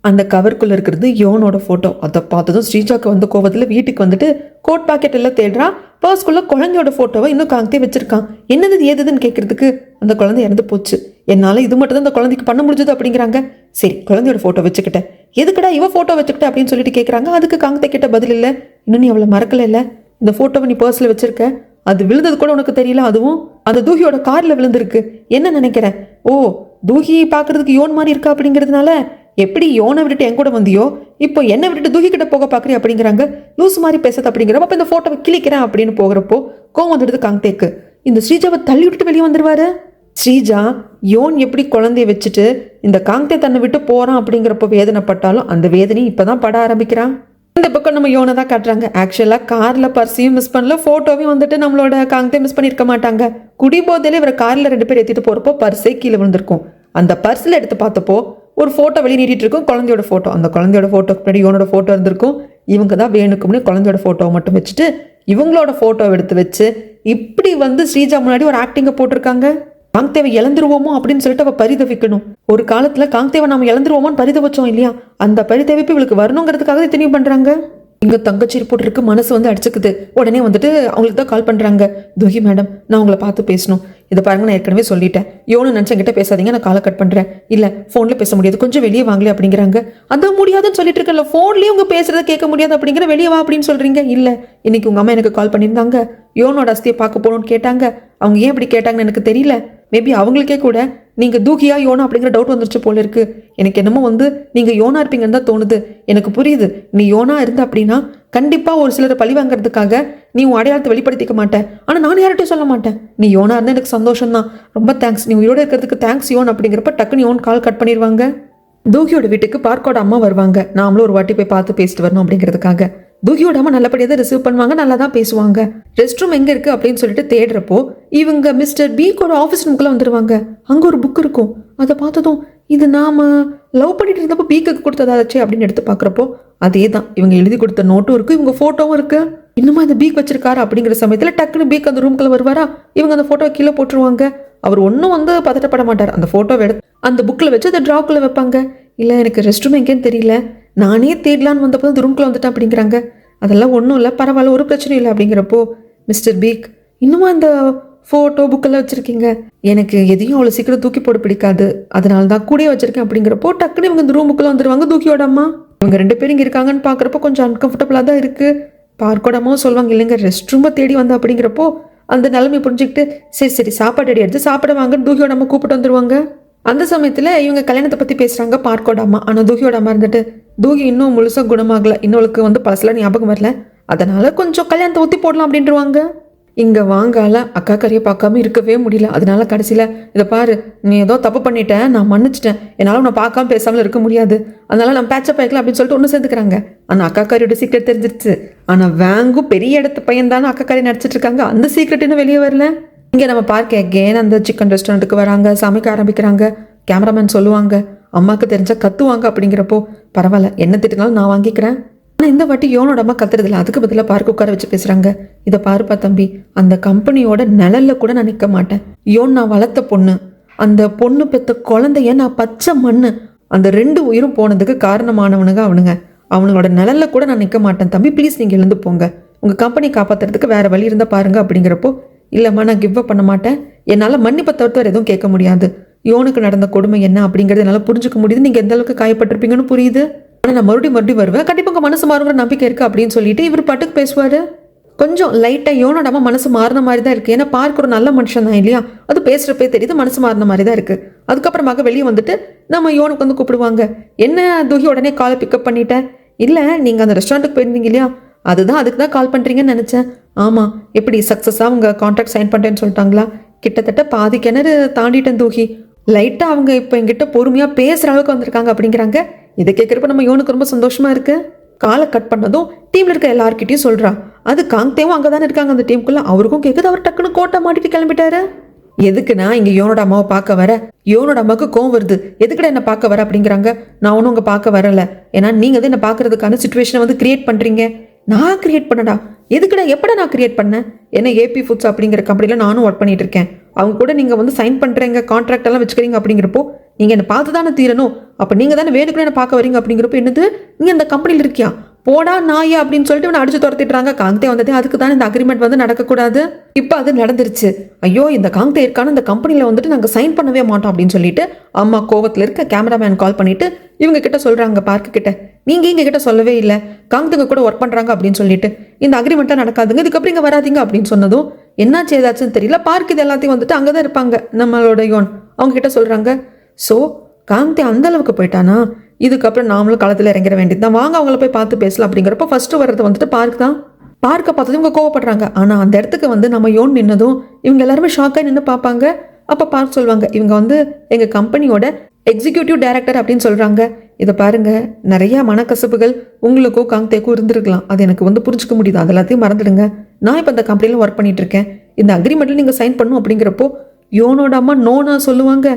அந்த கவருக்குள்ளே இருக்கிறது யோனோட ஃபோட்டோ. அதை பார்த்ததும் ஸ்ரீஜாக்கு கோவத்தில் வீட்டுக்கு கோட் பாக்கெட் எல்லாம் தேடுறா. பர்ஸ்குள்ளே குழந்தையோட ஃபோட்டோவை இன்னும் காங்தே வச்சிருக்கான். என்னது ஏதுன்னு கேட்கறதுக்கு அந்த குழந்தை இறந்து போச்சு, என்னால் இது மட்டும் தான் அந்த குழந்தைக்கு பண்ண முடிஞ்சது அப்படிங்கிறாங்க. சரி, குழந்தையோட ஃபோட்டோ வச்சுக்கிட்டேன், எதுக்கடா இவ ஃபோட்டோ வச்சுக்கிட்ட அப்படின்னு சொல்லிட்டு கேட்குறாங்க. அதுக்கு காங்தே கிட்ட பதில் இல்லை. இன்னும் நீ அவளை மறக்கல இல்லை, இந்த ஃபோட்டோவை நீ பர்ஸில் வச்சிருக்க, அது விழுந்தது கூட உனக்கு தெரியல, அதுவும் அந்த தூகியோட காரில் விழுந்திருக்கு. என்ன நினைக்கிறேன், ஓ தூகி பார்க்கறதுக்கு யோன் மாதிரி இருக்கா அப்படிங்கிறதுனால எப்படி யோனை விட்டுட்டு என் கூட வந்தியோ இப்போ என்னை விட்டுட்டு தூக்கி கிட்ட போக பார்க்குறேன் அப்படிங்கிறாங்க. லூஸ் மாதிரி பேசுறது அப்படிங்கிறப்ப அப்போ இந்த ஃபோட்டோவை கிளிக்கிறேன் அப்படின்னு போகிறப்போ கோவம் வந்துடுது காங்தேக்கு. இந்த ஸ்ரீஜாவை தள்ளி விட்டுட்டு வெளியே வந்துடுவாரு. ஸ்ரீஜா யோன் எப்படி குழந்தைய வச்சுட்டு இந்த காங்தே தன்னை விட்டு போகிறான் அப்படிங்கிறப்போ வேதனைப்பட்டாலும் அந்த வேதனை இப்போ தான் பட ஆரம்பிக்கிறான். இந்த பக்கம் நம்ம யோனை தான் காட்டுறாங்க. ஆக்சுவலாக காரில் பர்ஸையும் மிஸ் பண்ணல, ஃபோட்டோவையும் வந்துட்டு நம்மளோட காங்கத்தையும் மிஸ் பண்ணியிருக்க மாட்டாங்க. குடிபோதையில இவர் காரில் 2 பேர் ஏற்றிட்டு போகிறப்போ பர்ஸே கீழே விழுந்திருக்கும். அந்த பர்ஸில் எடுத்து பார்த்தப்போ ஒரு ஃபோட்டோ வெளியே நீட்டிட்டு இருக்கும், குழந்தையோட ஃபோட்டோ. அந்த குழந்தையோட ஃபோட்டோக்கு பின்னாடி யோனோட ஃபோட்டோ இருந்திருக்கும். இவங்க தான் வேணுக்கும்னு குழந்தையோட ஃபோட்டோவை மட்டும் வச்சுட்டு இவங்களோட ஃபோட்டோவை எடுத்து வச்சு இப்படி வந்து ஸ்ரீஜா முன்னாடி ஒரு ஆக்டிங்கை போட்டிருக்காங்க. காங்தேவை இழந்துருவோமோ அப்படின்னு சொல்லிட்டு அவள் பரிதவிக்கணும். ஒரு காலத்தில் காங்தேவை நம்ம இழந்துருவோமோன்னு பரிதவிச்சோம் இல்லையா, அந்த பரிதவிப்பு இவளுக்கு வரணுங்கிறதுக்காக இத்தனையும் பண்ணுறாங்க. இங்கே தங்கச்சி ரிப்போர்ட் இருக்கு, மனசு வந்து அடிச்சுக்குது. உடனே வந்துட்டு அவங்களுக்கு தான் கால் பண்ணுறாங்க. தூகி மேடம், நான் உங்களை பார்த்து பேசணும். இதை பாருங்க, நான் ஏற்கனவே சொல்லிட்டேன். யோனு நினச்ச என்கிட்ட பேசாதீங்க, நான் காலை கட் பண்ணுறேன். இல்லை ஃபோனில் பேச முடியாது, கொஞ்சம் வெளியே வாங்கல அப்படிங்கிறாங்க. அதான் முடியாதுன்னு சொல்லிட்டு இருக்கல, ஃபோன்லேயே உங்கள் பேசுறதை கேட்க முடியாது அப்படிங்கிற, வெளியே வா அப்படின்னு சொல்கிறீங்க. இல்லை, இன்னைக்கு உங்கள் அம்மா எனக்கு கால் பண்ணியிருந்தாங்க, யோனோட அஸ்தியை பார்க்க போகணும்னு கேட்டாங்க. அவங்க ஏன் இப்படி கேட்டாங்கன்னு எனக்கு தெரியல. மேபி அவங்களுக்கே கூட நீங்கள் தூக்கியா யோனா அப்படிங்கிற டவுட் வந்துருச்சு போல இருக்கு. எனக்கு என்னமோ வந்து நீங்கள் யோனா இருப்பீங்கன்னு தான் தோணுது. எனக்கு புரியுது, நீ யோனா இருந்த அப்படின்னா கண்டிப்பாக ஒரு சிலரை பழி வாங்குறதுக்காக நீ உன் அடையாளத்தை வெளிப்படுத்திக்க மாட்டேன். ஆனால் நான் யார்கிட்டையும் சொல்ல மாட்டேன். நீ யோனா இருந்தால் எனக்கு சந்தோஷம் தான், ரொம்ப தேங்க்ஸ், நீ உயிரோடு இருக்கிறதுக்கு தேங்க்ஸ் யோன் அப்படிங்கிறப்ப டக்குன்னு யோன் கால் கட் பண்ணிடுவாங்க. தூகியோட வீட்டுக்கு பார்க்கோட அம்மா வருவாங்க. நாமளும் ஒரு வாட்டி போய் பார்த்து பேசிட்டு வரணும் அப்படிங்கிறதுக்காக. தூகியோட அம்மா நல்லபடியாக தான் ரிசீவ் பண்ணுவாங்க, நல்லா தான் பேசுவாங்க. ரெஸ்ட் ரூம் எங்கே இருக்குது அப்படின்னு சொல்லிட்டு தேடுறப்போ இவங்க மிஸ்டர் பீக்கோட ஆஃபீஸ் ரூமுக்குள்ள வந்துடுவாங்க. அங்கே ஒரு புக் இருக்கும். அதை பார்த்ததும் இது நாம லவ் பண்ணிட்டு இருந்தப்போ பீக்குக்கு கொடுத்ததாச்சு அப்படின்னு எடுத்து பார்க்குறப்போ அதே தான். இவங்க எழுதி கொடுத்த நோட்டும் இருக்குது, இவங்க ஃபோட்டோவும் இருக்குது. இன்னுமா இந்த பீக் வச்சிருக்காரு அப்படிங்கிற சமயத்தில் டக்குன்னு பீக் அந்த ரூம்குள்ள வருவாரா, இவங்க அந்த ஃபோட்டோவை கீழே போட்டுருவாங்க. அவர் ஒன்றும் வந்து பதட்டப்பட மாட்டார். அந்த ஃபோட்டோவை எடுத்து அந்த புக்கில் வச்சு அதை ட்ராக்குள்ளே வைப்பாங்க. இல்லை, எனக்கு ரெஸ்ட் ரூம் எங்கேன்னு தெரியல, நானே தேடலான்னு வந்தப்போ அந்த ரூம்குள்ளே வந்துட்டேன் அப்படிங்கிறாங்க. அதெல்லாம் ஒன்றும் இல்லை, பரவாயில்ல, ஒரு பிரச்சனையும் இல்லை அப்படிங்கிறப்போ மிஸ்டர் பீக், இன்னுமா அந்த ஃபோட்டோ புக்கெல்லாம் வச்சுருக்கீங்க, எனக்கு எதையும் அவ்வளோ சீக்கிரம் தூக்கி போட பிடிக்காது, அதனால தான் கூடயே வச்சிருக்கேன் அப்படிங்கிறப்போ டக்குன்னு இவங்க இந்த ரூமுக்குள்ளே வந்துடுவாங்க. தூக்கியோட அம்மா இவங்க 2 பேரும் இங்கே இருக்காங்கன்னு பார்க்குறப்போ கொஞ்சம் அன்கம்ஃபர்டபுளாக தான் இருக்குது. பார்க்கோட அம்மாவும் சொல்லுவாங்க, இல்லைங்க ரெஸ்ட் ரூமை தேடி வந்தா அப்படிங்கிறப்போ அந்த நிலைமை புரிஞ்சுக்கிட்டு சரி சரி சாப்பாடு அடி எடுத்து சாப்பிட வாங்கன்னு தூக்கியோட அம்மா கூப்பிட்டு வந்துடுவாங்க. அந்த சமயத்தில் இவங்க கல்யாணத்தை பற்றி பேசுகிறாங்க பார்க்கோட அம்மா. ஆனால் தூகியோட அம்மா இருந்துட்டு, தூகி இன்னும் முழுசாக குணமாகலை, இன்னொருக்கு வந்து பழசெல்லாம் ஞாபகம் வரல, அதனால் கொஞ்சம் கல்யாணத்தை ஊற்றி போடலாம் அப்படின்ட்டுருவாங்க. இங்கே வாங்கால அக்கா கறியை பார்க்காம இருக்கவே முடியல. அதனால கடைசியில் இதை பாரு, நீ ஏதோ தப்பு பண்ணிட்டேன், நான் மன்னிச்சிட்டேன், என்னால் உன்னை பார்க்காம பேசாமல் இருக்க முடியாது, அதனால நான் பேச்சப் ஆகிக்கலாம் அப்படின்னு சொல்லிட்டு ஒன்று சேர்ந்துக்கிறாங்க. ஆனால் அக்கா கறியோட சீக்ரெட் தெரிஞ்சிருச்சு. ஆனால் வேங்கும் பெரிய இடத்து பையன் தானே அக்கா கறி நடிச்சிட்டு இருக்காங்க, அந்த சீக்ரெட் இன்னும் வெளியே வரல. இங்கே நம்ம பார்க்க அகேன் அந்த சிக்கன் ரெஸ்டாரண்ட்டுக்கு வராங்க, சமைக்க ஆரம்பிக்கிறாங்க. கேமராமேன் சொல்லுவாங்க, அம்மாவுக்கு தெரிஞ்சா கத்துவாங்க அப்படிங்கிறப்போ பரவாயில்ல, என்ன திட்டினாலும் நான் வாங்கிக்கிறேன். ஆனால் இந்த வாட்டி யோனோட அம்மா கத்துறதில்ல, அதுக்கு பதிலாக பார்க்க உட்கார வச்சு பேசுகிறாங்க. இதை பாருப்பா தம்பி, அந்த கம்பெனியோட நிழல்ல கூட நான் நிற்க மாட்டேன். யோன் நான் வளர்த்த பொண்ணு, அந்த பொண்ணு பெற்ற குழந்தைய நான் பச்சை மண்ணு, அந்த 2 உயிரும் போனதுக்கு காரணமானவனுங்க அவனுங்க, அவனுங்களோட நிழல்ல கூட நான் நிற்க மாட்டேன் தம்பி, ப்ளீஸ் நீங்கள் எழுந்து போங்க, உங்கள் கம்பெனி காப்பாற்றுறதுக்கு வேறு வழி இருந்தால் பாருங்க அப்படிங்கிறப்போ இல்லைம்மா நான் கிவ் அப் பண்ண மாட்டேன், என்னால் மன்னிப்பை தவிர்த்து வேறு எதுவும் கேட்க முடியாது, யோனுக்கு நடந்த கொடுமை என்ன அப்படிங்கிறது என்னால் புரிஞ்சுக்க முடியுது, நீங்கள் எந்த அளவுக்கு காயப்பட்டிருப்பீங்கன்னு புரியுது, ஆனால் நான் மறுபடியும் வருவேன், கண்டிப்பாக உங்கள் மனசு மாறுங்கிற நம்பிக்கை இருக்குது அப்படின்னு சொல்லிட்டு இவர் பாட்டுக்கு பேசுவார். கொஞ்சம் லைட்டாக யோனோட அம்மா மனசு மாறின மாதிரி தான் இருக்குது. ஏன்னா பார்க்க ஒரு நல்ல மனுஷன் தான் இல்லையா, அது பேசுகிறப்பே தெரியுது மனசு மாறின மாதிரி தான் இருக்குது. அதுக்கப்புறமாக வெளியே வந்துட்டு நம்ம யோனுக்கு வந்து கூப்பிடுவாங்க. என்ன தூகி உடனே காலை பிக்கப் பண்ணிட்டேன், இல்லை நீங்கள் அந்த ரெஸ்டாரண்ட்டுக்கு போயிருந்தீங்க இல்லையா, அதுக்கு தான் கால் பண்ணுறீங்கன்னு நினச்சேன். ஆமாம், எப்படி சக்ஸஸாக அவங்க கான்ட்ராக்ட் சைன் பண்ணிட்டேன்னு சொல்லிட்டாங்களா, கிட்டத்தட்ட பாதி கிணறு தாண்டிட்டேன் தூகி, லைட்டாக அவங்க இப்போ என்கிட்ட பொறுமையாக பேசுகிற அளவுக்கு வந்திருக்காங்க அப்படிங்கிறாங்க. இதை கேட்குறப்ப நம்ம யோனுக்கு ரொம்ப சந்தோஷமாக இருக்குது. காலை கட் பண்ணதும் டீமில் இருக்க எல்லார்கிட்டையும் சொல்கிறா. அது காங்தேவும் அங்கே தானே இருக்காங்க அந்த டீமுக்குள்ளே, அவருக்கும் கேட்குது. அவர் டக்குன்னு கோட்டை மாட்டிட்டு கிளம்பிட்டாரு. எதுக்குண்ணா இங்கே யோனோட அம்மாவை பார்க்க வர, யோனோட அம்மாவுக்கு கோவம் வருது, எதுக்குடா என்னை பார்க்க வர அப்படிங்கிறாங்க. நான் ஒன்றும் உங்க பார்க்க வரலை, ஏன்னா நீங்கள் தான் என்னை பார்க்கறதுக்கான சுச்சுவேஷனை வந்து கிரியேட் பண்ணுறீங்க. நான் கிரியேட் பண்ணடா, எதுக்குடா, எப்படா நான் கிரியேட் பண்ணேன், ஏன்னா ஏபி ஃபுட்ஸ் அப்படிங்கிற கம்பெனியில் நானும் ஒர்க் பண்ணிட்டு இருக்கேன், அவங்க கூட நீங்கள் வந்து சைன் பண்ணுறீங்க, கான்ட்ராக்ட் எல்லாம் வச்சுக்கிறீங்க அப்படிங்கிறப்போ நீங்கள் என்னை பார்த்து தானே தீரணும், அப்போ நீங்கள் தானே வேணுக்குன்னு என்ன பார்க்க வரீங்க அப்படிங்கிறப்போ என்னது நீங்கள் இந்த கம்பெனியில் இருக்கியா, போடா நாயே அப்படின்னு சொல்லிட்டு இவனை அடிச்சு துரத்திட்டுறாங்க. காங்தே வந்ததே அதுக்கு தான் இந்த அக்ரிமெண்ட் வந்து நடக்கக்கூடாது. இப்போ அது நடந்துருச்சு. ஐயோ இந்த காங்தே இருக்கான இந்த கம்பெனியில் வந்துட்டு நாங்கள் சைன் பண்ணவே மாட்டோம் அப்படின்னு சொல்லிட்டு அம்மா கோவத்தில் இருக்க கேமராமேன் கால் பண்ணிட்டு இவங்க கிட்ட சொல்கிறாங்க, பார்க்க கிட்ட, நீங்கள் எங்கள் கிட்ட சொல்லவே இல்லை காங்தேங்க கூட ஒர்க் பண்ணுறாங்க அப்படின்னு சொல்லிட்டு, இந்த அக்ரிமெண்ட்டாக நடக்காதுங்க, இதுக்கப்புறம் இங்கே வராதிங்க அப்படின்னு சொன்னதும் என்னாச்சு ஏதாச்சுன்னு தெரியல. பார்க் இது எல்லாத்தையும் வந்துட்டு அங்கே தான் இருப்பாங்க நம்மளோட யோன், அவங்க கிட்ட சொல்கிறாங்க. ஸோ காங்தே அந்த அளவுக்கு போயிட்டானா, இதுக்கப்புறம் நாமளும் களத்தில் இறங்கிட வேண்டியது தான், வாங்க அவங்கள போய் பார்த்து பேசலாம் அப்படிங்கிறப்ப ஃபர்ஸ்ட் வர்றது வந்துட்டு பார்க் தான். பார்க்க பார்த்ததும் இவங்க கோவப்படுறாங்க. ஆனால் அந்த இடத்துக்கு வந்து நம்ம யோன் நின்னதும் இவங்க எல்லாருமே ஷாக்காக நின்று பார்ப்பாங்க. அப்போ பார்க் சொல்லுவாங்க, இவங்க வந்து எங்கள் கம்பெனியோட எக்ஸிக்யூட்டிவ் டைரக்டர் அப்படின்னு சொல்கிறாங்க. இதை பாருங்க, நிறையா மனக்கசப்புகள் உங்களுக்கோ காங்தேக்கோ இருந்திருக்கலாம். அது எனக்கு வந்து புரிஞ்சுக்க முடியுது. அது எல்லாத்தையும் மறந்துடுங்க. நான் இப்போ இந்த கம்பெனியில் ஒர்க் பண்ணிட்டு இருக்கேன். இந்த அக்ரிமெண்ட்டில் நீங்கள் சைன் பண்ணும் அப்படிங்கிறப்போ யோனோட அம்மா நோனா சொல்லுவாங்க.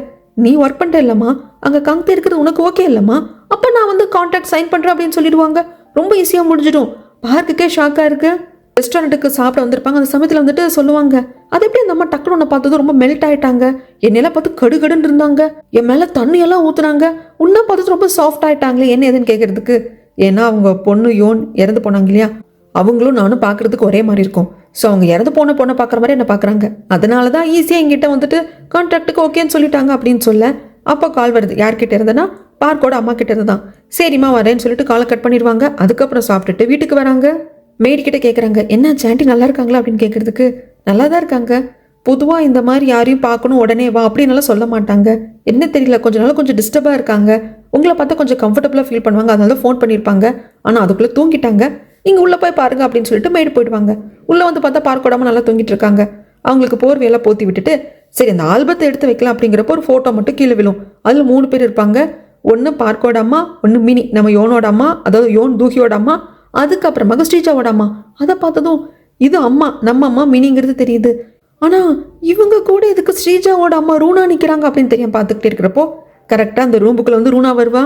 நீ ஒர்க் பண்ணுற இல்லைம்மா, அங்கே காங்தே இருக்கிறது உனக்கு ஓகே இல்லைம்மா, அப்போ நான் வந்து கான்ட்ராக்ட் சைன் பண்ணுறேன் அப்படின்னு சொல்லிடுவாங்க. ரொம்ப ஈஸியாக முடிஞ்சிடும். பார்க்குக்கே ஷாக்காக இருக்கு. ரெஸ்டாரண்ட்டுக்கு சாப்பிட வந்திருப்பாங்க. அந்த சமயத்தில் வந்துட்டு சொல்லுவாங்க, அது எப்படி அந்த அம்மா டக்குனு ஒன்று பார்த்ததும் ரொம்ப மெல்ட் ஆகிட்டாங்க. என்னெல்லாம் பார்த்து கடுகடுன்னு இருந்தாங்க. என் மேலே தண்ணியெல்லாம் ஊற்றுனாங்க. உன்னை பார்த்துட்டு ரொம்ப சாஃப்ட் ஆகிட்டாங்களே, என்ன ஏதுன்னு கேட்குறதுக்கு. ஏன்னா அவங்க பொண்ணு யோன் இறந்து போனாங்க இல்லையா, அவங்களும் நானும் பார்க்குறதுக்கு ஒரே மாதிரி இருக்கும். ஸோ அவங்க இறந்து போன பொண்ணை பார்க்குற மாதிரி என்ன பார்க்குறாங்க. அதனால தான் ஈஸியாக எங்கிட்ட வந்துட்டு கான்ட்ராக்டுக்கு ஓகேன்னு சொல்லிட்டாங்க அப்படின்னு சொல்ல, அப்போ கால் வருது. யார்கிட்ட இருந்ததுன்னா பார்க்கோட அம்மா கிட்ட இருந்து தான். சரிம்மா வரேன்னு சொல்லிட்டு காலை கட் பண்ணிடுவாங்க. அதுக்கப்புறம் சாப்பிட்டுட்டு வீட்டுக்கு வராங்க. மேடிக்கிட்ட கேட்குறாங்க, என்ன ஆண்டி நல்லா இருக்காங்களா அப்படின்னு கேட்குறதுக்கு, நல்லா தான் இருக்காங்க. பொதுவாக இந்த மாதிரி யாரையும் பார்க்கணும் உடனே வா அப்படின்னாலும் சொல்ல மாட்டாங்க. என்ன தெரியல, கொஞ்ச நாள் கொஞ்சம் டிஸ்டர்பாக இருக்காங்க. உங்களை பார்த்தா கொஞ்சம் கம்ஃபர்டபுளாக ஃபீல் பண்ணுவாங்க. அதனால ஃபோன் பண்ணியிருப்பாங்க. ஆனால் அதுக்குள்ளே தூங்கிட்டாங்க. நீங்கள் உள்ளே போய் பாருங்க அப்படின்னு சொல்லிட்டு மேடு போயிடுவாங்க. உள்ளே வந்து பார்த்தா பார்க்கோடாமல் நல்லா தூங்கிட்டு இருக்காங்க. அவங்களுக்கு போர்வையெல்லாம் போற்றி விட்டுட்டு, சரி அந்த ஆல்பத்தை எடுத்து வைக்கலாம் அப்படிங்கிறப்போ ஒரு ஃபோட்டோ மட்டும் கீழே விழும். அதில் 3 பேர் இருப்பாங்க. ஒன்று பார்க்கோட அம்மா, ஒன்று மினி நம்ம யோனோட அம்மா, அதாவது யோன் தூகியோட அம்மா, அதுக்கப்புறமாக ஸ்ரீஜாவோட அம்மா. அதை பார்த்ததும் இது அம்மா, நம்ம அம்மா மினிங்கிறது தெரியுது. ஆனால் இவங்க கூட இதுக்கு ஸ்ரீஜாவோட அம்மா ரூனா நிற்கிறாங்க அப்படின்னு தெரியும். பார்த்துக்கிட்டே இருக்கிறப்போ கரெக்டாக அந்த ரூமுக்குள்ளே வந்து ரூனா வருவா.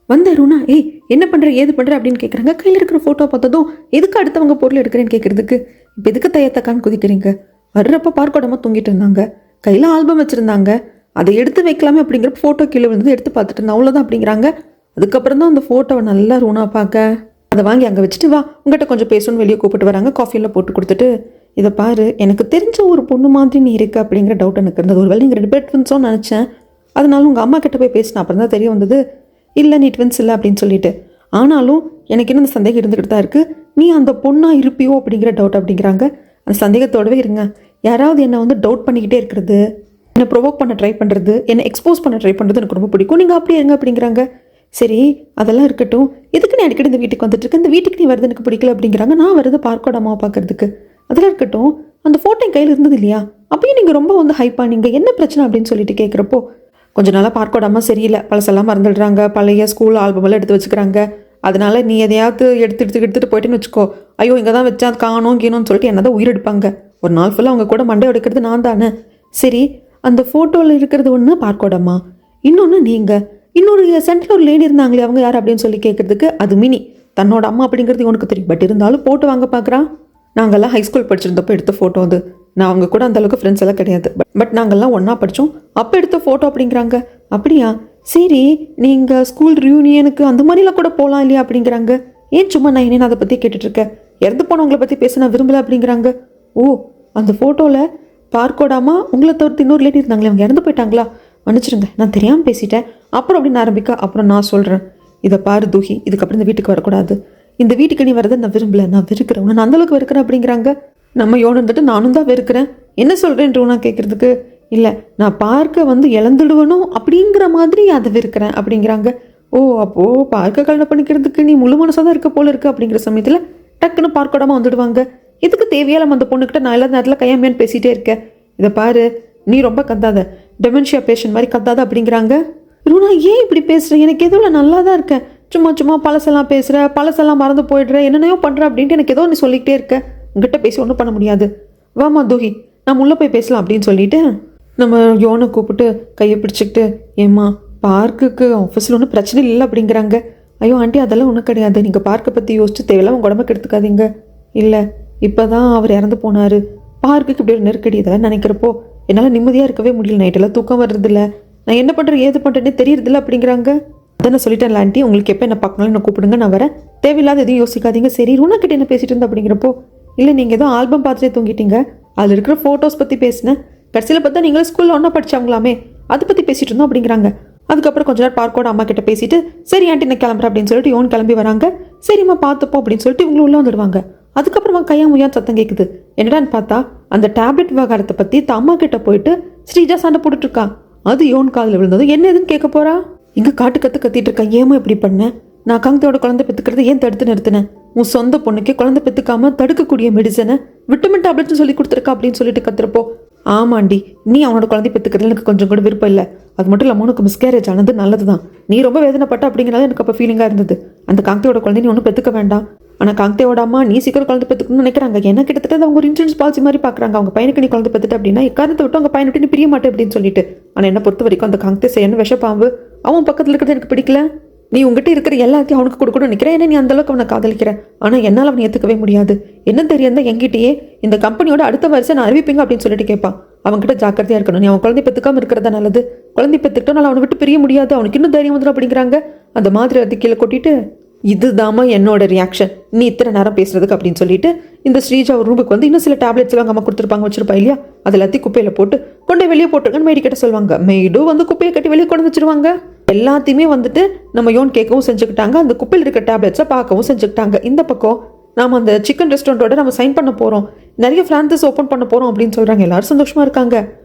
வந்த ரூனா, ஏய் என்ன பண்ணுற ஏது பண்ணுற அப்படின்னு கேட்குறாங்க. கையில் இருக்கிற ஃபோட்டோ பார்த்ததும் எதுக்கு அடுத்தவங்க பொருள் எடுக்கிறேன்னு கேட்குறதுக்கு, இப்போ எதுக்கு தையத்தக்கான்னு குதிக்கிறீங்க. வர்றப்போ பார்க்கோடமா தூங்கிட்டு இருந்தாங்க. கையில் ஆல்பம் வச்சுருந்தாங்க. அதை எடுத்து வைக்கலாமே அப்படிங்கிறப்ப ஃபோட்டோ கீழே விழுந்து எடுத்து பார்த்துட்டு இருந்தேன், அவ்வளோதான் அப்படிங்கிறாங்க. அதுக்கப்புறம் தான் அந்த ஃபோட்டோவை நல்லா ரூனா பார்க்க, அதை வாங்கி அங்கே வச்சுட்டு வா உங்கள்கிட்ட கொஞ்சம் பேசணும்னு வெளியே கூப்பிட்டு வராங்க. காஃபியில் போட்டு கொடுத்துட்டு, இதை பாரு எனக்கு தெரிஞ்ச ஒரு பொண்ணு மாதிரி நீ இருக்கு அப்படிங்கிற டவுட் எனக்கு இருந்தது. ஒரு வேளை நீங்கள் 2 பேர் ட்வின்ஸோன்னு நினச்சேன். அதனால உங்கள் அம்மா கிட்ட போய் பேசினேன். அப்புறம் தான் தெரிய வந்தது இல்லை நீ ட்வின்ஸ் இல்லை அப்படின்னு சொல்லிட்டு. ஆனாலும் எனக்கு இன்னும் அந்த சந்தேகம் இருந்துக்கிட்டு தான் இருக்குது. நீ அந்த பொண்ணாக இருப்பியோ அப்படிங்கிற டவுட் அப்படிங்கிறாங்க. அந்த சந்தேகத்தோடவே இருங்க. யாராவது என்னை வந்து டவுட் பண்ணிக்கிட்டே இருக்கிறது, என்னை ப்ரொவோக் பண்ண ட்ரை பண்ணுறது, என்னை எக்ஸ்போஸ் பண்ண ட்ரை பண்ணுறது எனக்கு ரொம்ப பிடிக்கும். நீங்கள் அப்படியே இருங்க அப்படிங்கிறாங்க. சரி அதெல்லாம் இருக்கட்டும், எதுக்கு நீ அடிக்கடி இந்த வீட்டுக்கு வந்துட்டு இருக்க, இந்த வீட்டுக்கு நீ வருது எனக்கு பிடிக்கல அப்படிங்கிறாங்க. நான் வருது பார்க்கோட அம்மாவை பார்க்கறதுக்கு. அதெல்லாம் இருக்கட்டும், அந்த ஃபோட்டோ என் கையில் இருந்தது இல்லையா, அப்பயும் நீங்கள் ரொம்ப வந்து ஹைப்பா, நீங்கள் என்ன பிரச்சனை அப்படின்னு சொல்லிட்டு கேட்குறப்போ, கொஞ்ச நாளாக பார்க்கோட அம்மா சரியில்லை, பழசெல்லாம் மறந்துடுறாங்க, பழைய ஸ்கூல் ஆல்பமெல்லாம் எடுத்து வச்சுக்கிறாங்க. அதனால நீ எதையாவது எடுத்துகிட்டு போயிட்டேன்னு வச்சுக்கோ, ஐயோ இங்கே தான் வச்சா அது காணும் கீணும்னு சொல்லிட்டு என்ன தான் உயிரெடுப்பாங்க. ஒரு நாள் ஃபுல்லாக அவங்க கூட மண்டை எடுக்கிறது நான் தானே. சரி அந்த ஃபோட்டோவில் இருக்கிறது ஒன்று பார்க்கோட அம்மா, இன்னொன்று நீங்கள், இன்னொரு சென்டரில் ஒரு லேடி இருந்தாங்களே அவங்க யார் அப்படின்னு சொல்லி கேட்குறதுக்கு, அது மினி, தன்னோட அம்மா அப்படிங்கிறது உனக்கு தெரியும். பட் இருந்தாலும் போட்டு வாங்க பார்க்குறான். நாங்கள்லாம் ஹைஸ்கூல் படிச்சிருந்தப்போ எடுத்த ஃபோட்டோ அது. நான் அவங்க கூட அந்தளவுக்கு ஃப்ரெண்ட்ஸ் எல்லாம் கிடையாது. பட் நாங்கள்லாம் ஒன்றா படித்தோம், அப்போ எடுத்த ஃபோட்டோ அப்படிங்கிறாங்க. அப்படியா, சரி நீங்கள் ஸ்கூல் ரியூனியனுக்கு அந்த மாதிரிலாம் கூட போகலாம் இல்லையா அப்படிங்கிறாங்க. ஏன் சும்மா நான் என்னென்னு அதை பற்றி கேட்டுட்ருக்கேன், இறந்து போனவங்களை பற்றி பேச நான் விரும்பலை அப்படிங்கிறாங்க. ஓ அந்த ஃபோட்டோவில் பார்க்கோடாமா உங்களை தவிர்த்து இன்னொரு லேடி இருந்தாங்களே, அவங்க இறந்து போயிட்டாங்களா, மன்னிச்சிருங்க நான் தெரியாமல் பேசிட்டேன் அப்புறம் அப்படின்னு ஆரம்பிக்க. அப்புறம் நான் சொல்கிறேன், இதை பாரு தூகி, இதுக்கப்புறம் இந்த வீட்டுக்கு வரக்கூடாது, இந்த வீட்டுக்கு நீ வரதை நான் விரும்பலை, நான் வெறுக்கிறேன், நான் அந்தளவுக்கு வெறுக்கிறேன் அப்படிங்கிறாங்க. நம்ம யோன் வந்துட்டு நானும் தான் வெறுக்கிறேன், என்ன சொல்கிறேன் நான் கேட்குறதுக்கு, இல்லை நான் பார்க்க வந்து இழந்துடுவனும் அப்படிங்கிற மாதிரி அதை வெறுக்கிறேன் அப்படிங்கிறாங்க. ஓ அப்போது பார்க்க கல்யாணம் பண்ணிக்கிறதுக்கு நீ முழு மனசாக தான் இருக்க போல இருக்குது அப்படிங்கிற சமயத்தில் டக்குன்னு பார்க்கோடாமல் வந்துடுவாங்க. இதுக்கு தேவையால அந்த பொண்ணுக்கிட்ட நான் எல்லா நேரத்தில் கையாமையான்னு பேசிகிட்டே இருக்கேன். இதை பாரு நீ ரொம்ப கத்தாத, டெமென்ஷியா பேஷண்ட் மாதிரி கத்தாத அப்படிங்கிறாங்க. ரூனா ஏன் இப்படி பேசுகிற, எனக்கு எதுவும் நல்லா தான் இருக்கேன், சும்மா பழசெல்லாம் பேசுகிற, பழசெல்லாம் மறந்து போயிடுற, என்னென்னையோ பண்ணுற அப்படின்ட்டு எனக்கு ஏதோ நீ சொல்லிக்கிட்டே இருக்க, உங்ககிட்ட பேசி ஒன்றும் பண்ண முடியாது, வாமா தூகி நம்ம உள்ளே போய் பேசலாம் அப்படின்னு சொல்லிட்டு நம்ம யோனை கூப்பிட்டு கையை பிடிச்சிக்கிட்டு, ஏம்மா பார்க்குக்கு ஆஃபீஸில் ஒன்றும் பிரச்சனை இல்லை அப்படிங்கிறாங்க. ஐயோ ஆண்டி அதெல்லாம் ஒன்றும் கிடையாது, நீங்கள் பார்க்கை பற்றி யோசிச்சு தேவையில்லாம் உங்கள் உடம்புக்கு எடுத்துக்காதீங்க. இல்லை இப்போ தான் அவர் இறந்து போனார், பார்க்குக்கு இப்படி ஒரு நெருக்கடி இதெல்லாம் நினைக்கிறப்போ என்னால் நிம்மதியாக இருக்கவே முடியல, நைட்டெல்லாம் தூக்கம் வர்றதில்ல, நான் என்ன பண்ணுறேன் ஏது பண்ணுறேன்னே தெரியறதில்ல அப்படிங்கிறாங்க. அதை நான் சொல்லிட்டேன் ஆண்டி, உங்களுக்கு எப்போ என்ன பார்க்கணும் என்ன கூப்பிடுங்க, நான் வரேன், தேவையில்லாத எதையும் யோசிக்காதீங்க. சரி ரூனா கிட்ட என்ன பேசிட்டு இருந்தேன் அப்படிங்கிறப்போ, இல்லை நீங்கள் ஏதோ ஆல்பம் பார்த்துட்டே தூங்கிட்டீங்க, அதில் இருக்கிற ஃபோட்டோஸ் பற்றி பேசினேன், கடைசியில் பார்த்தா நீங்களும் ஸ்கூலில் ஒன்றா படிச்சாங்களாமே அதை பற்றி பேசிகிட்டு இருந்தோம் அப்படிங்கிறாங்க. அதுக்கப்புறம் கொஞ்ச நேரம் பார்க்கோட அம்மா கிட்ட பேசிட்டு, சரி ஆண்டி நான் கிளம்புறேன் அப்படின்னு சொல்லிட்டு யோன் கிளம்பி வராங்க. சரிம்மா பார்த்துப்போம் அப்படின்னு சொல்லிட்டு இவங்களும் உள்ளே வந்துடுவாங்க. அதுக்கப்புறமா கையா முய்யான் சத்தம் கேட்குது. என்னடான்னு பார்த்தா அந்த டேப்லெட் விவகாரத்தை பற்றி அம்மா கிட்ட போயிட்டு ஸ்ரீஜா சண்டை போட்டுட்ருக்கா. அது யோன் காதில் விழுந்தது. என்ன எதுன்னு கேட்க போறா. இங்கே காட்டு கத்திட்டு இருக்கா, ஏமா இப்படி பண்ணேன், நான் காங்கத்தோட குழந்தை பெற்றுக்கிறது ஏன் தடுத்து நிறுத்தினேன், உன் சொந்த பொண்ணுக்கே குழந்தை பெற்றுக்காம தடுக்கக்கூடிய மெடிசனை விட்டமின் டேப்லெட்னு சொல்லி கொடுத்துருக்கா அப்படின்னு சொல்லிட்டு கத்துறப்போ, ஆமாண்டி நீ அவனோட குழந்தை பெற்றுக்கிறது எனக்கு கொஞ்சம் கூட விருப்பம் இல்லை, அது மட்டும் இல்லாமல் உனக்கு மிஸ்கேரேஜ் ஆனது நல்லது தான். நீ ரொம்ப வேதனைப்பட்ட அப்படிங்கிறத எனக்கு அப்போ ஃபீலிங்காக இருந்தது. அந்த காங்கையோட குழந்தை நீ ஒன்றும் பெற்றுக்க வேண்டாம். ஆனால் காங்கையோட அம்மா நீ சீக்கிரம் குழந்தை பெற்றுக்கணும்னு நினைக்கிறாங்க. என்ன கிட்டத்தட்ட அவங்க ஒரு இன்சூரன்ஸ் பாலிசி மாதிரி பார்க்குறாங்க. அவங்க பையனுக்கு நீ குழந்தை பெற்றுட்டு அப்படின்னா எக்காரணத்தை விட்டு அவங்க பையனை விட்டு நீ பிரிய மாட்டேன் அப்படின்னு சொல்லிட்டு. ஆனால் என்ன பொறுத்த வரைக்கும் அந்த காங்கை செய்யணும் விஷப்பாம்பு. அவன் பக்கத்தில் இருக்கிறது எனக்கு பிடிக்கல. நீ உங்ககிட்ட இருக்கிற எல்லாத்தையும் அவனுக்கு கொடுக்கணும்னு நினைக்கிறேன். ஏன்னா நீ அந்தளவுக்கு அவனை காதலிக்கிற. ஆனால் என்னால் அவனை ஏற்றுக்கவே முடியாது. என்ன தெரியாத என்கிட்டயே இந்த கம்பெனியோட அடுத்த வருஷம் நான் அறிவிப்பீங்க அப்படின்னு சொல்லிட்டு கேட்பான். அவன்கிட்ட ஜாக்கிரதையாக இருக்கணும். நீ அவன் குழந்தை பெற்றுக்காம இருக்கிறதா நல்லது. குழந்தை பெற்றுக்கிட்டோம் அவனை விட்டு பிரிய முடியாது. அவனுக்கு இன்னும் தைரியம் வந்துடும் அப்படிங்கிறாங்க. அந்த மாதிரி அது கீழே கொட்டிட்டு இதுதாம்மா என்னோட ரியாக்ஷன் நீ இத்தனை நேரம் பேசுறதுக்கு அப்படின்னு சொல்லிட்டு இந்த ஸ்ரீஜா ஒரு ரூமுக்கு வந்து இன்னும் சில டேப்லெட்ஸ் எல்லாம் அம்மா கொடுத்துருப்பாங்க வச்சிருப்பா இல்லையா, அது எல்லாத்தையும் குப்பையில போட்டு கொண்டு வெளியே போட்டுருங்கன்னு மெய்டு கிட்ட சொல்லுவாங்க. மெய்டும் வந்து குப்பையை கட்டி வெளியே கொண்டு வச்சிருவாங்க. எல்லாத்தையுமே வந்துட்டு நம்ம யோன் கேட்கவும் செஞ்சுக்கிட்டாங்க. அந்த குப்பையில் இருக்க டேப்லெட்ஸை பார்க்கவும் செஞ்சுக்கிட்டாங்க. இந்த பக்கம் நாம அந்த சிக்கன் ரெஸ்டாரண்ட்டோட நம்ம சைன் பண்ண போறோம், நிறைய ஃப்ரான்ச்சைஸ் ஓப்பன் பண்ண போறோம் அப்படின்னு சொல்றாங்க. எல்லாரும் சந்தோஷமா இருக்காங்க.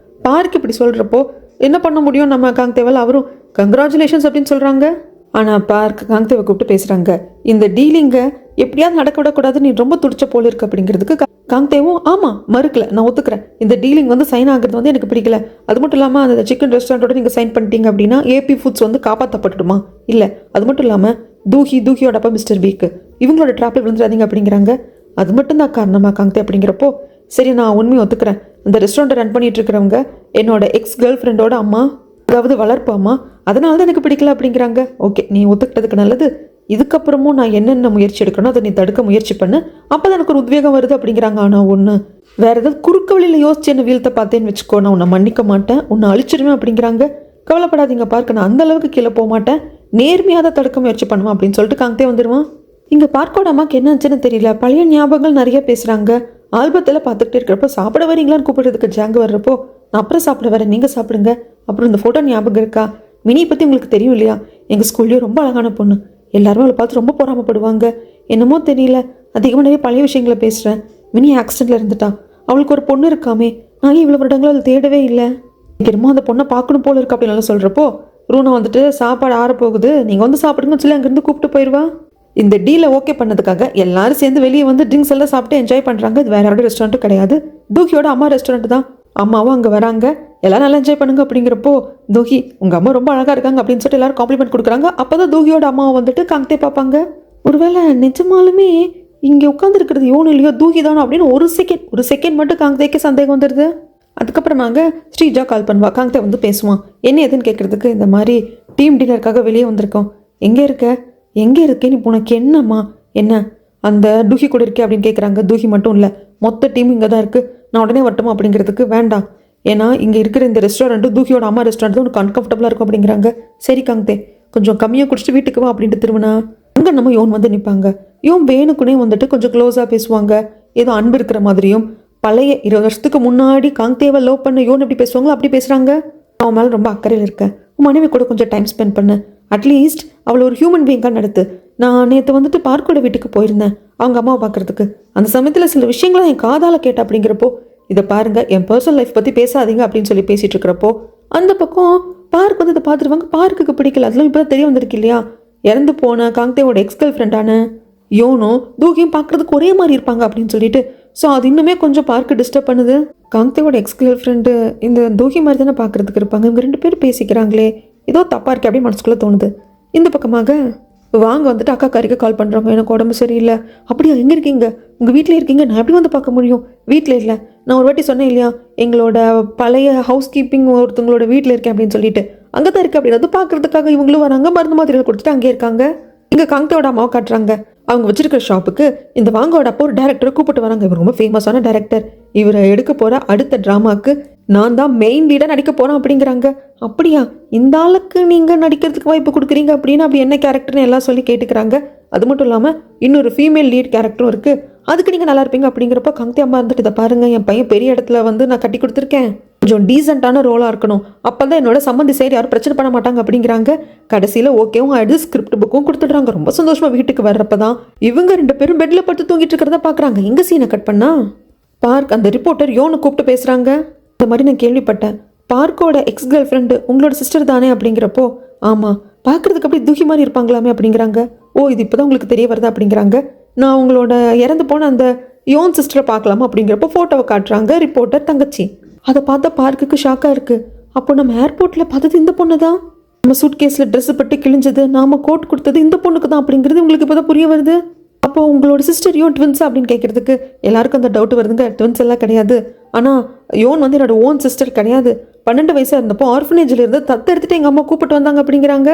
பார்க் இப்படி சொல்றப்போ என்ன பண்ண முடியும் நம்ம காங்தேவல் அவரும் கங்க்ராச்சுலேஷன்ஸ் அப்படின்னு சொல்றாங்க. ஆனால் பார்க் காங்தேவை கூப்பிட்டு பேசுகிறாங்க. இந்த டீலிங்கை எப்படியாவது நடக்க விடக்கூடாது, நீ ரொம்ப துடிச்ச போல இருக்கு அப்படிங்கிறதுக்கு காங்தேவும் ஆமாம் மறுக்கல, நான் ஒத்துக்கிறேன். இந்த டீலிங் வந்து சைன் ஆகுறது வந்து எனக்கு பிடிக்கல. அது மட்டும் இல்லாமல் அந்த சிக்கன் ரெஸ்டாரண்ட்டோட நீங்கள் சைன் பண்ணிட்டீங்க அப்படின்னா ஏபி ஃபுட்ஸ் வந்து காப்பாற்றப்பட்டுடுமா? இல்லை, அது மட்டும் இல்லாமல் தூகியோட அப்பா மிஸ்டர் வீக்கு இவங்களோட ட்ராப்பில் விழுந்துடாதீங்க அப்படிங்கிறாங்க. அது மட்டும்தான் காரணமா காங்தே அப்படிங்கிறப்போ சரி நான் உண்மையை ஒத்துக்கிறேன். அந்த ரெஸ்டாரண்ட்டை ரன் பண்ணிட்டு இருக்கிறவங்க என்னோட எக்ஸ் கேர்ள் ஃப்ரெண்டோட அம்மா, அதாவது வளர்ப்பாமா, அதனால தான் எனக்கு பிடிக்கல அப்படிங்கிறாங்க. ஓகே, நீ ஒத்துக்கிட்டதுக்கு நல்லது. இதுக்கப்புறமும் நான் என்னென்ன முயற்சி எடுக்கணும் அதை நீ தடுக்க முயற்சி பண்ணு, அப்போ தான் எனக்கு ஒரு உத்வேகம் வருது அப்படிங்கிறாங்க. ஆனால் ஒன்று வேற ஏதாவது குறுக்க வழியில் யோசிச்சு என்ன வீழ்த்த பார்த்தேன்னு வச்சுக்கோ, நான் உன்னை மன்னிக்க மாட்டேன், உன்னை அழிச்சிருவேன் அப்படிங்கிறாங்க. கவலைப்படாதீங்க பார்க்க, நான் அந்த அளவுக்கு கீழே போக மாட்டேன், நேர்மையாக தான் தடுக்க முயற்சி பண்ணுவேன் அப்படின்னு சொல்லிட்டு காங்தே வந்துடுவான். இங்கே பார்க்கோட அம்மாக்கு என்ன ஆச்சுன்னு தெரியல, பழைய ஞாபகங்கள் நிறைய பேசுகிறாங்க. ஆல்பத்தில் பார்த்துக்கிட்டே இருக்கிறப்போ சாப்பிட வரீங்களான்னு கூப்பிடுறதுக்கு ஜாங்க வர்றப்போ நான் அப்புறம் சாப்பிட வரேன், நீங்கள் சாப்பிடுங்க. அப்புறம் இந்த ஃபோட்டோ ஞாபகம் இருக்கா? மினியை பற்றி உங்களுக்கு தெரியும் இல்லையா? எங்கள் ஸ்கூல்லேயும் ரொம்ப அழகான பொண்ணு, எல்லாருமே அவளை பார்த்து ரொம்ப பொறாமப்படுவாங்க. என்னமோ தெரியல, அதிகமாக நிறைய பழைய விஷயங்களை பேசுகிறேன். மினி ஆக்சிடெண்ட்டில் இருந்துட்டான், அவளுக்கு ஒரு பொண்ணு இருக்காமே, நான் இவ்வளோ வருடங்களும் அதை தேடவே இல்லை. என்னமோ அந்த பொண்ணை பார்க்கணும் போல இருக்கு அப்படின்னு சொல்கிறப்போ ரூனா வந்துட்டு சாப்பாடு ஆறப்போகுது, நீங்கள் வந்து சாப்பிடுங்கன்னு சொல்லி அங்கேருந்து கூப்பிட்டு போயிடுவா. இந்த டீலை ஓகே பண்ணதுக்காக எல்லாரும் சேர்ந்து வெளியே வந்து ட்ரிங்க்ஸ் எல்லாம் சாப்பிட்டு என்ஜாய் பண்ணுறாங்க. இது வேற யாரோட ரெஸ்டாரண்ட்டும் கிடையாது, தூகியோட அம்மா ரெஸ்டாரண்ட் தான். அம்மாவும் அங்கே வராங்க, எல்லாரும் நல்லா என்ஜாய் பண்ணுங்க அப்படிங்கிறப்போ தூகி உங்கள் அம்மா ரொம்ப அழகாக இருக்காங்க அப்படின்னு சொல்லிட்டு எல்லாரும் காம்ப்ளிமெண்ட் கொடுக்குறாங்க. அப்போ தான் தூகியோட அம்மாவை வந்துட்டு காங்தே பார்ப்பாங்க. ஒருவேளை நிஜமாலுமே இங்கே உட்காந்துருக்கிறது யோன் இல்லையோ தூகி தானோ அப்படின்னு ஒரு செகண்ட் மட்டும் காங்தேக்கு சந்தேகம் வந்துடுது. அதுக்கப்புறமாங்க ஸ்ரீஜா கால் பண்ணுவா, காங்தே வந்து பேசுவான். என்ன எதுன்னு கேட்குறதுக்கு இந்த மாதிரி டீம் டின்னருக்காக வெளியே வந்திருக்கோம். எங்கே இருக்கேன்னு இப்போ உனக்கு என்னம்மா? என்ன அந்த தூகி கூட இருக்கே அப்படின்னு கேட்குறாங்க. தூகி மட்டும் இல்லை, மொத்த டீம் இங்கே தான் இருக்குது, நான் உடனே வரட்டுமா அப்படிங்கிறதுக்கு வேண்டாம், ஏன்னா இங்கே இருக்கிற இந்த ரெஸ்டாரண்ட்டு தூகியோட அம்மா ரெஸ்டாரண்ட் தான் உனக்கு அன்கம்ஃபர்டபுளாக இருக்கும் அப்படிங்கிறாங்க. சரி காங்தே, கொஞ்சம் கம்மியாக குடிச்சிட்டு வீட்டுக்கு வா அப்படின்ட்டு திரும்பினா அங்கே நம்ம யோன் வந்து நிற்பாங்க. யோன் வேணுக்குனே வந்துட்டு கொஞ்சம் க்ளோஸாக பேசுவாங்க, ஏதோ அன்பு இருக்கிற மாதிரியும். பழைய 20 வருஷத்துக்கு முன்னாடி காங்தேவை லவ் பண்ண யோன் எப்படி பேசுவாங்களோ அப்படி பேசுகிறாங்க. அவன் மேலே ரொம்ப அக்கறையில் இருக்கேன், உன் மனைவி கூட கொஞ்சம் டைம் ஸ்பெண்ட் பண்ணு, அட்லீஸ்ட் அவளை ஒரு ஹியூமன் பீயிங்காக நடத்து. நான் நேற்று வந்துட்டு பார்க்கோட வீட்டுக்கு போயிருந்தேன் அவங்க அம்மாவை பார்க்குறதுக்கு. அந்த சமயத்தில் சில விஷயங்களை என் காதால் கேட்டேன் அப்படிங்கிறப்போ இதை பாருங்க, என் பர்சனல் லைஃப் பற்றி பேசாதீங்க அப்படின்னு சொல்லி பேசிகிட்டு இருக்கிறப்போ அந்த பக்கம் பார்க் வந்து இதை பார்த்துருவாங்க. பார்க்குக்கு பிடிக்கல, அதெல்லாம் இப்போ தான் தெரிய வந்திருக்கு இல்லையா, இறந்து போன காங்தேவோட எக்ஸ் கேர்ள் ஃப்ரெண்டான யோனும் தூகியும் பார்க்குறதுக்கு ஒரே மாதிரி இருப்பாங்க அப்படின்னு சொல்லிட்டு. ஸோ அது இன்னுமே கொஞ்சம் பார்க்கு டிஸ்டர்ப் பண்ணுது. காங்தேவோட எக்ஸ் கேர்ள் ஃப்ரெண்டு இந்த தூகி மாதிரி தானே பார்க்குறதுக்கு இருப்பாங்க, இவங்க 2 பேரும் பேசிக்கிறாங்களே, ஏதோ தப்பாக இருக்கே அப்படின்னு மனசுக்குள்ளே தோணுது. இந்த பக்கமாக வாங்க வந்துட்டு அக்கா காரிக்கு கால் பண்ணுறாங்க, எனக்கு உடம்பு சரியில்லை. அப்படியா, எங்கே இருக்கீங்க? உங்கள் வீட்டில் இருக்கீங்க, நான் எப்படி வந்து பார்க்க முடியும்? வீட்டில் இல்லை, நான் ஒரு வாட்டி சொன்னேன் இல்லையா, எங்களோட பழைய ஹவுஸ் கீப்பிங் ஒருத்தவங்களோட வீட்டில் இருக்கேன் அப்படின்னு சொல்லிட்டு, அங்கே தான் இருக்குது அப்படின்னு பார்க்குறதுக்காக இவங்களும் வராங்க. மருந்து மாதிரிகள் கொடுத்துட்டு அங்கே இருக்காங்க. இங்கே காங்தேவோட அம்மாவை காட்டுறாங்க. அவங்க வச்சிருக்கிற ஷாப்புக்கு இந்த வாங்கோட அப்போ ஒரு டேரக்டரை கூப்பிட்டு வராங்க. இவர் ரொம்ப ஃபேமஸான டேரக்டர், இவரை எடுக்க போகிற அடுத்த ட்ராமாவுக்கு நான் தான் மெயின் லீடாக நடிக்க போகிறேன் அப்படிங்கிறாங்க. அப்படியா, இந்த ஆளுக்கு நீங்கள் நடிக்கிறதுக்கு வாய்ப்பு கொடுக்குறீங்க அப்படின்னு அப்படி என்ன கேரக்டர்னு எல்லாம் சொல்லி கேட்டுக்கிறாங்க. அது மட்டும் இல்லாமல் இன்னொரு ஃபீமேல் லீட் கேரக்டரும் இருக்குது, அதுக்கு நீங்கள் நல்லா இருப்பீங்க அப்படிங்கிறப்ப காங்தே அம்மா இருந்துட்டு இதை பாருங்கள், என் பையன் பெரிய இடத்துல வந்து நான் கட்டி கொடுத்துருக்கேன், கொஞ்சம் டீசெண்டான ரோலாக இருக்கணும், அப்போ தான் என்னோட சம்மந்தி சைடு யாரும் பிரச்சனை பண்ண மாட்டாங்க அப்படிங்கிறாங்க. கடைசியில் ஓகேவும் ஆயிடுது, ஸ்கிரிப்ட் புக்கும் கொடுத்துட்றாங்க. ரொம்ப சந்தோஷமாக வீட்டுக்கு வர்றப்ப தான் இவங்க 2 பேரும் பெட்டில் படுத்து தூங்கிட்டு இருக்கிறத பார்க்குறாங்க. எங்கே சீனை கட் பண்ணா பார்க் அந்த ரிப்போர்ட்டர் யோனை கூப்பிட்டு பேசுகிறாங்க. இந்த மாதிரி நான் கேள்விப்பட்டேன், பார்க்கோட எக்ஸ் கேர்ள் ஃப்ரெண்டு உங்களோட சிஸ்டர் தானே அப்படிங்கிறப்போ ஆமாம், பார்க்குறதுக்கு அப்படி தூக்கி மாதிரி இருப்பாங்களாமே அப்படிங்கிறாங்க. ஓ, இது இப்போ தான் உங்களுக்கு தெரிய வருதா அப்படிங்கிறாங்க. நான் உங்களோட இறந்து போன அந்த யோன் சிஸ்டரை பார்க்கலாமா அப்படிங்கிறப்போ ஃபோட்டோவை காட்டுறாங்க ரிப்போர்ட்டர் தங்கச்சி. அதை பார்த்தா பார்க்குக்கு ஷாக்காக இருக்குது. அப்போ நம்ம ஏர்போர்ட்டில் பார்த்தது இந்த பொண்ணு தான், நம்ம சூட் கேஸில் ட்ரெஸ் பட்டு கிழிஞ்சது, நாம கோட் கொடுத்தது இந்த பொண்ணுக்கு தான் அப்படிங்கிறது உங்களுக்கு இப்போ தான் புரிய வருது. அப்போ உங்களோட சிஸ்டர் யோன் ட்வின்ஸ் அப்படின்னு கேட்கறதுக்கு எல்லாருக்கும் அந்த டவுட் வருதுங்க. ட்வின்ஸ் எல்லாம் கிடையாது. ஆனால் யோன் வந்து என்னோட ஓன் சிஸ்டர் கிடையாது. 12 வயசாக இருந்தப்போ ஆர்ஃபனேஜில் இருந்து தத்தெடுத்துட்டு எங்கள் அம்மா கூப்பிட்டு வந்தாங்க அப்படிங்கிறாங்க.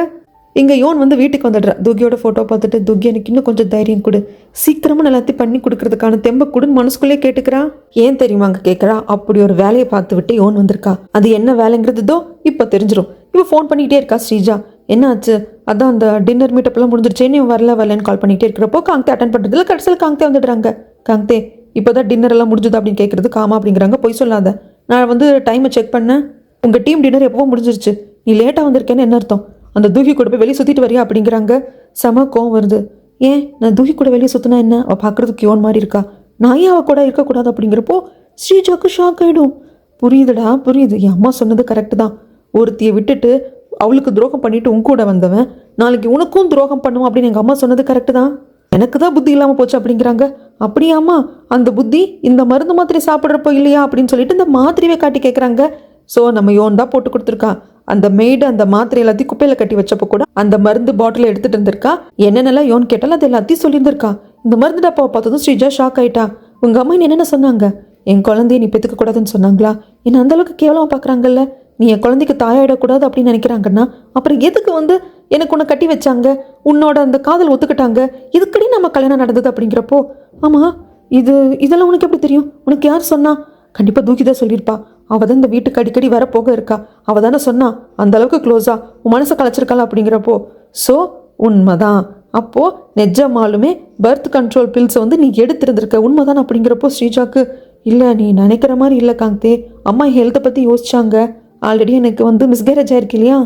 இங்கே யோன் வந்து வீட்டுக்கு வந்துடுறா. துக்கியோட ஃபோட்டோ பார்த்துட்டு, துக்கி எனக்கு இன்னும் கொஞ்சம் தைரியம் கொடு, சீக்கிரமாக எல்லாத்தையும் பண்ணி கொடுக்கறதுக்கான தெம்ப கொடுன்னு மனசுக்குள்ளே கேட்டுக்கிறா. ஏன் தெரியுமாங்க கேட்குறா. அப்படி ஒரு வேலையை பார்த்து விட்டு யோன் வந்திருக்கா. அது என்ன வேலைங்கிறதோ இப்போ தெரிஞ்சிடும். இப்போ ஃபோன் பண்ணிக்கிட்டே இருக்கா ஸ்ரீஜா. என்ன ஆச்சு? அதான் அந்த டின்னர் மீட்டப்லாம் முடிஞ்சிருச்சே, நீ வரலன்னு கால் பண்ணிகிட்டே இருக்கிறப்போ காங்தே அட்டன் பண்ணுறதுல கடைசியில் காங்தே வந்துடுறாங்க. காங்தே இப்போ தான் டின்னர் எல்லாம் முடிஞ்சுது அப்படின்னு கேட்குறது. காமா அப்படிங்கிறாங்க. போய் சொல்லாத, நான் வந்து டைமை செக் பண்ணேன், உங்கள் டீம் டின்னர் எப்போ முடிஞ்சிருச்சு, நீ லேட்டாக வந்திருக்கேன்னு என்ன அர்த்தம்? அந்த தூக்கி கூட போய் வெளியே சுற்றிட்டு வரியா அப்படிங்கிறாங்க. செம கோவம் வருது. ஏன் நான் தூக்கி கூட வெளியே சுற்றினா என்ன? அவள் பார்க்குறதுக்கு யோன் மாதிரி இருக்கா, நான் ஏன் அவள் கூட இருக்கக்கூடாது அப்படிங்கிறப்போ ஸ்ரீஜாக்கு ஷாக் ஆகிடும். புரியுதுடா புரியுது, என் அம்மா சொன்னது கரெக்டு தான். ஒருத்தியை விட்டுட்டு அவளுக்கு துரோகம் பண்ணிட்டு உன் கூட வந்தவன் நாளைக்கு உனக்கும் துரோகம் பண்ணுவான் அப்படின்னு எங்கள் அம்மா சொன்னது கரெக்டு தான். எனக்கு தான் புத்தி இல்லாமல் போச்சு அப்படிங்கிறாங்க. அப்படியாம்மா, அந்த புத்தி இந்த மருந்து மாத்திரை சாப்பிட்றப்போ இல்லையா அப்படின்னு சொல்லிட்டு இந்த மாத்திரையை காட்டி கேட்குறாங்க. ஸோ நம்ம யோன் தான் போட்டு கொடுத்துருக்கா. அந்த மெய்டு அந்த மாத்திரை எல்லாத்தையும் குப்பையில் கட்டி வச்சப்போ கூட அந்த மருந்து பாட்டில் எடுத்துகிட்டு இருந்திருக்கா. என்னென்னலாம் யோன் கேட்டாலும் அது எல்லாத்தையும் சொல்லியிருந்திருக்கா. இந்த மருந்து டப்பாவை பார்த்ததும் ஸ்ரீஜா ஷாக் ஆகிட்டா. உங்கள் அம்மா என்னென்ன சொன்னாங்க? என் குழந்தைய நீ பெற்றுக்க கூடாதுன்னு சொன்னாங்களா? என்ன அந்தளவுக்கு கேவலமாக பார்க்குறாங்கல்ல, நீ என் குழந்தைக்கு தாயாயிடக்கூடாது அப்படின்னு நினைக்கிறாங்கன்னா அப்புறம் எதுக்கு வந்து எனக்கு உன்னை கட்டி வச்சாங்க, உன்னோட அந்த காதல் ஒத்துக்கிட்டாங்க, இதுக்கடி நம்ம கல்யாணம் நடந்தது அப்படிங்கிறப்போ ஆமாம் இதெல்லாம் உனக்கு எப்படி தெரியும்? உனக்கு யார் சொன்னா? கண்டிப்பாக தூக்கி தான் சொல்லியிருப்பா. அவள் தான் இந்த வீட்டுக்கு அடிக்கடி வர போக இருக்கா. அவள் தானே சொன்னா, அந்த அளவுக்கு க்ளோஸா உன் மனசை கலைச்சிருக்காளா அப்படிங்கிறப்போ ஸோ உண்மைதான். அப்போது நிஜமாலுமே பர்த் கண்ட்ரோல் பில்ஸை வந்து நீ எடுத்திருந்திருக்க, உண்மைதான் அப்படிங்கிறப்போ ஸ்ரீஜாக்கு இல்லை நீ நினைக்கிற மாதிரி இல்லை காங்தே, அம்மா ஹெல்த்தை பற்றி யோசிச்சாங்க. ஆல்ரெடி எனக்கு வந்து மிஸ்கேரேஜ் ஆயிருக்கு இல்லையா,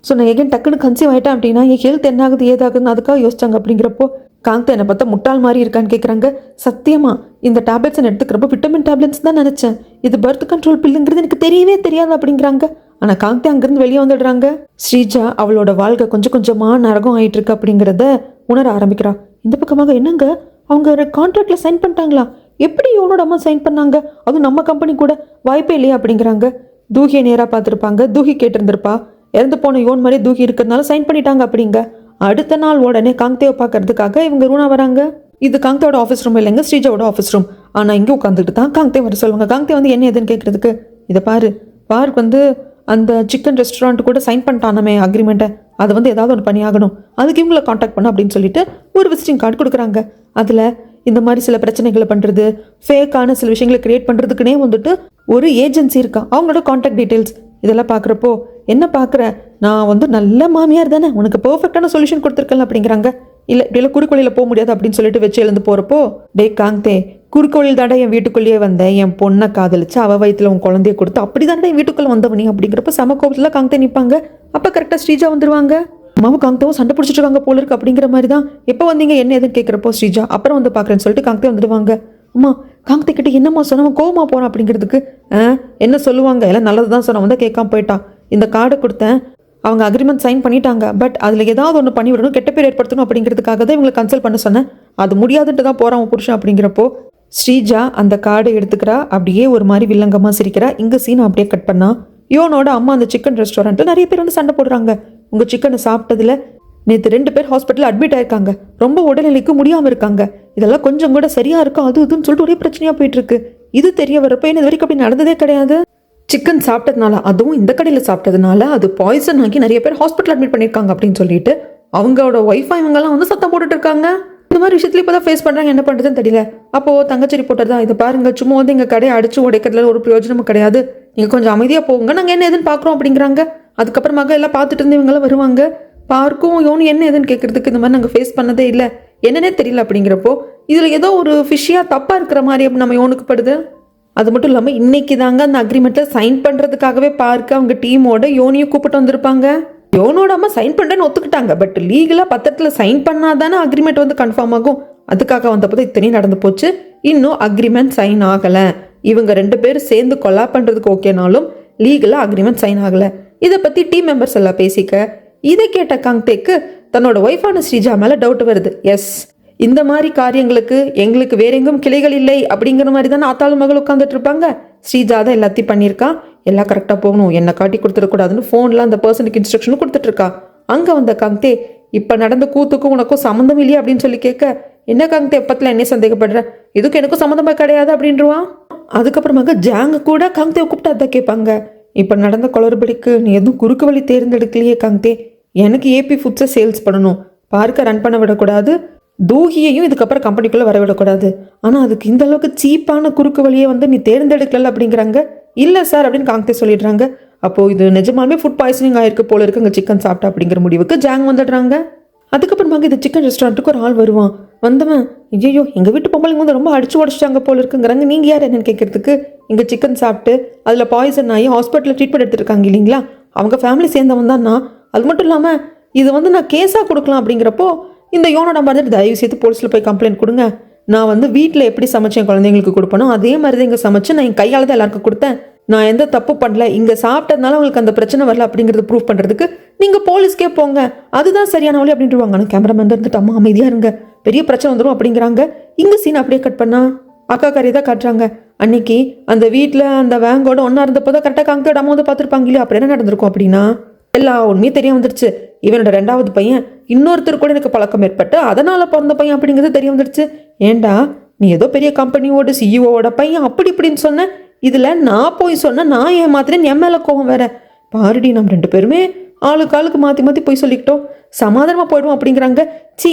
ஸோ நான் எகன் டக்குன்னு கன்சீவ் ஆகிட்டேன் அப்படின்னா என் ஹெல்த் என்ன ஆகுது ஏதாகுதுன்னு அதுக்காக யோசிச்சாங்க அப்படிங்கிறப்போ காங்தே என்னை பார்த்தா முட்டாள் மாதிரி இருக்கான்னு கேட்குறாங்க. சத்தியமா இந்த டேப்லெட்ஸ் நான் எடுத்துக்கிறப்போ விட்டமின் டேப்லெட்ஸ் தான் நினச்சேன், இது பர்த் கண்ட்ரோல் பில்லுங்கிறது எனக்கு தெரியவே தெரியாது அப்படிங்கிறாங்க. ஆனால் காங்தே அங்கேருந்து வெளியே வந்துடுறாங்க. ஸ்ரீஜா அவளோட வாழ்க்கை கொஞ்சம் கொஞ்சமாக நரகம் ஆகிட்டு இருக்கு அப்படிங்கிறத உணர ஆரம்பிக்கிறா. இந்த பக்கமாக என்னங்க அவங்க கான்ட்ராக்டில் சைன் பண்ணிட்டாங்களா? எப்படி இவனோட அம்மா சைன் பண்ணாங்க? அதுவும் நம்ம கம்பெனி கூட வாய்ப்பே இல்லையா அப்படிங்கிறாங்க. தூகியை நேராக பார்த்துருப்பாங்க. தூகி கேட்டிருந்திருப்பா. இறந்து போன யோன் மாதிரி தூக்கி இருக்கிறதுனால சைன் பண்ணிட்டாங்க அப்படிங்க. அடுத்த நாள் உடனே காங்தேவை பார்க்கறதுக்காக இவங்க ரூனா வராங்க. இது காங்தேவோட ஆஃபீஸ் ரூம் இல்லைங்க, ஸ்ரீஜாவோட ஆஃபீஸ் ரூம். ஆனால் இங்கே உட்காந்துட்டு தான் காங்தே வர சொல்லுவாங்க. காங்தே வந்து என்ன எதுன்னு கேட்குறதுக்கு, இதை பார்க் வந்து அந்த சிக்கன் ரெஸ்டாரண்ட் கூட சைன் பண்ணிட்டானமே அக்ரிமெண்ட்டை, அதை வந்து ஏதாவது ஒன்று பண்ணியாகணும், அதுக்கு இவங்களை காண்டாக்ட் பண்ண அப்படின்னு சொல்லிட்டு ஒரு விசிட்டிங் கார்டு கொடுக்குறாங்க. அதில் இந்த மாதிரி சில பிரச்சனைகளை பண்ணுறது, ஃபேக்கான சில விஷயங்களை கிரியேட் பண்ணுறதுக்குனே வந்துட்டு ஒரு ஏஜென்சி இருக்கா, அவங்களோட காண்டாக்ட் டீட்டெயில்ஸ் இதெல்லாம் பார்க்குறப்போ என்ன பார்க்குற, நான் வந்து நல்ல மாமியார் தானே, உனக்கு பர்ஃபெக்டான சொல்யூஷன் கொடுத்துருக்கல அப்படிங்கிறாங்க. இல்லை இப்படியெல்லாம் குறுக்கோழியில் போக முடியாது அப்படின்னு சொல்லிட்டு வச்சு எழுந்து போகிறப்போ, டே காங்தே குறுக்கோழில் தாண்டா என் வீட்டுக்குள்ளேயே வந்தேன், என் பொண்ணை காதலிச்சு அவள் வயிற்றுல உன் குழந்தைய கொடுத்து அப்படி தாண்டா என் வீட்டுக்குள்ளே வந்தவனி அப்படிங்கிறப்ப சம கோபத்தில் காங்தே நிற்பாங்க. அப்போ கரெக்டாக ஸ்ரீஜா வந்துடுவாங்க. அம்மாவும் காங்தேவும் சண்டை பிடிச்சிட்டு இருக்காங்க போல இருக்கு அப்படிங்கிற மாதிரி தான். எப்போ வந்தீங்க என்ன எதுன்னு கேட்குறப்போ ஸ்ரீஜா அப்புறம் வந்து பார்க்குறேன்னு சொல்லிட்டு காங்தே வந்துடுவாங்க. அம்மா காங்தே கிட்ட என்னம்மா சொன்னவன் கோவமா போகிறான் அப்படிங்கிறதுக்கு என்ன சொல்லுவாங்க, எல்லாம் நல்லது தான் சொன்னவன் வந்து கேட்காம போயிட்டான். இந்த கார்டை கொடுத்தேன், அவங்க அக்ரிமெண்ட் சைன் பண்ணிட்டாங்க, பட் அதில் ஏதாவது ஒன்று பண்ணி விடணும், கெட்ட பேர் ஏற்படுத்தணும் அப்படிங்கிறதுக்காக தான் இவங்களை கன்சல்ட் பண்ண சொன்னேன், அது முடியாதுன்ட்டு தான் போகிறான் புருஷன் அப்படிங்கிறப்போ ஸ்ரீஜா அந்த கார்டை எடுத்துக்கிறா. அப்படியே ஒரு மாதிரி வில்லங்கமாக சிரிக்கிறா. இங்கே சீனை அப்படியே கட் பண்ணா யோனோட அம்மா அந்த சிக்கன் ரெஸ்டாரண்ட்டில் நிறைய பேர் வந்து சண்டை போடுறாங்க. உங்கள் சிக்கனை சாப்பிட்டதில் நேற்று 2 பேர் ஹாஸ்பிட்டலில் அட்மிட் ஆயிருக்காங்க, ரொம்ப உடல்நிலைக்கு முடியாமல் இருக்காங்க, இதெல்லாம் கொஞ்சம் கூட சரியாக இருக்கும் அது இதுன்னு சொல்லிட்டு ஒரே பிரச்சனையாக போயிட்டுருக்கு. இது தெரிய வரப்போ என்ன இது வரைக்கும் அப்படி நடந்ததே கிடையாது. சிக்கன் சாப்பிட்டதுனால, அதுவும் இந்த கடையில் சாப்பிட்டதுனால அது பாய்சன் ஆகி நிறைய பேர் ஹாஸ்பிட்டல் அட்மிட் பண்ணியிருக்காங்க அப்படின்னு சொல்லிட்டு அவங்களோட ஒய்ஃபா இவங்கெல்லாம் வந்து சத்தம் போட்டுட்டு இருக்காங்க. இந்த மாதிரி விஷயத்துல இப்போ தான் ஃபேஸ் பண்ணுறாங்க, என்ன பண்ணுறதுன்னு தெரியல. அப்போது தங்கச்சி ரிப்போர்ட்டர் தான், இதை பாருங்க, சும்மா வந்து எங்கள் கடையை அடிச்சு உடைக்கிறதுல ஒரு பிரயோஜனமும் கிடையாது, நீங்கள் கொஞ்சம் அமைதியாக போங்க, நாங்கள் என்ன எதுன்னு பார்க்குறோம் அப்படிங்கிறாங்க. அதுக்கப்புறமாக எல்லாம் பார்த்துட்டு இருந்து இவங்கெல்லாம் வருவாங்க. பார்க்கும் யோனு என்ன எதுன்னு கேட்கறதுக்கு இந்த மாதிரி நாங்கள் ஃபேஸ் பண்ணதே இல்லை, என்னன்னே தெரியல அப்படிங்கிறப்போ இதில் ஏதோ ஒரு ஃபிஷ்ஷியாக தப்பாக இருக்கிற மாதிரி அப்படி நம்ம யோனுக்கு படுது. அது மட்டும் இல்லாமல் இன்னைக்கு தாங்க அந்த அக்ரிமெண்ட்டில் சைன் பண்ணுறதுக்காகவே பார்க்க அவங்க டீமோட யோனியை கூப்பிட்டு வந்திருப்பாங்க. யோனோட அம்மா சைன் பண்ணுறேன்னு ஒத்துக்கிட்டாங்க, பட் லீகலாக பத்திரத்தில் சைன் பண்ணாதானே அக்ரிமெண்ட் வந்து கன்ஃபார்ம் ஆகும். அதுக்காக வந்தப்போ தான் இத்தனையும் நடந்து போச்சு. இன்னும் அக்ரிமெண்ட் சைன் ஆகலை. இவங்க 2 பேரும் சேர்ந்து கொலா பண்ணுறதுக்கு ஓகேனாலும் லீகலாக அக்ரிமெண்ட் சைன் ஆகலை. இதை பற்றி டீம் மெம்பர்ஸ் எல்லாம் பேசிக்க இதை கேட்ட காங்தேக்கு தன்னோட ஒய்ஃபான ஸ்ரீஜா மேலே டவுட் வருது. எஸ், இந்த மாதிரி காரியங்களுக்கு எங்களுக்கு வேற எங்கும் கிளைகள் இல்லை அப்படிங்கிற மாதிரி தானே ஆத்தாளும் மகள் உட்காந்துட்டு இருப்பாங்க. ஸ்ரீஜா தான் எல்லாத்தையும் பண்ணியிருக்கா, எல்லாம் கரெக்டாக போகணும், என்னை காட்டி கொடுத்துடக்கூடாதுன்னு ஃபோனில் அந்த பர்சனுக்கு இன்ஸ்ட்ரக்ஷனும் கொடுத்துட்ருக்கா. அங்கே வந்த காங்கே இப்போ நடந்த கூத்துக்கும் உனக்கும் சம்மந்தம் இல்லையா அப்படின்னு சொல்லி கேட்க, என்ன காங்கே எப்பத்தில் என்ன சந்தேகப்படுற, இதுக்கு எனக்கும் சம்மந்தமாக கிடையாது அப்படின்றான். அதுக்கப்புறமாக ஜாங்க கூட காங்தேவை கூப்பிட்டு அதை கேட்பாங்க, இப்போ நடந்த குளறுபடிக்கு நீ எதுவும் குறுக்கு வழி தேர்ந்தெடுக்கலையே காங்கே, எனக்கு ஏபி ஃபுட்ஸை சேல்ஸ் பண்ணணும், பார்க்க ரன் பண்ண விடக்கூடாது, தூகியையும் இதுக்கப்புறம் கம்பெனிக்குள்ளே வர விடக்கூடாது, ஆனால் அதுக்கு இந்த அளவுக்கு சீப்பான குறுக்கு வழியை வந்து நீ தேர்ந்தெடுக்கல அப்படிங்கிறாங்க. இல்லை சார் அப்படின்னு காங்கே சொல்லிடுறாங்க. அப்போது இது நிஜமாலுமே ஃபுட் பாய்சனிங் ஆயிருக்கு போல இருக்கு அங்கே சிக்கன் சாப்பிட்டா அப்படிங்கிற முடிவுக்கு ஜாங் வந்துடுறாங்க. அதுக்கப்புறமாக இந்த சிக்கன் ரெஸ்டாரண்ட்டுக்கு ஒரு ஆள் வருவான். வந்தவன், ஐயோ எங்கள் வீட்டு பொம்பளைங்க வந்து ரொம்ப அடிச்சு உடச்சிட்டாங்க போல இருக்குங்கிறாங்க. நீங்கள் யார் என்னன்னு கேட்கறதுக்கு, இங்கே சிக்கன் சாப்பிட்டு அதில் பாய்சன் ஆகி ஹாஸ்பிட்டலில் ட்ரீட்மெண்ட் எடுத்துருக்காங்க இல்லைங்களா, அவங்க ஃபேமிலி சேர்ந்தவன் தான் நான். அது மட்டும் இல்லாமல் இது வந்து நான் கேஸாக கொடுக்கலாம் அப்படிங்கிறப்போ இந்த யோனோட வந்துட்டு தயவு செய்து போலீஸில் போய் கம்ப்ளைண்ட் கொடுங்க, நான் வந்து வீட்டில் எப்படி சமைச்சேன் குழந்தைங்களுக்கு கொடுப்பனோ அதே மாதிரி தான் இங்கே சமைச்சு நான் என் கையால் தான் எல்லாருக்கும் கொடுத்தேன், நான் எந்த தப்பு பண்ணல, இங்கே சாப்பிட்டதுனால உங்களுக்கு அந்த பிரச்சனை வரல அப்படிங்கிறது ப்ரூவ் பண்ணுறதுக்கு நீங்கள் போலீஸ்க்கே போங்க, அதுதான் சரியான வழி அப்படின்ட்டுருவாங்க. ஆனால் கேமராமேன் இருந்துட்டு அம்மா அமைதியாக இருங்க, பெரிய பிரச்சனை வந்துடும் அப்படிங்கிறாங்க. இங்கே சீன் அப்படியே கட் பண்ணா அக்கா காரி தான் காட்டுறாங்க. அன்னைக்கு அந்த வீட்டில் அந்த வேங்கோட ஒன்றா இருந்தப்போ தான் கரெக்டாக காங்கோட அம்மா வந்து பார்த்துருப்பாங்க இல்லையா, அப்படி என்ன நடந்திருக்கும் அப்படின்னா எல்லா உண்மையும் தெரிய வந்துடுச்சு. இவனோட 2வது பையன் இன்னொருத்தர் கூட எனக்கு பழக்கம் ஏற்பட்டு அதனால் பிறந்த பையன் அப்படிங்கிறது தெரிய வந்துடுச்சு. ஏண்டா நீ ஏதோ பெரிய கம்பெனியோட சிஇஓட பையன் அப்படி இப்படின்னு சொன்ன, இதில் நான் போய் சொன்னேன், நான் ஏமாத்துறேன், என் மேலே கோவம் வேற, பாருடி நம்ம 2 பேருமே ஆளுக்கு ஆளுக்கு மாற்றி மாற்றி போய் சொல்லிக்கிட்டோம், சமாதானமாக போயிடுவோம் அப்படிங்கிறாங்க. சி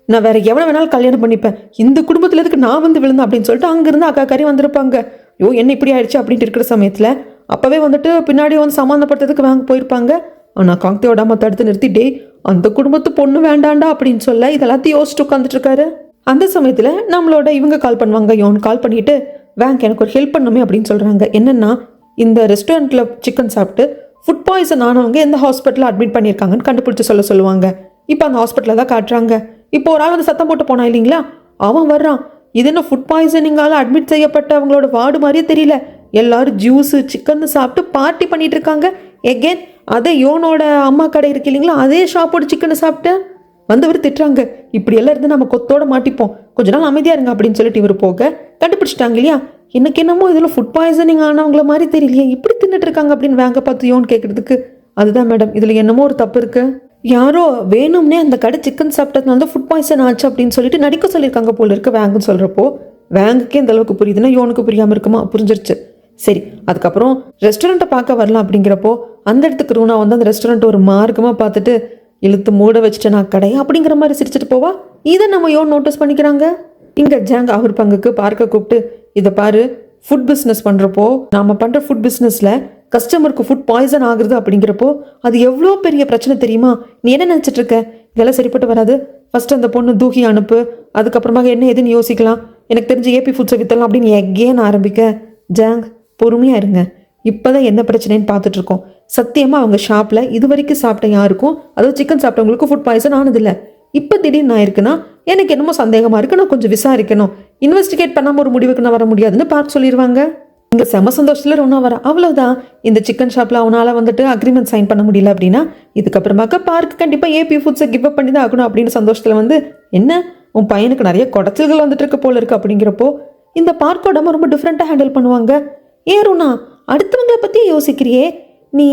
நான் வேற எவனை வேணாலும் கல்யாணம் பண்ணிப்பேன், இந்த குடும்பத்தில் எதுக்கு நான் வந்து விழுந்தேன் அப்படின்னு சொல்லிட்டு அங்கேருந்து அக்கா காரி வந்திருப்பாங்க. ஐயோ என்ன இப்படி ஆயிடுச்சு அப்படின்ட்டு இருக்கிற சமயத்தில் அப்போவே வந்துட்டு பின்னாடி வந்து சமாதானப்படுத்துறதுக்கு வாங்க போயிருப்பாங்க. ஆனால் காங்தேவோட அம்மா தடுத்து நிறுத்திட்டே அந்த குடும்பத்து பொண்ணு வேண்டாண்டா அப்படின்னு சொல்ல இதெல்லாத்தையும் யோசிச்சுட்டு உட்காந்துட்டு இருக்காரு. அந்த சமயத்தில் நம்மளோட இவங்க கால் பண்ணுவாங்க, யோன் கால் பண்ணிட்டு வேங்க எனக்கு ஒரு ஹெல்ப் பண்ணுமே அப்படின்னு சொல்கிறாங்க. என்னென்னா இந்த ரெஸ்டாரண்ட்டில் சிக்கன் சாப்பிட்டு ஃபுட் பாய்சன் ஆனவங்க எந்த ஹாஸ்பிட்டலில் அட்மிட் பண்ணியிருக்காங்கன்னு கண்டுபிடிச்சி சொல்லுவாங்க. இப்போ அந்த ஹாஸ்பிட்டலில் தான் காட்டுறாங்க. இப்போ ஒரு ஆள் வந்து சத்தம் போட்டு போனான் இல்லைங்களா, அவன் வர்றான். இது என்ன ஃபுட் பாய்சனிங்கால் அட்மிட் செய்யப்பட்டவங்களோட வார்டு மாதிரியே தெரியல, எல்லாரும் ஜூஸு சிக்கன் சாப்பிட்டு பார்ட்டி பண்ணிட்டு இருக்காங்க. எகேன் அதே யோனோட அம்மா கடை இருக்கு இல்லைங்களா, அதே ஷாப்போட சிக்கனை சாப்பிட்டு வந்தவர் திட்டுறாங்க, இப்படி எல்லாம் இருந்து நம்ம கொத்தோட மாட்டிப்போம், கொஞ்ச நாள் அமைதியாக இருங்க அப்படின்னு சொல்லிட்டு இவர் போக கண்டுபிடிச்சிட்டாங்க இல்லையா. எனக்கு என்னமோ இதில் ஃபுட் பாய்சனிங் ஆனவங்கள மாதிரி தெரியலையே, இப்படி தின்னுட்டு இருக்காங்க அப்படின்னு வேங்க பார்த்து யோன் கேட்கறதுக்கு, அதுதான் மேடம் இதில் என்னமோ ஒரு தப்பு இருக்கு, யாரோ வேணும்னே அந்த கடை சிக்கன் சாப்பிட்டதுனால தான் ஃபுட் பாய்சன் ஆச்சு அப்படின்னு சொல்லிட்டு நடிக்க சொல்லியிருக்காங்க போல இருக்கு வேங்குன்னு சொல்கிறப்போ வேங்குக்கே இந்த அளவுக்கு புரியுதுன்னா யோனுக்கு புரியாமல் இருக்குமா, புரிஞ்சிருச்சு. சரி அதுக்கப்புறம் ரெஸ்டாரண்ட்டை பார்க்க வரலாம் அப்படிங்கிறப்போ அந்த இடத்துக்கு ரூனா வந்து அந்த ரெஸ்டாரண்ட் ஒரு மார்க்கமாக பார்த்துட்டு இழுத்து மூட வச்சுட்டு நான் கடை அப்படிங்கிற மாதிரி சிரிச்சிட்டு போவா. இதை நம்ம யோன் நோட்டீஸ் பண்ணிக்கிறாங்க. இங்கே ஜாங் அவர் பங்குக்கு பார்க்க கூப்பிட்டு, இதை பாரு ஃபுட் பிஸ்னஸ் பண்ணுறப்போ நாம் பண்ணுற ஃபுட் பிஸ்னஸில் கஸ்டமருக்கு ஃபுட் பாய்சன் ஆகுறது அப்படிங்கிறப்போ அது எவ்வளோ பெரிய பிரச்சனை தெரியுமா, நீ என்ன நினச்சிட்டு இருக்க, இதெல்லாம் சரிப்பட்டு வராது, ஃபஸ்ட்டு அந்த பொண்ணு தூக்கி அனுப்பு, அதுக்கப்புறமாக என்ன எதுன்னு யோசிக்கலாம், எனக்கு தெரிஞ்சு ஏபி ஃபுட்ஸை விற்றலாம் அப்படின்னு எகேன் ஆரம்பிக்க. ஜாங் பொறுமையாக இருங்க, இப்போ தான் என்ன பிரச்சனைன்னு பார்த்துட்ருக்கோம், சத்தியமாக அவங்க ஷாப்பில் இது வரைக்கும் சாப்பிட்ட யாருக்கும் அதாவது சிக்கன் சாப்பிட்டவங்களுக்கு ஃபுட் பாய்சன் ஆனதில்லை, இப்போ திடீர்னு ஆயிருக்குன்னா எனக்கு என்னமோ சந்தேகமாக இருக்குது, நான் கொஞ்சம் விசாரிக்கணும், இன்வெஸ்டிகேட் பண்ணாமல் ஒரு முடிவுக்கு நான் வர முடியாதுன்னு பார்க்க சொல்லிடுவாங்க. இங்கே செம சந்தோஷத்தில் ஒன்றா வர அவ்வளோதான். இந்த சிக்கன் ஷாப்பில் அவனால் வந்துட்டு அக்ரிமெண்ட் சைன் பண்ண முடியல அப்படின்னா இதுக்கப்புறமாக்க பார்க்கு கண்டிப்பாக ஏபி ஃபுட்ஸை கிவ் அப் பண்ணி தான் ஆகணும் அப்படின்னு சந்தோஷத்தில் வந்து, என்ன உன் பையனுக்கு நிறைய குடைச்சல்கள் வந்துட்டு இருக்க போல இருக்கு அப்படிங்கிறப்போ இந்த பார்க்கோட அம்மா ரொம்ப டிஃப்ரெண்ட்டாக ஹேண்டில் பண்ணுவாங்க. ஏறுனா அடுத்தவங்களை பற்றியே யோசிக்கிறியே, நீ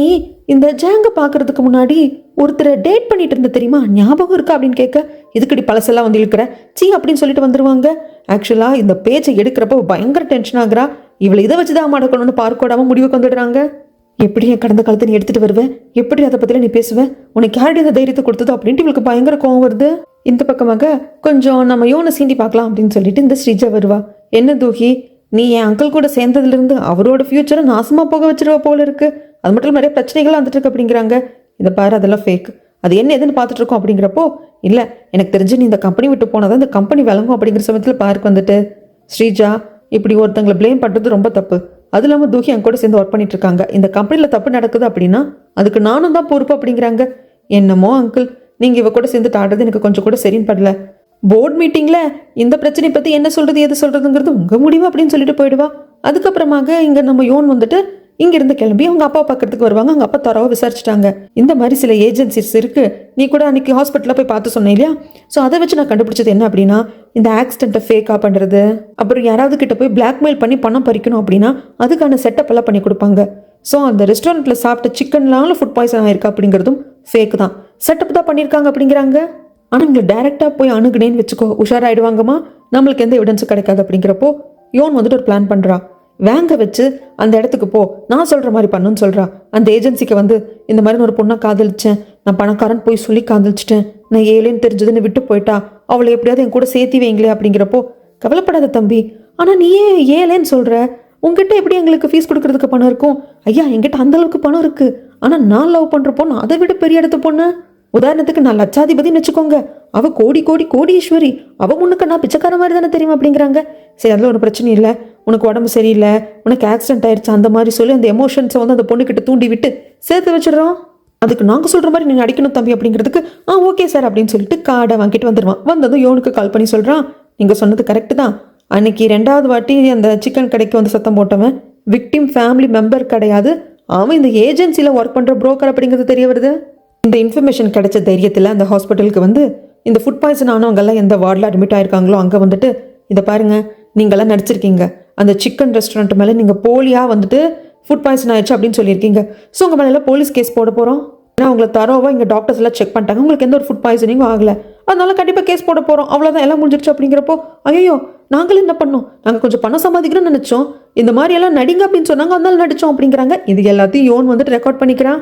இந்த ஜாங்கை பார்க்கறதுக்கு முன்னாடி ஒருத்தரை டேட் பண்ணிட்டு இருந்த தெரியுமா, ஞாபகம் இருக்கா அப்படின்னு கேட்க, இதுக்கடி பழசெல்லாம் வந்து இழுக்கிற சீ அப்படின்னு சொல்லிட்டு வந்துடுவாங்க. ஆக்சுவலாக இந்த பேச்சை எடுக்கிறப்போ பயங்கர டென்ஷன் ஆகுறா, இவளை இதை வச்சு தான் மாடக்கணும்னு பார்க்கோடாமல் முடிவுக்கு வந்துடுறாங்க. எப்படி என் கடந்த காலத்தை நீ எடுத்துகிட்டு வருவேன், எப்படி அதை பற்றிலாம் நீ பேசுவேன், உனக்கு யாருடைய இந்த தைரியத்தை கொடுத்ததோ அப்படின்ட்டு இவளுக்கு பயங்கர கோவம் வருது. இந்த பக்கமாக கொஞ்சம் நம்ம யோனை சீண்டி பார்க்கலாம் அப்படின்னு சொல்லிட்டு இந்த ஸ்ரீஜா வருவா. என்ன தூகி, நீ என் அங்கிள் கூட சேர்ந்ததுலேருந்து அவரோட ஃப்யூச்சரை நாசமாக போக வச்சிருவ போல இருக்கு, அது மட்டும் நிறைய பிரச்சனைகள் வந்துட்டு இருக்கு அப்படிங்கிறாங்க. இதை பாரு அதெல்லாம் ஃபேக், அது என்ன எதுன்னு பார்த்துட்டு இருக்கோம் அப்படிங்கிறப்போ, இல்லை எனக்கு தெரிஞ்சு நீ இந்த கம்பெனி விட்டு போனால் தான் இந்த கம்பெனி விளங்கும் அப்படிங்கிற சமயத்தில் பார்க்க வந்துட்டு, ஸ்ரீஜா இப்படி ஒருத்தங்களை ப்ளேம் பண்ணுறது ரொம்ப தப்பு, அது இல்லாமல் தூக்கி என் கூட சேர்ந்து ஒர்க் பண்ணிட்டு இருக்காங்க, இந்த கம்பெனியில் தப்பு நடக்குது அப்படின்னா அதுக்கு நானும் தான் பொறுப்பு அப்படிங்கிறாங்க. என்னமோ அங்கிள் நீங்கள் இவ கூட சேர்ந்துட்டு ஆடுறது எனக்கு கொஞ்சம் கூட சரின்னு படல, போர்ட் மீட்டிங்கில் இந்த பிரச்சனையை பற்றி என்ன சொல்கிறது எது சொல்கிறதுங்கிறது உங்கள் முடிவு அப்படின்னு சொல்லிட்டு போயிடுவா. அதுக்கப்புறமாக இங்கே நம்ம யோன் வந்துட்டு இங்கிருந்து கிளம்பி அவங்க அப்பா பார்க்கறதுக்கு வருவாங்க. அவங்க அப்பா தரவா விசாரிச்சுட்டாங்க. இந்த மாதிரி சில ஏஜென்சிஸ் இருக்கு, நீ கூட அன்னைக்கு ஹாஸ்பிட்டலில் போய் பார்த்து சொன்னேன் இல்லையா? ஸோ அதை வச்சு நான் கண்டுபிடிச்சது என்ன அப்படின்னா, இந்த ஆக்சிடென்ட்டை ஃபேக்காக பண்ணுறது, அப்புறம் யாராவது கிட்ட போய் பிளாக்மெயில் பண்ணி பணம் பறிக்கணும் அப்படின்னா அதுக்கான செட்டப் எல்லாம் பண்ணி கொடுப்பாங்க. ஸோ அந்த ரெஸ்டாரண்ட்டில் சாப்பிட்ட சிக்கன்லாம் ஃபுட் பாய்சன் ஆயிருக்கு அப்படிங்கிறதும் ஃபேக் தான், செட்டப் தான் பண்ணியிருக்காங்க அப்படிங்கிறாங்க. ஆனால் உங்களை டைரெக்டாக போய் அணுகுனேன்னு வச்சுக்கோ, உஷாராயிடுவாங்கம்மா, நம்மளுக்கு எந்த எவிடன்ஸும் கிடைக்காது. அப்படிங்கிறப்போ யோன் வந்துட்டு ஒரு பிளான் பண்ணுறா. வேங்க வச்சு அந்த இடத்துக்கு போ, நான் சொல்கிற மாதிரி பண்ணுன்னு சொல்கிறா. அந்த ஏஜென்சிக்கு வந்து இந்த மாதிரி ஒரு பொண்ணை காதலிச்சேன், நான் பணக்காரன் போய் சொல்லி காதலிச்சிட்டேன், நான் ஏழைன்னு தெரிஞ்சதுன்னு விட்டு போயிட்டா, அவளை எப்படியாவது என் கூட சேர்த்தி வைங்களே. அப்படிங்கிறப்போ கவலைப்படாத தம்பி, ஆனால் நீ ஏன் ஏழைன்னு சொல்கிற, உங்ககிட்ட எப்படி எங்களுக்கு ஃபீஸ் கொடுக்கறதுக்கு பணம் இருக்கும்? ஐயா, என்கிட்ட அந்த அளவுக்கு பணம் இருக்குது, ஆனால் நான் லவ் பண்ணுற பொண்ணு அதை விட பெரிய இடத்து பொண்ணு. உதாரணத்துக்கு நான் லட்சாதிபதினு வச்சுக்கோங்க, அவள் கோடி கோடி கோடீஸ்வரி, அவள் முன்னுக்கு நான் பிச்சைக்கார மாதிரி தானே தெரியுமா அப்படிங்கிறாங்க. சரி, அதில் ஒரு பிரச்சனை இல்லை, உனக்கு உடம்பு சரியில்லை, உனக்கு ஆக்சிடென்ட் ஆயிடுச்சு, அந்த மாதிரி சொல்லி அந்த எமோஷன்ஸை வந்து அந்த பொண்ணுக்கிட்ட தூண்டி விட்டு சேர்த்து வச்சிடறோம். அதுக்கு நாங்கள் சொல்கிற மாதிரி நீங்கள் அடிக்கணும் தம்பி அப்படிங்கிறதுக்கு ஓகே சார் அப்படின்னு சொல்லிட்டு கார்டை வாங்கிட்டு வந்துடுவான். வந்ததும் யோனுக்கு கால் பண்ணி சொல்கிறான், நீங்கள் சொன்னது கரெக்டு தான், அன்னைக்கு 2வது வாட்டி அந்த சிக்கன் கடைக்கு வந்து சத்தம் போட்டவன் விக்டிம் ஃபேமிலி மெம்பர் கிடையாது, அவன் இந்த ஏஜென்சியில் ஒர்க் பண்ணுற புரோக்கர் அப்படிங்கிறது தெரிய வருது. இந்த இன்ஃபர்மேஷன் கிடைச்ச தைரியத்தில் அந்த ஹாஸ்பிட்டலுக்கு வந்து இந்த ஃபுட் பாய்சன் ஆனவங்கெல்லாம் எந்த வார்டில் அட்மிட் ஆயிருக்காங்களோ அங்கே வந்துட்டு, இதை பாருங்க, நீங்கள்லாம் நடிச்சிருக்கீங்க, அந்த சிக்கன் ரெஸ்டாரண்ட் மேலே நீங்கள் போலியாக வந்துட்டு ஃபுட் பாய்சன் ஆயிடுச்சு அப்படின்னு சொல்லியிருக்கீங்க. ஸோ உங்கள் மேலே போலீஸ் கேஸ் போட போகிறோம். ஏன்னா உங்களை தரோவாக இங்கே டாக்டர்ஸ் எல்லாம் செக் பண்ணிட்டாங்க, உங்களுக்கு எந்த ஒரு ஃபுட் பாய்சனிங்கும் ஆகலை, அதனால கண்டிப்பாக கேஸ் போட போகிறோம், அவ்வளோதான், எல்லாம் முடிஞ்சிருச்சு. அப்படிங்கிறப்போ ஐயோ, நாங்களும் என்ன பண்ணோம், நாங்கள் கொஞ்சம் பணம் சம்பாதிக்கணும்னு நினச்சோம், இந்த மாதிரி எல்லாம் நடிங்க அப்படின்னு சொன்னாங்க, அதனால நடித்தோம் அப்படிங்கிறாங்க. இது எல்லாத்தையும் யோன் வந்துட்டு ரெக்கார்ட் பண்ணிக்கிறான்.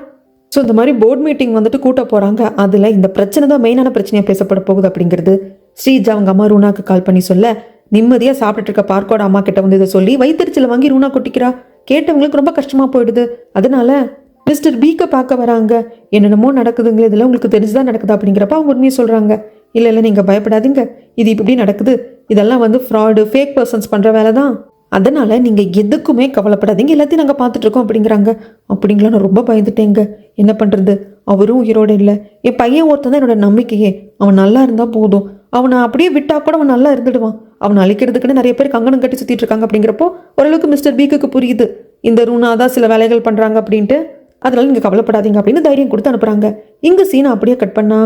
ஸோ இந்த மாதிரி போர்ட் மீட்டிங் வந்துட்டு கூட்ட போகிறாங்க. அதில் இந்த பிரச்சனை தான் மெயினான பிரச்சனையாக பேசப்பட போகுது அப்படிங்கிறது ஸ்ரீஜா அவங்க அம்மா ரூனாக்கு கால் பண்ணி சொல்ல, நிம்மதியாக சாப்பிட்டுட்டு இருக்க பார்க்கோட அம்மா கிட்ட வந்து இதை சொல்லி வயிற்றுச்சல வாங்கி ரூனா கொட்டிக்கிறா. கேட்டவங்களுக்கு ரொம்ப கஷ்டமாக போயிடுது. அதனால மிஸ்டர் பீக்கை பார்க்க வராங்க. என்னென்னமோ நடக்குதுங்க, இதில் உங்களுக்கு தெரிஞ்சுதான் நடக்குது அப்படிங்கிறப்ப அவங்க உண்மையை சொல்கிறாங்க. இல்லை நீங்கள் பயப்படாதீங்க, இது இப்படி நடக்குது, இதெல்லாம் வந்து ஃப்ராடு, ஃபேக் பர்சன்ஸ் பண்ணுற வேலை தான், அதனால் நீங்கள் எதுக்குமே கவலைப்படாதீங்க, எல்லாத்தையும் நாங்கள் பார்த்துட்ருக்கோம் அப்படிங்கிறாங்க. அப்படிங்களா, நான் ரொம்ப பயந்துட்டேங்க, என்ன பண்ணுறது, அவரும் உயிரோடு இல்லை, என் பையன் ஒருத்தன் தான் என்னோட நம்பிக்கையே, அவன் நல்லா இருந்தால் போதும், அவனை அப்படியே விட்டா கூட அவன் நல்லா இருந்துடுவான், அவனை அழிக்கிறதுக்குன்னு நிறைய பேர் கங்கணம் கட்டி சுற்றிட்டு இருக்காங்க. அப்படிங்கிறப்போ ஓரளவுக்கு மிஸ்டர் பீக்குக்கு புரியுது இந்த ரூனா தான் சில வேலைகள் பண்ணுறாங்க அப்படின்ட்டு. அதனால நீங்கள் கவலைப்படாதீங்க அப்படின்னு தைரியம் கொடுத்து அனுப்புகிறாங்க. இங்கே சீனை அப்படியே கட் பண்ணா,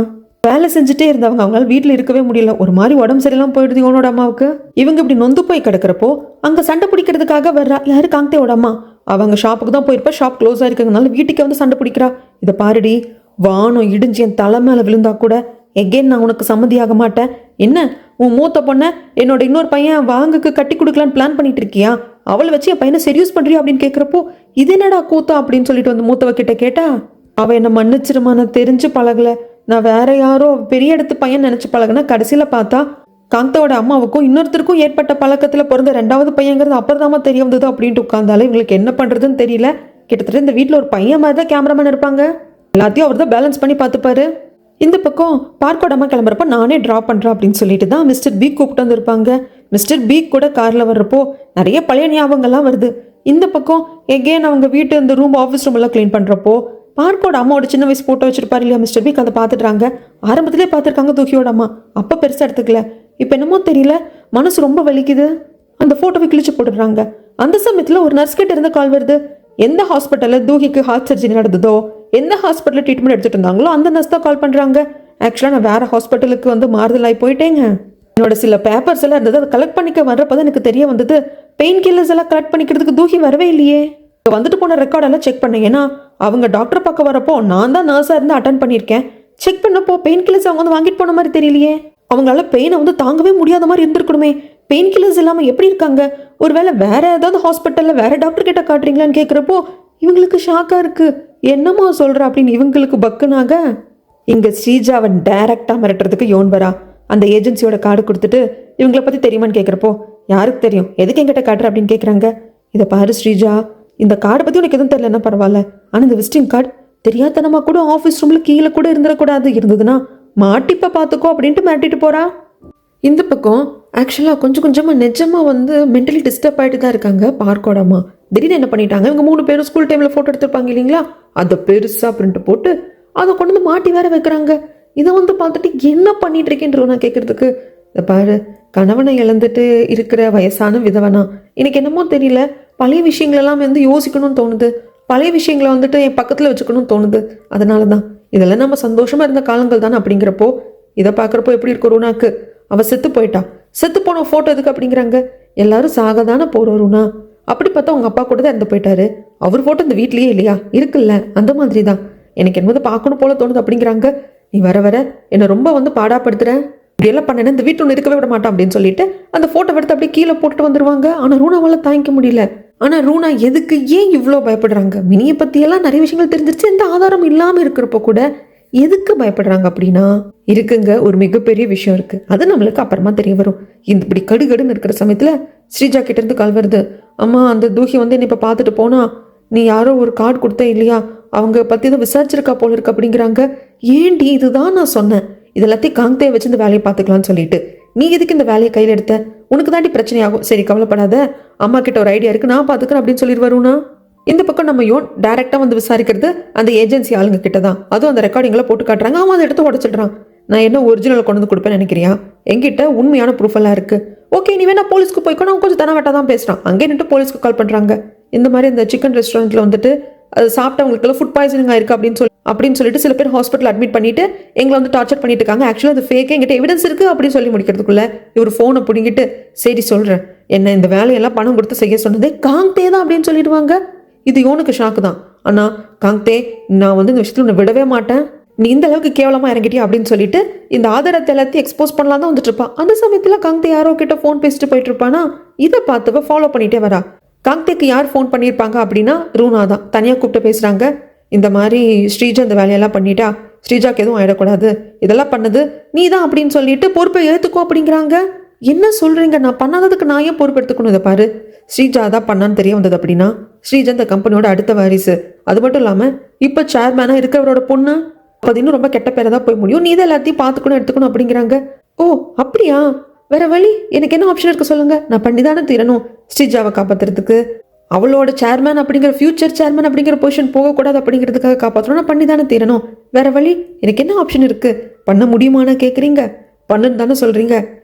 வேலை செஞ்சுட்டே இருந்தவங்க அவங்களால வீட்டில் இருக்கவே முடியல, ஒரு மாதிரி உடம்பு சரியில்லாமல் போயிடுது இவனோட அம்மாவுக்கு. இவங்க இப்படி நொந்து போய் கிடக்கிறப்போ அங்கே சண்டை பிடிக்கிறதுக்காக வர்றா யாரு, காங்தேவோட அம்மா. அவங்க ஷாப்புக்கு தான் போயிருப்பா, ஷாப் க்ளோஸ் ஆயிருக்கிறதுனால வீட்டுக்கு வந்து சண்டை பிடிக்கிறா. இதை பாருடி, வானம் இடிஞ்சு என் தலை மேலே விழுந்தா கூட எகெயின் நான் உனக்கு சம்மதியாக மாட்டேன். என்ன, உன் மூத்த பொண்ணை என்னோட இன்னொரு பையன் வாங்குக்கு கட்டி கொடுக்கலான்னு பிளான் பண்ணிட்டு இருக்கியா, அவளை வச்சு என் பையனை செரியூஸ் பண்ணுறியா அப்படின்னு கேட்குறப்போ, இது என்னடா கூத்தா அப்படின்னு சொல்லிட்டு வந்து மூத்தவ கிட்ட கேட்டா, அவள் என்னை மன்னிச்சிருமா, நான் தெரிஞ்சு பழகலை, நான் வேற யாரோ பெரிய இடத்து பையன் நினச்சி பழகுனா, கடைசியில் பார்த்தா காந்தோட அம்மாவுக்கும் இன்னொருத்தருக்கும் ஏற்பட்ட பழக்கத்தில் பிறந்த 2வது பையங்கிறது அப்புறதாமா தெரிய வந்தது அப்படின்ட்டு உட்காந்தாலும் இவங்களுக்கு என்ன பண்ணுறதுன்னு தெரியல. கிட்டத்தட்ட இந்த வீட்டில் ஒரு பையன் மாதிரி தான் கேமராமேன் இருப்பாங்க, எல்லாத்தையும் அவர் தான் பேலன்ஸ் பண்ணி பார்த்துப்பாரு. இந்த பக்கம் பார்க்கோட அம்மா கிளம்புறப்ப நானே ட்ராப் பண்ணுறேன் அப்படின்னு சொல்லிட்டு தான் மிஸ்டர் பீக் கூப்பிட்டு வந்திருப்பாங்க. மிஸ்டர் பீக் கூட காரில் வர்றப்போ நிறைய பழைய ஞாபகங்கள்லாம் வருது. இந்த பக்கம் எகேன் அவங்க வீட்டு இந்த ரூம், ஆஃபீஸ் ரூம் எல்லாம் க்ளீன் பண்ணுறப்போ பார்க்கோட அம்மாவோட சின்ன வயசு போட்டோ வச்சிருப்பாரு இல்லையா மிஸ்டர் பீக், அதை பார்த்துட்றாங்க. ஆரம்பத்திலே பார்த்துருக்காங்க தூக்கியோட அம்மா, அப்போ பெருசாக எடுத்துக்கல, இப்போ என்னமோ தெரியல மனசு ரொம்ப வலிக்குது, அந்த ஃபோட்டோவை கிழிச்சு போட்டுடுறாங்க. அந்த சமயத்தில் ஒரு நர்ஸ் கிட்ட இருந்த கால் வருது. எந்த ஹாஸ்பிட்டலில் தூகிக்கு ஹார்ட் சர்ஜரி நடந்ததோ, எந்த ஹாஸ்பிட்டலில் ட்ரீட்மெண்ட் எடுத்துகிட்டு இருந்தாங்களோ அந்த நர்ஸ் தான் கால் பண்ணுறாங்க. ஆக்சுவலாக நான் வேறு ஹாஸ்பிட்டலுக்கு வந்து மாறுதலாகி போயிட்டேங்க, என்னோட சில பேப்பர்ஸ் எல்லாம் இருந்தது, அதை கலெக்ட் பண்ணிக்க வர்றப்போ தான் எனக்கு தெரிய வந்தது பெயின் கில்லர்ஸ் எல்லாம் கலெக்ட் பண்ணிக்கிறதுக்கு தூகி வரவே இல்லையே. வந்துட்டு போன ரெக்கார்டெல்லாம் செக் பண்ணேன், ஏன்னா அவங்க டாக்டர் பார்க்க வரப்போ நான் தான் நர்ஸாக இருந்து அட்டன் பண்ணியிருக்கேன். செக் பண்ணப்போ பெயின் கில்லர்ஸ் அவங்க வந்து வாங்கிட்டு போன மாதிரி தெரியலையே. அவங்களால பெயினை வந்து தாங்கவே முடியாத மாதிரி இருந்திருக்கணுமே, பெயின் கில்லர்ஸ் இல்லாமல் எப்படி இருக்காங்க, ஒருவேளை வேற ஏதாவது ஹாஸ்பிட்டலில் வேற டாக்டர் கிட்ட காட்டுறீங்களான்னு கேட்குறப்போ இவங்களுக்கு ஷாக்காக இருக்கு, என்னம்மா சொல்கிற அப்படின்னு இவங்களுக்கு பக்குனாக. இங்கே ஸ்ரீஜாவை டைரக்டாக மிரட்டுறதுக்கு யோன் வரா. அந்த ஏஜென்சியோட கார்டு கொடுத்துட்டு இவங்களை பற்றி தெரியுமான்னு கேட்குறப்போ, யாருக்கு தெரியும், எதுக்கு என்கிட்ட காட்டுற அப்படின்னு கேட்குறாங்க. இதை பாரு ஸ்ரீஜா, இந்த கார்டை பற்றி உனக்கு எதுவும் தெரியலன்னா பரவாயில்ல, ஆனால் இந்த விசிட்டிங் கார்டு தெரியாதனமா கூட ஆஃபீஸ் ரூமில் கீழே கூட இருந்துடக்கூடாது, இருந்ததுன்னா மாட்டிப்ப பார்த்துக்கோ அப்படின்ட்டு மிரட்டிட்டு போகிறா. இந்த பக்கம் ஆக்சுவலாக கொஞ்சம் கொஞ்சமாக நிஜமாக வந்து மென்டலி டிஸ்டர்ப் ஆகிட்டு தான் இருக்காங்க பார்க்கோடமா. திடீர்னு என்ன பண்ணிட்டாங்க, இவங்க 3 பேரும் ஸ்கூல் டைமில் ஃபோட்டோ எடுத்துருப்பாங்க இல்லைங்களா, அதை பெருசாக பிரிண்ட் போட்டு அதை கொண்டு வந்து மாட்டி வேற வைக்கிறாங்க. இதை வந்து பார்த்துட்டு என்ன பண்ணிட்டு இருக்கேன்ற நான் கேட்குறதுக்கு, இதை பாரு, கணவனை இழந்துட்டு இருக்கிற வயசான விதவனா, எனக்கு என்னமோ தெரியல, பழைய விஷயங்களெல்லாம் வந்து யோசிக்கணும்னு தோணுது. பழைய விஷயங்களை வந்துட்டு என் பக்கத்தில் வச்சுக்கணும்னு தோணுது. அதனால தான் இதெல்லாம் நம்ம சந்தோஷமாக இருந்த காலங்கள் தானே. அப்படிங்கிறப்போ இதை பார்க்குறப்போ எப்படி இருக்கும் ரூனாக்கு? அவள் செத்து போயிட்டா, செத்து போன ஃபோட்டோ எதுக்கு அப்படிங்கிறாங்க. எல்லாரும் சாக தானே போகிறோம் ரூனா. அப்படி பார்த்தா உங்கள் அப்பா கூட தான் இறந்து போயிட்டாரு. அவர் ஃபோட்டோ இந்த வீட்லேயே இல்லையா? இருக்குல்ல, அந்த மாதிரி தான் எனக்கு என்னது பார்க்கணும் போல தோணுது அப்படிங்கிறாங்க. நீ வர வர என்னை ரொம்ப வந்து பாடாப்படுத்துற, இப்படியெல்லாம் பண்ணேன்னா இந்த வீட்டு ஒன்று இருக்கவே விட மாட்டான் அப்படின்னு சொல்லிட்டு அந்த ஃபோட்டோ எடுத்து அப்படியே கீழே போட்டுட்டு வந்துருவாங்க. ஆனால் ரூனாவால் தாங்கிக்க முடியல. ஆனால் ரூனா எதுக்கு ஏன் இவ்வளோ பயப்படுறாங்க? மினியை பற்றியெல்லாம் நிறைய விஷயங்கள் தெரிஞ்சிருச்சு. எந்த ஆதாரம் இல்லாமல் இருக்கிறப்போ கூட எதுக்கு பயப்படுறாங்க அப்படின்னா, இருக்குங்க, ஒரு மிகப்பெரிய விஷயம் இருக்கு. அது நம்மளுக்கு அப்புறமா தெரிய வரும். இப்படி கடுகடுன்னு இருக்கிற சமயத்தில் ஸ்ரீஜா கிட்ட இருந்து கால் வருது. அம்மா, அந்த தூகி வந்து என்னை இப்போ பார்த்துட்டு போனா, நீ யாரோ ஒரு கார்டு கொடுத்த இல்லையா, அவங்க பற்றி தான் விசாரிச்சிருக்கா போல இருக்கு அப்படிங்கிறாங்க. ஏண்டி, இதுதான் நான் சொன்னேன், இதெல்லாத்தையும் காங்தே வச்சு இந்த வேலையை பார்த்துக்கலாம்னு சொல்லிட்டு. நீ எதுக்கு இந்த வேலையை கையில் எடுத்த? உனக்கு தாண்டி பிரச்சனை ஆகும். சரி, கவலைப்படாத, அம்மா கிட்ட ஒரு ஐடியா இருக்கு, நான் பார்த்துக்கிறேன் அப்படின்னு சொல்லிடுவாருனா. இந்த பக்கம் நம்ம யோன் டைரெக்டாக வந்து விசாரிக்கிறது அந்த ஏஜென்சி ஆளுங்க கிட்ட தான். அதுவும் அந்த ரெக்கார்டிங்கில் போட்டு காட்டுறாங்க. அவன் அதை எடுத்து உடச்சிடுறான். நான் என்ன ஒரிஜினல் கொண்டு வந்து கொடுப்பேன்னு நினைக்கிறியா? என்கிட்ட உண்மையான ப்ரூஃப் எல்லாம் இருக்கு. ஓகே, நீ வேணா போலீஸ்க்கு போய்க்கோ. நான் கொஞ்சம் தனவட்டா தான் பேசுகிறான். அங்கே நின்று போலீஸ்க்கு கால் பண்ணுறாங்க. இந்த மாதிரி இந்த சிக்கன் ரெஸ்டாரண்ட்டில் வந்துட்டு அது சாப்பிட்டவங்களுக்குலாம் ஃபுட் பாய்சனிங் ஆயிருக்கு அப்படின்னு சொல்லிட்டு சில பேர் ஹாஸ்பிட்டல் அட்மிட் பண்ணிட்டு எங்களை வந்து டார்ச்சர் பண்ணிட்டு இருக்காங்க. ஆக்சுவலாக அது ஃபேக்கே, எங்கிட்ட எவிடன்ஸ் இருக்குது அப்படின்னு சொல்லி முடிக்கிறதுக்குள்ள இவர் ஃபோனை பிடிங்கிட்டு, சரி சொல்கிறேன், என்ன இந்த வேலையெல்லாம் பணம் கொடுத்து செய்ய சொன்னதே காங்தே தான் அப்படின்னு சொல்லிடுவாங்க. இது யோனுக்கு ஷாக்கு தான். ஆனால் காங்தே, நான் வந்து இந்த விஷயத்தில் உன்னை விடவே மாட்டேன், நீ இந்த அளவுக்கு கேவலமாக இறங்கிட்டியா அப்படின்னு சொல்லிட்டு இந்த ஆதாரத்தை எல்லாத்தையும் எக்ஸ்போஸ் பண்ணலாம் தான் வந்துட்டு இருப்பான். அந்த சமயத்தில் காங்தே யாரோ கிட்ட ஃபோன் பேசிட்டு போயிட்டு இருப்பானா. இதை பார்த்தவ ஃபாலோ பண்ணிட்டே வரா. காங்தேக்கு யார் ஃபோன் பண்ணியிருப்பாங்க அப்படின்னா ரூனா தான். தனியாக கூப்பிட்டு பேசுகிறாங்க. இந்த மாதிரி ஸ்ரீஜா இந்த வேலையெல்லாம் பண்ணிட்டா, ஸ்ரீஜாக்கு எதுவும் ஆயிடக்கூடாது, இதெல்லாம் பண்ணது நீ தான் அப்படின்னு சொல்லிட்டு பொறுப்பை ஏற்றுக்கோ அப்படிங்கிறாங்க. என்ன சொல்கிறீங்க? நான் பண்ணாததுக்கு நான் ஏன் பொறுப்பு எடுத்துக்கணும்? இதை பாரு, ஸ்ரீஜா தான் பண்ணான்னு தெரிய வந்தது அப்படின்னா ஸ்ரீஜா இந்த கம்பெனியோட அடுத்த வாரிசு. அது மட்டும் இல்லாமல் இப்போ சேர்மேனாக இருக்கிறவரோட பொண்ணு. அது இன்னும் ரொம்ப கெட்ட பேரை தான் போய் முடியும். நீ தான் எல்லாத்தையும் பார்த்துக்கணும், எடுத்துக்கணும் அப்படிங்கிறாங்க. ஓ அப்படியா? வேற வழி எனக்கு என்ன ஆப்ஷன் இருக்கு சொல்லுங்க? நான் பண்ணி தானே தீரணும் ஸ்ரீஜாவை காப்பாற்றுறதுக்கு. அவளோட சேர்மேன் அப்படிங்கிற ஃபியூச்சர் சேர்மேன் அப்படிங்கிற பொசிஷன் போகக்கூடாது அப்படிங்கிறதுக்காக காப்பாற்றணும். நான் பண்ணி தானே தீரணும். வேற வழி எனக்கு என்ன ஆப்ஷன் இருக்கு? பண்ண முடியுமான்னு கேட்குறீங்க? பண்ணுன்னு தானே சொல்கிறீங்க.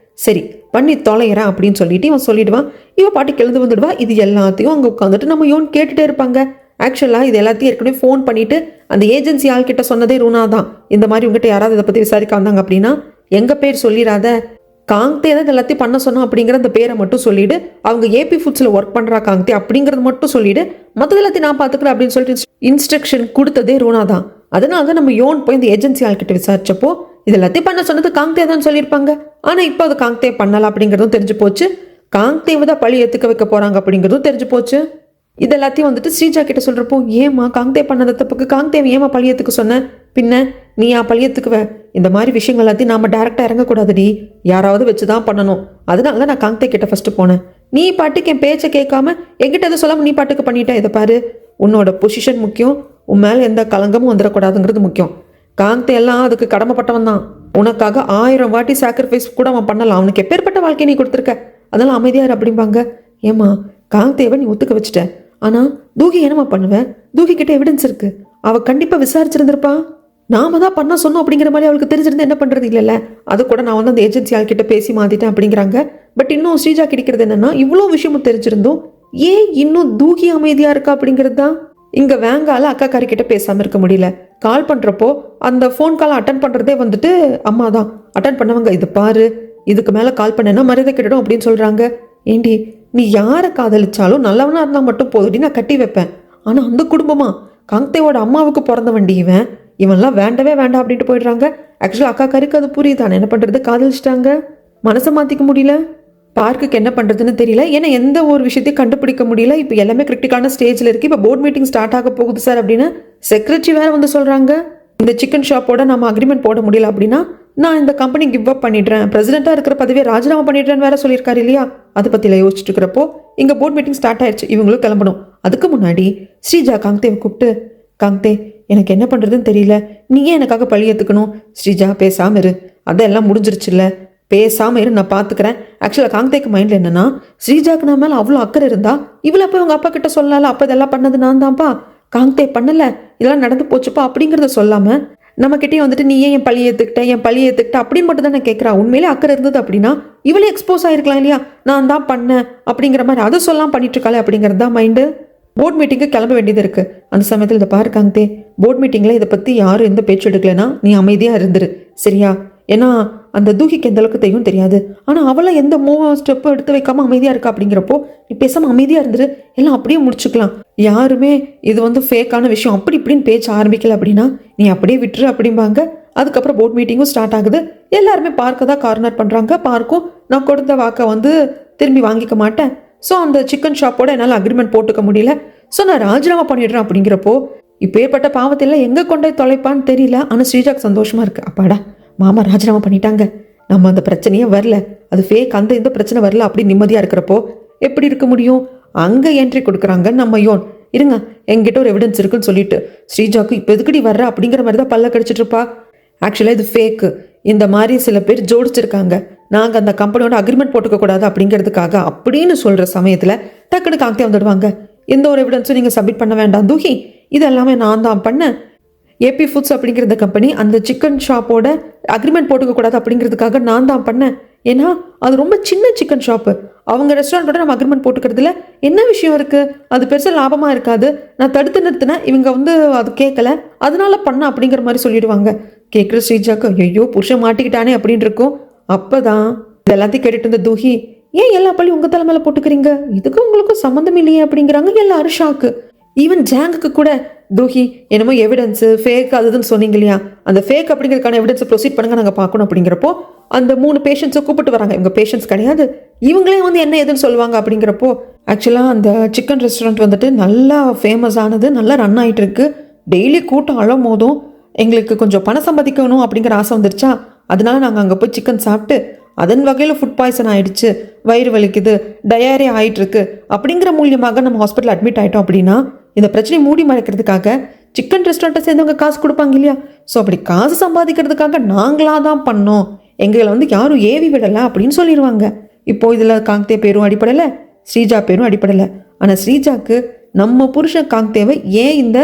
சரி, பண்ணி தொலைகிறேன் அப்படின்னு சொல்லிட்டு இவன் சொல்லிடுவான். இவன் பாட்டுக்கு எழுந்து வந்துடுவா. இது எல்லாத்தையும் அங்கே உட்காந்துட்டு நம்ம யோன் கேட்டுகிட்டே இருப்பாங்க. ஆக்சுவலாக இது எல்லாத்தையும் ஏற்கனவே ஃபோன் பண்ணிவிட்டு அந்த ஏஜென்சி ஆள்கிட்ட சொன்னதே ரூனா தான். இந்த மாதிரி உங்ககிட்ட யாராவது இதை பற்றி விசாரிக்க வந்தாங்க அப்படின்னா எங்கள் பேர் சொல்லிடாத, காங்தே தான் எல்லாத்தையும் பண்ண சொன்னோம் அப்படிங்கிற அந்த பேரை மட்டும் சொல்லிவிடு. அவங்க ஏபி ஃபுட்ஸில் ஒர்க் பண்ணுறா காங்தே அப்படிங்கிறது மட்டும் சொல்லிவிடு. மற்ற எல்லாத்தையும் நான் பார்த்துக்கிறேன் அப்படின்னு சொல்லிட்டு இன்ஸ்ட்ரக்ஷன் கொடுத்ததே ரூனா தான். அதனால தான் நம்ம யோன் போய் இந்த ஏஜென்சி ஆள்கிட்ட விசாரிச்சப்போ இது எல்லாத்தையும் பண்ண சொன்னது காங்தே தான் சொல்லியிருப்பாங்க. ஆனால் இப்போ அது காங்தே பண்ணலாம் அப்படிங்கிறதும் தெரிஞ்சு போச்சு. காங்தேவை தான் பழி ஏற்றுக்க வைக்க போகிறாங்க அப்படிங்கிறதும் தெரிஞ்சு போச்சு. இது எல்லாத்தையும் வந்துட்டு ஸ்ரீஜா கிட்ட சொல்கிறப்போ, ஏமா காங்தே பண்ணத தப்புக்கு காங்தேவை ஏமா பழியத்துக்கு சொன்ன? பின்ன நீ யா பழியத்துக்குவ? இந்த மாதிரி விஷயங்கள் எல்லாத்தையும் நாம் டேரெக்டாக இறங்கக்கூடாதுடி, யாராவது வச்சு தான் பண்ணணும். அதனால தான் நான் காங்தே கிட்ட ஃபஸ்ட்டு போனேன். நீ பாட்டுக்கு என் பேச்சை கேட்காம என்கிட்ட எதை சொல்லாமல் நீ பாட்டுக்கு பண்ணிட்டேன். இதை பாரு, உன்னோட பொசிஷன் முக்கியம், உன் மேலே எந்த கலங்கமும் வந்துடக்கூடாதுங்கிறது முக்கியம். காங்தே எல்லாம் அதுக்கு கடமைப்பட்டவன் தான். உனக்காக 1000 வாட்டி சாக்ரிஃபைஸ் கூட அவன் பண்ணலாம். அவனுக்கு எப்பேற்பட்ட வாழ்க்கையை நீ கொடுத்துருக்க. அதெல்லாம் அமைதியார் அப்படிம்பாங்க. ஏமா காங்தேவை நீ ஒத்துக்க வச்சுட்ட, ஆனால் தூகி என்னமா பண்ணுவேன்? தூகி கிட்ட எவிடன்ஸ் இருக்கு, அவள் கண்டிப்பாக விசாரிச்சிருந்திருப்பா. நாம தான் பண்ண சொன்னோம் அப்படிங்கிற மாதிரி அவளுக்கு தெரிஞ்சிருந்தா என்ன பண்ணுறது? இல்லைல்ல, அது கூட நான் வந்து அந்த ஏஜென்சி ஆள்கிட்ட பேசி மாற்றிட்டேன் அப்படிங்கிறாங்க. பட் இன்னும் ஸ்ரீஜா கிடைக்கிறது என்னன்னா, இவ்வளோ விஷயமும் தெரிஞ்சிருந்தோம் ஏன் இன்னும் தூகி அமைதியாக இருக்கா அப்படிங்கிறது தான். இங்கே வேங்கால அக்கா காரிக்கிட்ட பேசாமல் இருக்க முடியல. கால் பண்ணுறப்போ அந்த ஃபோன் காலை அட்டன் பண்ணுறதே வந்துட்டு அம்மா தான் அட்டன் பண்ணவங்க. இது பாரு, இதுக்கு மேலே கால் பண்ணேன்னா மரியாதை கிட்டடும் அப்படின்னு சொல்கிறாங்க. ஏண்டி, நீ யாரை காதலிச்சாலும் நல்லவனாக இருந்தால் மட்டும் போதுடி, நான் கட்டி வைப்பேன். ஆனால் அந்த குடும்பமா, காங்தேவோட அம்மாவுக்கு பிறந்த வண்டி இவன்லாம் வேண்டவே வேண்டாம் அப்படின்ட்டு போயிடுறாங்க. ஆக்சுவலாக அக்கா கருக்கு அது புரியுதானே, என்ன பண்ணுறது, காதலிச்சிட்டாங்க, மனசை மாற்றிக்க முடியல. பார்க்குக்கு என்ன பண்ணுறதுன்னு தெரியல. ஏன்னா எந்த ஒரு விஷயத்தையும் கண்டுபிடிக்க முடியல. இப்போ எல்லாமே கிரிட்டிக்கலான ஸ்டேஜில் இருக்குது. இப்போ போர்ட் மீட்டிங் ஸ்டார்ட் ஆக போகுது சார் அப்படின்னு செக்ரட்டரி வேறு வந்து சொல்கிறாங்க. இந்த சிக்கன் ஷாப்போட நம்ம அக்ரிமெண்ட் போட முடியல அப்படின்னா நான் இந்த கம்பெனி கிவ் அப் பண்ணிடுறேன், பிரசிடென்ட்டாக இருக்கிற பதவியை ராஜினாமா பண்ணிடுறேன்னு வேற சொல்லியிருக்காரு இல்லையா. அதை பற்றியில் யோசிச்சுட்டு இருக்கிறப்போ இங்கே போர்ட் மீட்டிங் ஸ்டார்ட் ஆயிடுச்சு. இவங்களும் கிளம்பணும். அதுக்கு முன்னாடி ஸ்ரீஜா காங்தேவை கூப்பிட்டு, காங்தே எனக்கு என்ன பண்ணுறதுன்னு தெரியல, நீ ஏன் எனக்காக பழி ஏற்றுக்கணும்? ஸ்ரீஜா பேசாமல் இரு, அதெல்லாம் முடிஞ்சிருச்சுல்ல, பேசாமல் இரு, நான் பார்த்துக்கிறேன். ஆக்சுவலாக காங்தேக்கு மைண்டில் என்னன்னா, ஸ்ரீஜாக்கு நான் மேலே அவ்வளோ அக்கறை இருந்தா இவ்வளோ போய் உங்கள் அப்பா கிட்ட சொல்லல, அப்போ இதெல்லாம் பண்ணது நான் தான்ப்பா, காங்தே பண்ணலை, இதெல்லாம் நடந்து போச்சுப்பா அப்படிங்கிறத சொல்லாமல் நம்மக்கிட்டே வந்துட்டு நீ ஏன் என் பழி ஏற்றுக்கிட்ட அப்படின்னு மட்டும் தான் நான் கேட்குறா. உண்மையிலே அக்கறை இருந்தது அப்படின்னா இவளே எக்ஸ்போஸ் ஆகிருக்கலாம் இல்லையா, நான் தான் பண்ணேன் அப்படிங்கிற மாதிரி அதை சொல்லலாம் பண்ணிட்டு இருக்காளே அப்படிங்கிறது தான் மைண்டு. போர்ட் மீட்டிங்கு கிளம்ப வேண்டியது இருக்குது. அந்த சமயத்தில் இதை பாருக்காங்கத்தே, போர்ட் மீட்டிங்கில் இதை பற்றி யாரும் எந்த பேச்சு எடுக்கலைன்னா நீ அமைதியாக இருந்துரு சரியா. ஏன்னா அந்த தூகிக்கு எந்த அளவுக்கு தெரியும் தெரியாது, ஆனால் அவளை எந்த ஸ்டெப்பு எடுத்து வைக்காமல் அமைதியாக இருக்கா அப்படிங்கிறப்போ நீ பேசாமல் அமைதியாக இருந்துரு, எல்லாம் அப்படியே முடிச்சுக்கலாம். யாருமே இது வந்து ஃபேக்கான விஷயம் அப்படி இப்படின்னு பேச்ச ஆரம்பிக்கல அப்படின்னா நீ அப்படியே விட்டுரு அப்படிம்பாங்க. அதுக்கப்புறம் போர்ட் மீட்டிங்கும் ஸ்டார்ட் ஆகுது. எல்லாருமே பார்க்க தான் கார்னர் பண்ணுறாங்க. பார்க்கும் நான் கொடுத்த வாக்கை வந்து திரும்பி வாங்கிக்க மாட்டேன், ஸோ அந்த சிக்கன் ஷாப்போட என்னால் அக்ரிமெண்ட் போட்டுக்க முடியல, ஸோ நான் ராஜினாமா பண்ணிடுறேன் அப்படிங்கிறப்போ இப்போ ஏற்பட்ட பாவத்தில் எங்கே கொண்டு தொலைப்பான்னு தெரியல. ஆனால் ஸ்ரீஜாக்கு சந்தோஷமாக இருக்குது. அப்பாடா மாமா ராஜினாமா பண்ணிட்டாங்க, நம்ம அந்த பிரச்சனையே வரல, அது ஃபேக், அந்த இந்த பிரச்சனை வரல அப்படி நிம்மதியாக இருக்கிறப்போ எப்படி இருக்க முடியும். அங்கே என்ட்ரி கொடுக்குறாங்க நம்ம யோன். இருங்க எங்கிட்ட ஒரு எவிடன்ஸ் இருக்குன்னு சொல்லிட்டு ஸ்ரீஜாக்கு இப்போ எதுக்கடி வர்ற அப்படிங்கிற மாதிரி தான் பல்ல கடிச்சிட்டு இருப்பா. ஆக்சுவலாக இது ஃபேக்கு, இந்த மாதிரி சில பேர் ஜோடிச்சிருக்காங்க, நாங்கள் அந்த கம்பெனியோட அக்ரிமெண்ட் போட்டுக்க கூடாது அப்படிங்கிறதுக்காக அப்படின்னு சொல்கிற சமயத்தில் டக்குன்னு காங்கே வந்துடுவாங்க. எந்த ஒரு எவிடன்ஸும் நீங்கள் சப்மிட் பண்ண வேண்டாம் தூகி, இது எல்லாமே நான் தான் பண்ணேன். ஏபி ஃபுட்ஸ் அப்படிங்கிற இந்த கம்பெனி அந்த சிக்கன் ஷாப்போட அக்ரிமெண்ட் போட்டுக்க கூடாது அப்படிங்கிறதுக்காக நான் தான் பண்ணேன். ஏன்னா அது ரொம்ப சின்ன சிக்கன் ஷாப்பு, அவங்க ரெஸ்டாரண்ட்டோட நம்ம அக்ரிமெண்ட் போட்டுக்கிறதுல என்ன விஷயம் இருக்குது, அது பெருசாக லாபமாக இருக்காது, நான் தடுத்து நிறுத்தினேன், இவங்க வந்து அது கேட்கல அதனால பண்ண அப்படிங்கிற மாதிரி சொல்லிடுவாங்க. கேட்குற ஸ்ரீஜாக்கு ஐயோ புருஷன் மாட்டிக்கிட்டானே அப்படின்னு இருக்கும். அப்போ தான் இது எல்லாத்தையும் கேட்டுட்டு இருந்த தூஹி, ஏன் எல்லா பள்ளியும் உங்கள் தலைமையில் போட்டுக்கிறீங்க, இதுக்கு உங்களுக்கும் சம்மந்தம் இல்லையே அப்படிங்கிறாங்க. எல்லாரும் ஷாக்கு. ஈவன் ஜாங்குக்கு கூட தூஹி என்னமோ எவிடன்ஸு ஃபேக் அதுன்னு சொன்னீங்க இல்லையா, அந்த ஃபேக் அப்படிங்கிறதுக்கான எவிடன்ஸை ப்ரொசீட் பண்ணுங்க நாங்கள் பார்க்கணும் அப்படிங்கிறப்போ அந்த 3 பேஷண்ட்ஸை கூப்பிட்டு வராங்க. இவங்க பேஷண்ட்ஸ் கிடையாது, இவங்களே வந்து என்ன எதுன்னு சொல்லுவாங்க அப்படிங்கிறப்போ ஆக்சுவலாக அந்த சிக்கன் ரெஸ்டாரண்ட் வந்துட்டு நல்லா ஃபேமஸ் ஆனது, நல்லா ரன் ஆகிட்டு இருக்கு, டெய்லி கூட்டம் அழும் போதும் எங்களுக்கு கொஞ்சம் பணம் சம்பாதிக்கணும் அப்படிங்கிற ஆசை வந்துருச்சா, அதனால நாங்கள் அங்கே போய் சிக்கன் சாப்பிட்டு அதன் வகையில் ஃபுட் பாய்சன் ஆகிடுச்சு, வயிறு வலிக்குது, டயாரே ஆகிட்டுருக்கு அப்படிங்கிற மூலியமாக நம்ம ஹாஸ்பிட்டல் அட்மிட் ஆகிட்டோம் அப்படின்னா இந்த பிரச்சனையை மூடி மறைக்கிறதுக்காக சிக்கன் ரெஸ்டாரண்ட்டை சேர்ந்தவங்க காசு கொடுப்பாங்க இல்லையா, ஸோ அப்படி காசு சம்பாதிக்கிறதுக்காக நாங்களாக தான் பண்ணோம், எங்களை வந்து யாரும் ஏவி விடலை அப்படின்னு சொல்லிடுவாங்க. இப்போது இதில் காங்கே பேரும் அடிப்படலை, ஸ்ரீஜா பேரும் அடிப்படலை. ஆனால் ஸ்ரீஜாக்கு நம்ம புருஷன் காங்கேவை ஏன் இந்த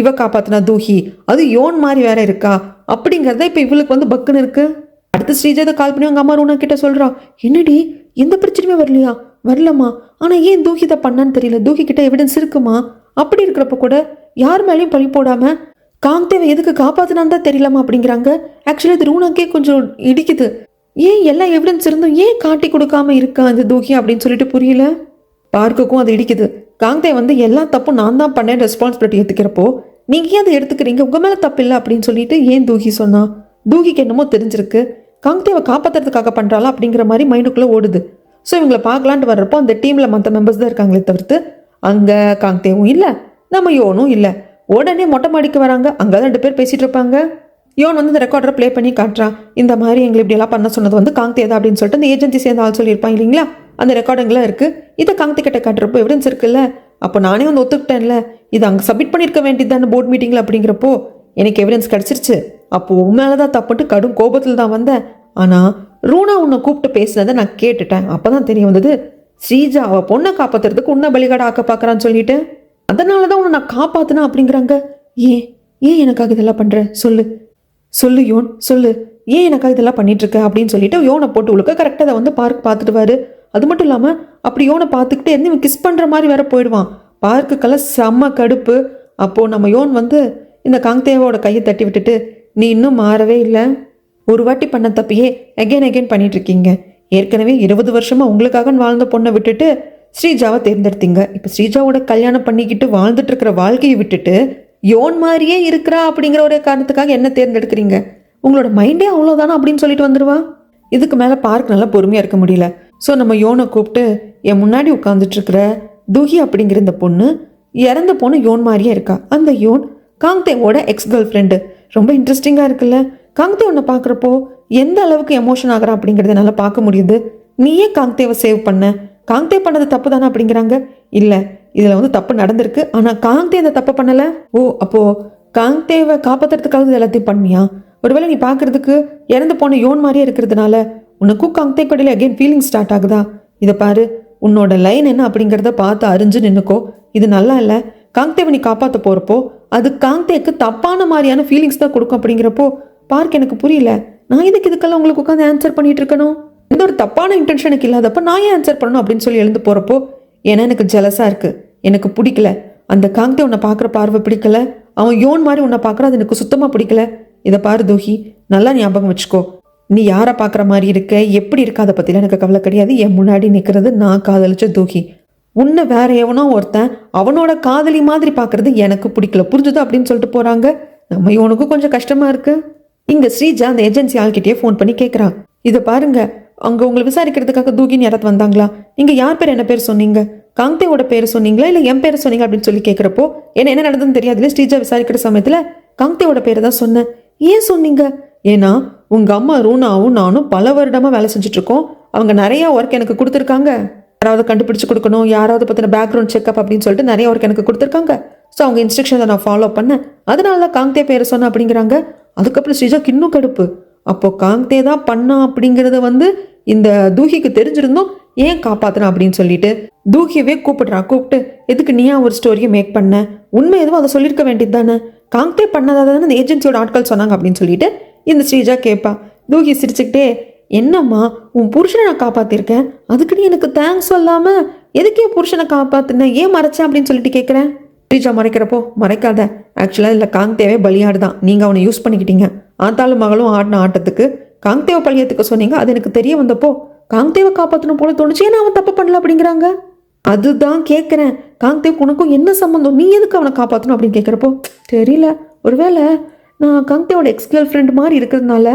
இவ காப்பாத்தினா தூஹி, அது யோன் மாதிரி வேற இருக்கா அப்படிங்கிறத இப்போ இவளுக்கு வந்து பக்குன்னு இருக்கு. அடுத்து ஸ்ரீஜா இதை கால் பண்ணி அவங்க அம்மா ரூனா கிட்ட சொல்கிறா, என்னடி எந்த பிரச்சனையுமே வரலையா, வரலம்மா, ஆனால் ஏன் தூஹி இதை பண்ணான்னு தெரியல, தூஹி கிட்ட எவிடன்ஸ் இருக்குமா, அப்படி இருக்கிறப்ப கூட யார் மேலேயும் பழி போடாமல் காங்கேவை எதுக்கு காப்பாற்றினான்னு தான் தெரியலமா அப்படிங்கிறாங்க. ஆக்சுவலி இது ரூனாக்கே கொஞ்சம் இடிக்குது, ஏன் எல்லா எவிடன்ஸ் இருந்தும் ஏன் காட்டி கொடுக்காம இருக்கா இந்த தூஹி அப்படின்னு சொல்லிட்டு புரியல. பார்க்குக்கும் அது இடிக்குது. காங்கே வந்து எல்லா தப்பும் நான் தான் பண்ணேன் ரெஸ்பான்சிபிலிட்டி எடுத்துக்கிறப்போ நீங்கள் ஏன் அதை எடுத்துக்கிறீங்க, உங்கள் மேலே தப்பு இல்லை அப்படின்னு சொல்லிட்டு ஏன் தூஹி சொன்னா. தூஹிக்கு என்னமோ தெரிஞ்சிருக்கு, காங்கேவை காப்பாற்றுறதுக்காக பண்ணுறாளா அப்படிங்கிற மாதிரி மைண்டுக்குள்ளே ஓடுது. ஸோ இவங்களை பார்க்கலான்ட்டு வர்றப்போ அந்த டீமில் மற்ற மெம்பர்ஸ் தான் இருக்காங்களே தவிர்த்து அங்கே காங்கேவும் இல்லை, நம்ம யோனும் இல்லை. உடனே மொட்டை மாடிக்கு வராங்க, அங்கே தான் 2 பேர் பேசிகிட்டு இருப்பாங்க. யோன் வந்து இந்த ரெக்கார்டரை ப்ளே பண்ணி காட்டுறான், இந்த மாதிரி எங்களை இப்படியெல்லாம் பண்ண சொன்னது வந்து காங்கே தான் அப்படின்னு சொல்லிட்டு அந்த ஏஜென்சி சேர்ந்து ஆள் சொல்லியிருப்பாங்க இல்லைங்களா, அந்த ரெக்கார்டுங்களாம் இருக்குது. இதை காங்கே கிட்ட காட்டுறப்போ எவிடன்ஸ் இருக்குல்ல, அப்போ நானே வந்து ஒத்துக்கிட்டேன்ல, இது அங்கே சப்மிட் பண்ணியிருக்க வேண்டியது தானே போர்ட் மீட்டிங்கில் அப்படிங்கிறப்போ எனக்கு எவிடன்ஸ் கிடச்சிருச்சு, அப்போது உண்மையில தான் தப்புட்டு கடும் கோபத்தில் தான் வந்தேன். ஆனால் ரூனா உன்னை கூப்பிட்டு பேசினதை நான் கேட்டுட்டேன், அப்போ தான் தெரிய வந்தது ஸ்ரீஜா அவள் பொண்ணை காப்பாற்றுறதுக்கு உன்னை பலிகாட ஆக்க பார்க்குறான்னு சொல்லிட்டு அதனால தான் உன்னை நான் காப்பாற்றினா அப்படிங்கிறாங்க. ஏன் ஏன் எனக்காக இதெல்லாம் பண்ணுற, சொல்லு சொல்லு யோன் சொல்லு, ஏன் எனக்காக இதெல்லாம் பண்ணிகிட்ருக்க அப்படின்னு சொல்லிட்டு யோனை போட்டு உழுக்க கரெக்டாக அதை வந்து பார்த்துடுவார். அது மட்டும் இல்லாமல் அப்படி யோனை பார்த்துக்கிட்டே இருந்து இவன் கிஸ் பண்ணுற மாதிரி வேற போயிடுவான். பார்க்குக்கெல்லாம் செம்ம கடுப்பு. அப்போது நம்ம யோன் வந்து இந்த காங்கேவோட கையை தட்டி விட்டுட்டு, நீ இன்னும் மாறவே இல்லை, ஒரு வாட்டி பண்ண தப்பையே எகெயின் பண்ணிகிட்ருக்கீங்க, ஏற்கனவே 20 வருஷமாக உங்களுக்காக வாழ்ந்த பொண்ணை விட்டுட்டு ஸ்ரீஜாவை தேர்ந்தெடுத்தீங்க, இப்போ ஸ்ரீஜாவோட கல்யாணம் பண்ணிக்கிட்டு வாழ்ந்துட்டு இருக்கிற வாழ்க்கையை விட்டுட்டு யோன் மாதிரியே இருக்கிறா அப்படிங்கிற ஒரே காரணத்துக்காக என்ன தேர்ந்தெடுக்கிறீங்க, உங்களோட மைண்டே அவ்வளோதானா அப்படின்னு சொல்லிட்டு வந்துடுவா. இதுக்கு மேலே பார்க்க நல்லா பொறுமையாக இருக்க முடியல. ஸோ நம்ம யோனை கூப்பிட்டு, என் முன்னாடி உட்காந்துட்ருக்கிற தூஹி அப்படிங்கிற இந்த பொண்ணு இறந்த பொண்ணு யோன் மாதிரியே இருக்கா, அந்த யோன் காங்கேவோட எக்ஸ் கேர்ள் ஃப்ரெண்டு, ரொம்ப இன்ட்ரெஸ்டிங்காக இருக்குல்ல, காங்கே உன்னை பார்க்குறப்போ எந்த அளவுக்கு எமோஷன் ஆகிறான் அப்படிங்கிறத என்னால் பார்க்க முடியுது, நீயே காங்கேவை சேவ் பண்ண, காங்கே பண்ணது தப்பு தானே அப்படிங்கிறாங்க. இல்லை இதில் வந்து தப்பு நடந்திருக்கு, ஆனால் காங்கே இந்த தப்பை பண்ணலை. ஓ அப்போது காங்கேவை காப்பாற்றுறதுக்காக எல்லாத்தையும் பண்ணியா, ஒருவேளை நீ பார்க்குறதுக்கு இறந்து போன யோன் மாதிரியே இருக்கிறதுனால உனக்கும் காங்கே கடையில் அகெயின் ஃபீலிங் ஸ்டார்ட் ஆகுதா, இதை பாரு உன்னோட லைன் என்ன அப்படிங்கிறத பார்த்து அறிஞ்சு நின்றுக்கோ, இது நல்லா இல்லை, காங்கேவை நீ காப்பாற்ற போகிறப்போ அது காந்தேக்கு தப்பான மாதிரியான ஃபீலிங்ஸ் தான் கொடுக்கும் அப்படிங்கிறப்போ பார்க் எனக்கு புரியல. நான் இதுக்கெல்லாம் உங்களுக்கு உட்காந்து ஆன்சர் பண்ணிட்டு இருக்கணும்? எந்த ஒரு தப்பான இன்டென்ஷன் எனக்கு இல்லாதப்ப நான் ஏன் ஆன்சர் பண்ணணும் அப்படின்னு சொல்லி எழுந்து போகிறப்போ ஏன்னா எனக்கு ஜெலஸாக இருக்குது, எனக்கு பிடிக்கல. அந்த காந்தே உன்னை பார்க்குற பார்வை பிடிக்கல, அவன் யோன் மாதிரி உன்னை பார்க்குற அது எனக்கு சுத்தமாக பிடிக்கல. இதை பாரு தூஹி, நல்லா ஞாபகம் வச்சுக்கோ. நீ யாரை பார்க்குற மாதிரி இருக்க, எப்படி இருக்க, அதை பற்றிலாம் எனக்கு கவலை கிடையாது. என் முன்னாடி நிற்கிறது நான் காதலிச்ச தூஹி. உன்னை வேற எவனோ ஒருத்தன் அவனோட காதலி மாதிரி பார்க்கறது எனக்கு பிடிக்கல, புரிஞ்சுதா அப்படின்னு சொல்லிட்டு போகிறாங்க. நம்ம இவனுக்கும் கொஞ்சம் கஷ்டமாக இருக்குது. இங்கே ஸ்ரீஜா அந்த ஏஜென்சி ஆள்கிட்டயே ஃபோன் பண்ணி கேட்குறான், இதை பாருங்க, அங்கே உங்களை விசாரிக்கிறதுக்காக தூக்கின்னு யாராவது வந்தாங்களா? நீங்கள் யார் பேர் என்ன பேர் சொன்னீங்க? காந்தேவோட பேர் சொன்னீங்களா இல்லை என் பேர் சொன்னீங்க அப்படின்னு சொல்லி கேட்குறப்போ என்ன நடந்ததுன்னு தெரியாதுல. ஸ்ரீஜா விசாரிக்கிற சமயத்தில் காந்தேவோட பேரை தான் சொன்னேன். ஏன் சொன்னீங்க? ஏன்னா உங்கள் அம்மா ரூனாவும் நானும் பல வருடமாக வேலை செஞ்சுட்ருக்கோம். அவங்க நிறையா ஒர்க் எனக்கு கொடுத்துருக்காங்க. யாராவது கண்டுபிடிச்சு கொடுக்கணும், யாராவது பற்றின பேக்ரவுண்ட் செக்அப் அப்படின்னு சொல்லிட்டு நிறைய ஒர்க் எனக்கு கொடுத்துருக்காங்க. ஸோ அவங்க இன்ஸ்ட்ரக்ஷனை நான் ஃபாலோ பண்ணேன், அதனால தான் காந்தே பேரை சொன்னேன் அப்படிங்கிறாங்க. அதுக்கப்புறம் ஸ்ரீஜாக்கு இன்னும் கடுப்பு. அப்போ காந்தே தான் பண்ணா அப்படிங்கிறத இந்த தூஹிக்கு தெரிஞ்சிருந்தோம், ஏன் காப்பாத்தினா அப்படின்னு சொல்லிட்டு தூஹியவே கூப்பிட்டு எதுக்கு நீயா ஒரு ஸ்டோரியை மேக் பண்ண, உண்மை எதுவும் அதை சொல்லியிருக்க வேண்டியது தானே, காந்தே பண்ணாதானே இந்த ஏஜென்சியோட ஆட்கள் சொன்னாங்க அப்படின்னு சொல்லிட்டு இந்த ஸ்ரீஜா கேட்பா. தூஹி சிரிச்சுக்கிட்டே, என்னம்மா உன் புருஷனை நான் காப்பாத்திருக்கேன், அதுக்கு நீ எனக்கு தேங்க்ஸ் சொல்லாம எதுக்கே புருஷனை காப்பாத்துன, ஏன் மறைச்சேன் அப்படின்னு சொல்லிட்டு கேட்குறேன். ஸ்ரீஜா மறைக்கிறப்போ, மறைக்காத, ஆக்சுவலாக இல்லை காந்தேவே பலியாடு தான், நீங்கள் அவனை யூஸ் பண்ணிக்கிட்டீங்க. ஆத்தாலும் மகளும் ஆடின ஆட்டத்துக்கு காந்தேவை பழியத்துக்கு சொன்னீங்க, அது எனக்கு தெரிய வந்தப்போ காந்தேவை காப்பாற்றணும் போல தோணுச்சு, ஏன்னா அவன் தப்பு பண்ணல அப்படிங்கிறாங்க. அதுதான் கேட்குறேன், காந்தேவுக்கு உனக்கும் என்ன சம்மந்தம், நீ எதுக்கு அவனை காப்பாற்றணும் அப்படின்னு கேட்குறப்போ தெரியல, ஒருவேளை நான் காந்தேவோட எக்ஸ் கேர்ள் ஃப்ரெண்ட் மாதிரி இருக்கிறதுனால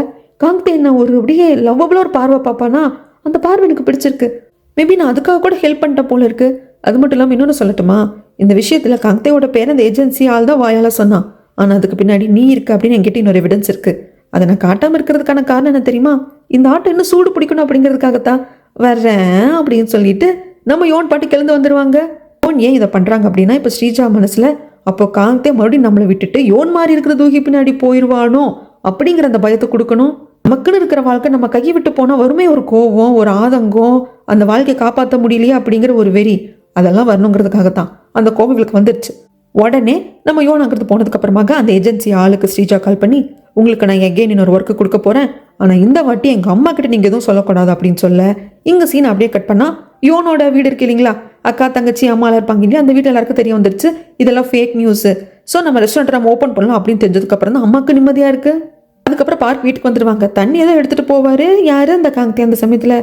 காந்தே என்ன ஒரு அப்படியே லவ்வபுளாக ஒரு பார்வை பார்ப்பானா, அந்த பார்வை எனக்கு பிடிச்சிருக்கு. மேபி நான் அதுக்காக கூட ஹெல்ப் பண்ணிட்டேன் போல இருக்கு. அது மட்டும் இல்லாமல் இன்னொன்று சொல்லட்டுமா, இந்த விஷயத்தில் காந்தேவோட பேர் அந்த ஏஜென்சி ஆள் தான் வாயால் சொன்னான், ஆனால் அதுக்கு பின்னாடி நீ இருக்க அப்படின்னு என்கிட்ட இன்னொரு எவிடன்ஸ் இருக்குது. அதை நான் காட்டாமல் இருக்கிறதுக்கான காரணம் என்ன தெரியுமா, இந்த ஆட்டை இன்னும் சூடு பிடிக்கணும் அப்படிங்கிறதுக்காகத்தான் வர்றேன் அப்படின்னு சொல்லிட்டு நம்ம யோன் பாட்டு கிளந்து வந்துடுவாங்க. யோன் ஏன் இதை பண்ணுறாங்க அப்படின்னா, இப்போ ஸ்ரீஜா மனசில் அப்போ காந்தே மறுபடியும் நம்மளை விட்டுட்டு யோன் மாதிரி இருக்கிற தூக்கி பின்னாடி போயிடுவானோ அப்படிங்கிற அந்த பயத்தை கொடுக்கணும். நமக்குன்னு இருக்கிற வாழ்க்கை நம்ம கையை விட்டு போனால் வருமே ஒரு கோவம், ஒரு ஆதங்கம், அந்த வாழ்க்கையை காப்பாற்ற முடியலையே அப்படிங்கிற ஒரு வெறி, அதெல்லாம் வரணுங்கிறதுக்காகத்தான் அந்த கோவம் இவளுக்கு வந்துடுச்சு. உடனே நம்ம யோன் அங்கிறது போனதுக்கு அப்புறமாக அந்த ஏஜென்சி ஆளுக்கு ஸ்ரீஜா கால் பண்ணி, உங்களுக்கு நான் எகெயின் இன்னொரு ஒர்க்கு கொடுக்க போகிறேன், ஆனால் இந்த வாட்டி எங்கள் அம்மா கிட்ட நீங்கள் எதுவும் சொல்லக்கூடாது அப்படின்னு சொல்ல இங்கே சீன் அப்படியே கட் பண்ணால் யோனோட வீடு இருக்கு இல்லைங்களா, அக்கா தங்கச்சி அம்மாலாம் இருப்பாங்க இல்லையா, அந்த வீட்டில் எல்லாருக்கும் தெரிய வந்துடுச்சு இதெல்லாம் ஃபேக் நியூஸு. ஸோ நம்ம ரெஸ்டாரண்ட்டை நம்ம ஓப்பன் பண்ணலாம் அப்படின்னு தெரிஞ்சதுக்கப்புறம் தான் அம்மாவுக்கு நிம்மதியாக இருக்குது. அதுக்கப்புறம் பார்க் வீட்டுக்கு வந்துடுவாங்க. தண்ணி ஏதோ எடுத்துகிட்டு போவார் யார், அந்த காந்தே. அந்த சமயத்தில்,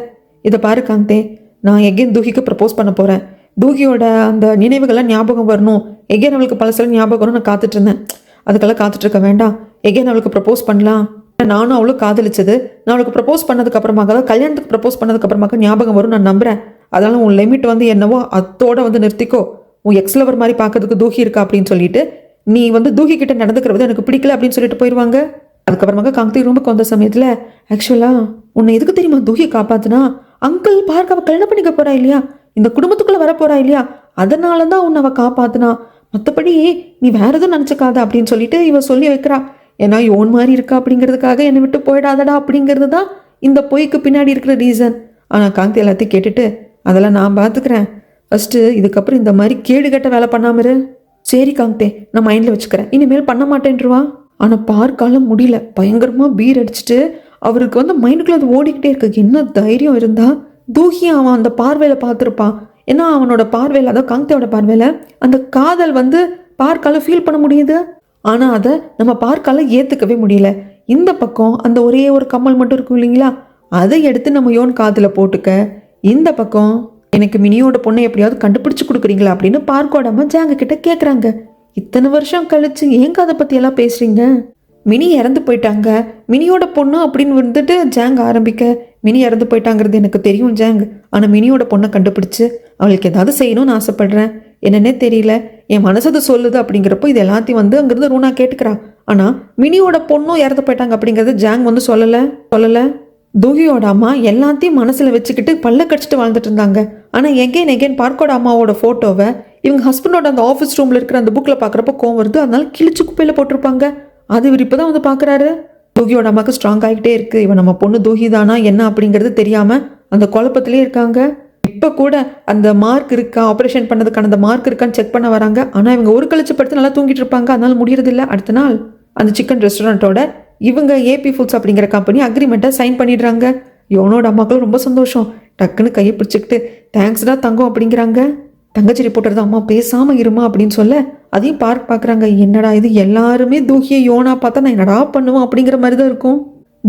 இதை பாரு காந்தே, நான் எகெயின் தூஹிக்கு ப்ரப்போஸ் பண்ண போகிறேன், தூகியோட அந்த நினைவுகள்லாம் ஞாபகம் வரணும், எகெயின் அவளுக்கு பல சில ஞாபகம் வரணும், நான் காத்துட்டு இருந்தேன். அதுக்கெல்லாம் காத்துட்டு இருக்க வேண்டாம், எகெயின் அவளுக்கு ப்ரப்போஸ் பண்ணலாம். நானும் அவளும் காதலிச்சது நான் அவளுக்கு ப்ரப்போஸ் பண்ணதுக்கு அப்புறமாக, அதாவது கல்யாணத்துக்கு ப்ரப்போஸ் பண்ணதுக்கு அப்புறமாக ஞாபகம் வரும் நான் நம்புறேன். அதனால உன் லிமிட் என்னவோ அதோட நிறுத்திக்கோ, உன் எக்ஸ்லவர் மாதிரி பார்க்கறதுக்கு தூகி இருக்கா அப்படின்னு சொல்லிட்டு நீ தூகி கிட்ட நடந்துக்கிறது எனக்கு பிடிக்கல அப்படின்னு சொல்லிட்டு போயிடுவாங்க. அதுக்கப்புறமாக காந்தி ரூமுக்கு வந்த சமயத்தில், ஆக்சுவலா உன்னை எதுக்கு தெரியுமா தூகி காப்பாத்துனா, அங்கிள் பார்க்க அவள் கல்யாணம் பண்ணிக்க போறா இல்லையா, இந்த குடும்பத்துக்குள்ள வர போறா இல்லையா, அதனால தான் உன்னை அவள் காப்பாத்துனா, மற்றபடி நீ வேற எதுவும் நினச்சிக்காத அப்படின்னு சொல்லிட்டு இவ சொல்லி வைக்கிறா. ஏன்னா யோன் மாதிரி இருக்கா அப்படிங்கிறதுக்காக என்னை விட்டு போயிடாதடா அப்படிங்கிறது தான் இந்த பொய்க்கு பின்னாடி இருக்கிற ரீசன். ஆனால் காந்தி எல்லாத்தையும் கேட்டுட்டு, அதெல்லாம் நான் பார்த்துக்கிறேன், ஃபஸ்ட்டு இதுக்கப்புறம் இந்த மாதிரி கேடு கட்ட வேலை பண்ணாமரு. சரி காந்தே, நான் மைண்டில் வச்சுக்கிறேன், இனிமேல் பண்ண மாட்டேன்ருவா. ஆனால் பார்க்கால முடியல, பயங்கரமாக பீர் அடிச்சுட்டு அவருக்கு மைண்டுக்குள்ள அது ஓடிக்கிட்டே இருக்கு. என்ன தைரியம் இருந்தா தூகி அவன் அந்த பார்வையில் பார்த்துருப்பான். ஏன்னா அவனோட பார்வையில், அதாவது காந்தேவோட பார்வையில் அந்த காதல் பார்க்கால ஃபீல் பண்ண முடியுது. ஆனால் அதை நம்ம பார்க்கால ஏற்றுக்கவே முடியல. இந்த பக்கம் அந்த ஒரே ஒரு கம்மல் மட்டும் இருக்கும் இல்லைங்களா, அதை எடுத்து நம்ம யோன் காதில் போட்டுக்க, இந்த பக்கம் எனக்கு மினியோட பொண்ணை எப்படியாவது கண்டுபிடிச்சு கொடுக்குறீங்களா அப்படின்னு பார்க்கோட அம்மா ஜாங்க கிட்ட கேட்குறாங்க. இத்தனை வருஷம் கழிச்சு ஏங்க அதை பற்றி எல்லாம் பேசுறீங்க, மினி இறந்து போயிட்டாங்க, மினியோட பொண்ணு அப்படின்னு ஜாங் ஆரம்பிக்க, மினி இறந்து போயிட்டாங்கிறது எனக்கு தெரியும் ஜாங், ஆனால் மினியோட பொண்ணை கண்டுபிடிச்சு அவளுக்கு ஏதாவது செய்யணும்னு ஆசைப்படுறேன், என்னன்னே தெரியல, என் மனசது சொல்லுது அப்படிங்கிறப்போ இது எல்லாத்தையும் அங்கிருந்து ரூனா கேட்டுக்கிறா. ஆனால் மினியோட பொண்ணும் இறந்து போயிட்டாங்க அப்படிங்கிறது ஜாங் சொல்லலை. தூகியோட அம்மா எல்லாத்தையும் மனசில் வச்சுக்கிட்டு பல்ல கடிச்சிட்டு வாழ்ந்துட்டு இருந்தாங்க. ஆனால் எகெயின் பார்க்கோட அம்மாவோட ஃபோட்டோவை இவங்க ஹஸ்பண்டோட அந்த ஆஃபீஸ் ரூமில் இருக்கிற அந்த புக்கில் பார்க்குறப்போ கோவம் வருது, அதனால கிழிச்சு குப்பையில் போட்டிருப்பாங்க. அது இவர் இப்போ தான் பார்க்குறாரு. தூகியோட அம்மாவுக்கு ஸ்ட்ராங் ஆகிட்டே இருக்குது, இவன் நம்ம பொண்ணு தூகி தானா என்ன அப்படிங்கிறது தெரியாமல் அந்த குழப்பத்திலே இருக்காங்க. இப்போ கூட அந்த மார்க் இருக்கா, ஆப்ரேஷன் பண்ணதுக்கான அந்த மார்க் இருக்கான்னு செக் பண்ண வராங்க. ஆனால் இவங்க ஒரு கழிச்சு படுத்து நல்லா தூங்கிட்டு இருப்பாங்க, அதனால முடியறதில்ல. அடுத்த நாள் அந்த சிக்கன் ரெஸ்டாரண்ட்டோட இவங்க ஏபி ஃபுட்ஸ் அப்படிங்கிற கம்பெனி அக்ரிமெண்ட்டை சைன் பண்ணிடுறாங்க. யோனோட அம்மாக்களும் ரொம்ப சந்தோஷம். டக்குன்னு கையை பிடிச்சிக்கிட்டு தேங்க்ஸ்டா தங்கம் அப்படிங்கிறாங்க. தங்கச்சி ரிப்போர்ட்டர் தான், அம்மா பேசாமல் இருமா அப்படின்னு சொல்ல அதையும் பார்க்குறாங்க. என்னடா இது, எல்லாருமே தூகியை யோனா பார்த்தா நான் என்னடா பண்ணுவோம் அப்படிங்கிற மாதிரி தான் இருக்கும்.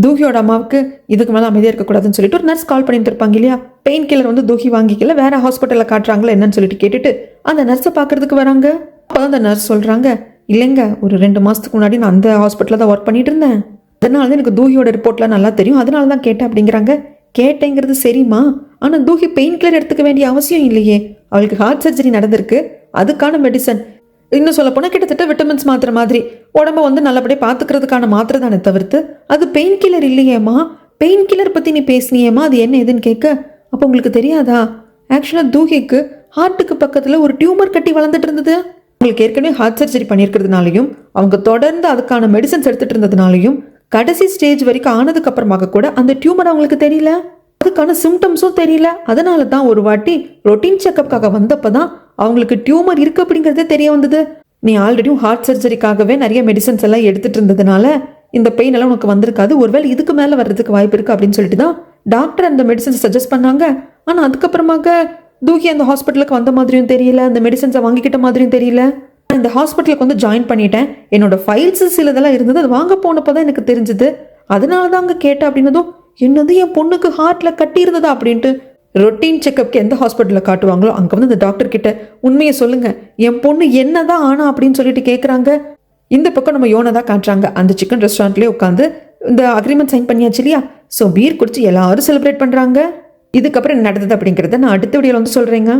தூகியோட அம்மாவுக்கு இதுக்கு மேலே அமைதியாக இருக்கக்கூடாதுன்னு சொல்லிட்டு ஒரு நர்ஸ் கால் பண்ணிட்டு இருப்பாங்க இல்லையா. பெயின் கில்லர் வந்து தூகி வாங்கிக்கல, வேற ஹாஸ்பிட்டலில் காட்டுறாங்களா என்னன்னு சொல்லிட்டு கேட்டுட்டு அந்த நர்ஸை பார்க்கறதுக்கு வராங்க. அப்போ அந்த நர்ஸ் சொல்கிறாங்க, இல்லைங்க, ஒரு 2 மாதத்துக்கு முன்னாடி நான் அந்த ஹாஸ்பிட்டலில் தான் ஒர்க் பண்ணிட்டு இருந்தேன். அதனால தான் எனக்கு தூகியோட ரிப்போர்ட்லாம் நல்லா தெரியும், அதனால தான் கேட்டேன் அப்படிங்கிறாங்க. கேட்டேங்கிறது சரிம்மா, ஆனால் தூகி பெயின் கில்லர் எடுத்துக்க வேண்டிய அவசியம் இல்லையே. அவளுக்கு ஹார்ட் சர்ஜரி நடந்திருக்கு, அதுக்கான மெடிசன், இன்னும் சொல்ல போனால் கிட்டத்தட்ட விட்டமின்ஸ் மாத்திரை மாதிரி உடம்ப வந்து நல்லபடியாக பார்த்துக்கிறதுக்கான மாத்திரை தானே தவிர்த்து அது பெயின் கில்லர் இல்லையேம்மா. பெயின் கில்லர் பற்றி நீ பேசினியேம்மா, அது என்ன எதுன்னு கேட்க, அப்போ உங்களுக்கு தெரியாதா, ஆக்சுவலாக தூகிக்கு ஹார்ட்டுக்கு பக்கத்தில் ஒரு டியூமர் கட்டி வளர்ந்துட்டு இருந்தது. உங்களுக்கு ஏற்கனவே ஹார்ட் சர்ஜரி பண்ணியிருக்கிறதுனாலையும் அவங்க தொடர்ந்து அதுக்கான மெடிசன்ஸ் எடுத்துகிட்டு இருந்ததுனாலையும் கடைசி ஸ்டேஜ் வரைக்கும் ஆனதுக்கு அப்புறமாக கூட அந்த டியூமர் அவங்களுக்கு தெரியல, அதுக்கான சிம்டம்ஸும் தெரியல. அதனால தான் ஒரு வாட்டி ரொட்டீன் செக்கப்காக வந்தப்போ தான் அவங்களுக்கு டியூமர் இருக்குது அப்படிங்கிறதே தெரிய வந்தது. நீ ஆல்ரெடியும் ஹார்ட் சர்ஜரிக்காகவே நிறைய மெடிசன்ஸ் எல்லாம் எடுத்துகிட்டு இருந்ததுனால இந்த பெயின் எல்லாம் உனக்கு வந்திருக்காது, ஒருவேளை இதுக்கு மேலே வர்றதுக்கு வாய்ப்பு இருக்குது அப்படின்னு சொல்லிட்டு தான் டாக்டர் அந்த மெடிசன்ஸ் சஜஸ்ட் பண்ணாங்க. ஆனால் அதுக்கப்புறமாக தூக்கி அந்த ஹாஸ்பிட்டலுக்கு வந்த மாதிரியும் தெரியல, அந்த மெடிசன்ஸை வாங்கிக்கிட்ட மாதிரியும் தெரியல. இந்த ஹாஸ்பிட்டலுக்கு வந்து ஜாயின் பண்ணிட்டேன், என்னோட ஃபைல்ஸ் சிலதெல்லாம் இருந்தது, அது வாங்க போனப்போ தான் எனக்கு தெரிஞ்சது, அதனால தான் அங்கே கேட்டேன் அப்படின்னதும், என்னது என் பொண்ணுக்கு ஹார்ட்டில் கட்டி இருந்ததா அப்படின்ட்டு ரொட்டீன் செக்கப்க்கு எந்த ஹாஸ்பிட்டலில் காட்டுவாங்களோ அங்கே வந்து இந்த டாக்டர் கிட்ட உண்மையை சொல்லுங்க, என் பொண்ணு என்னதான் ஆனா அப்படின்னு சொல்லிட்டு கேட்குறாங்க. இந்த பக்கம் நம்ம யோனை தான் காட்டுறாங்க. அந்த சிக்கன் ரெஸ்டாரண்ட்லேயே உட்காந்து இந்த அக்ரிமெண்ட் சைன் பண்ணியாச்சு இல்லையா. ஸோ பீர் குடிச்சு எல்லாரும் செலிப்ரேட் பண்ணுறாங்க. இதுக்கப்புறம் என்ன நடந்தது அப்படிங்கிறத நான் அடுத்த வீடியோவில் வந்து சொல்கிறேங்க.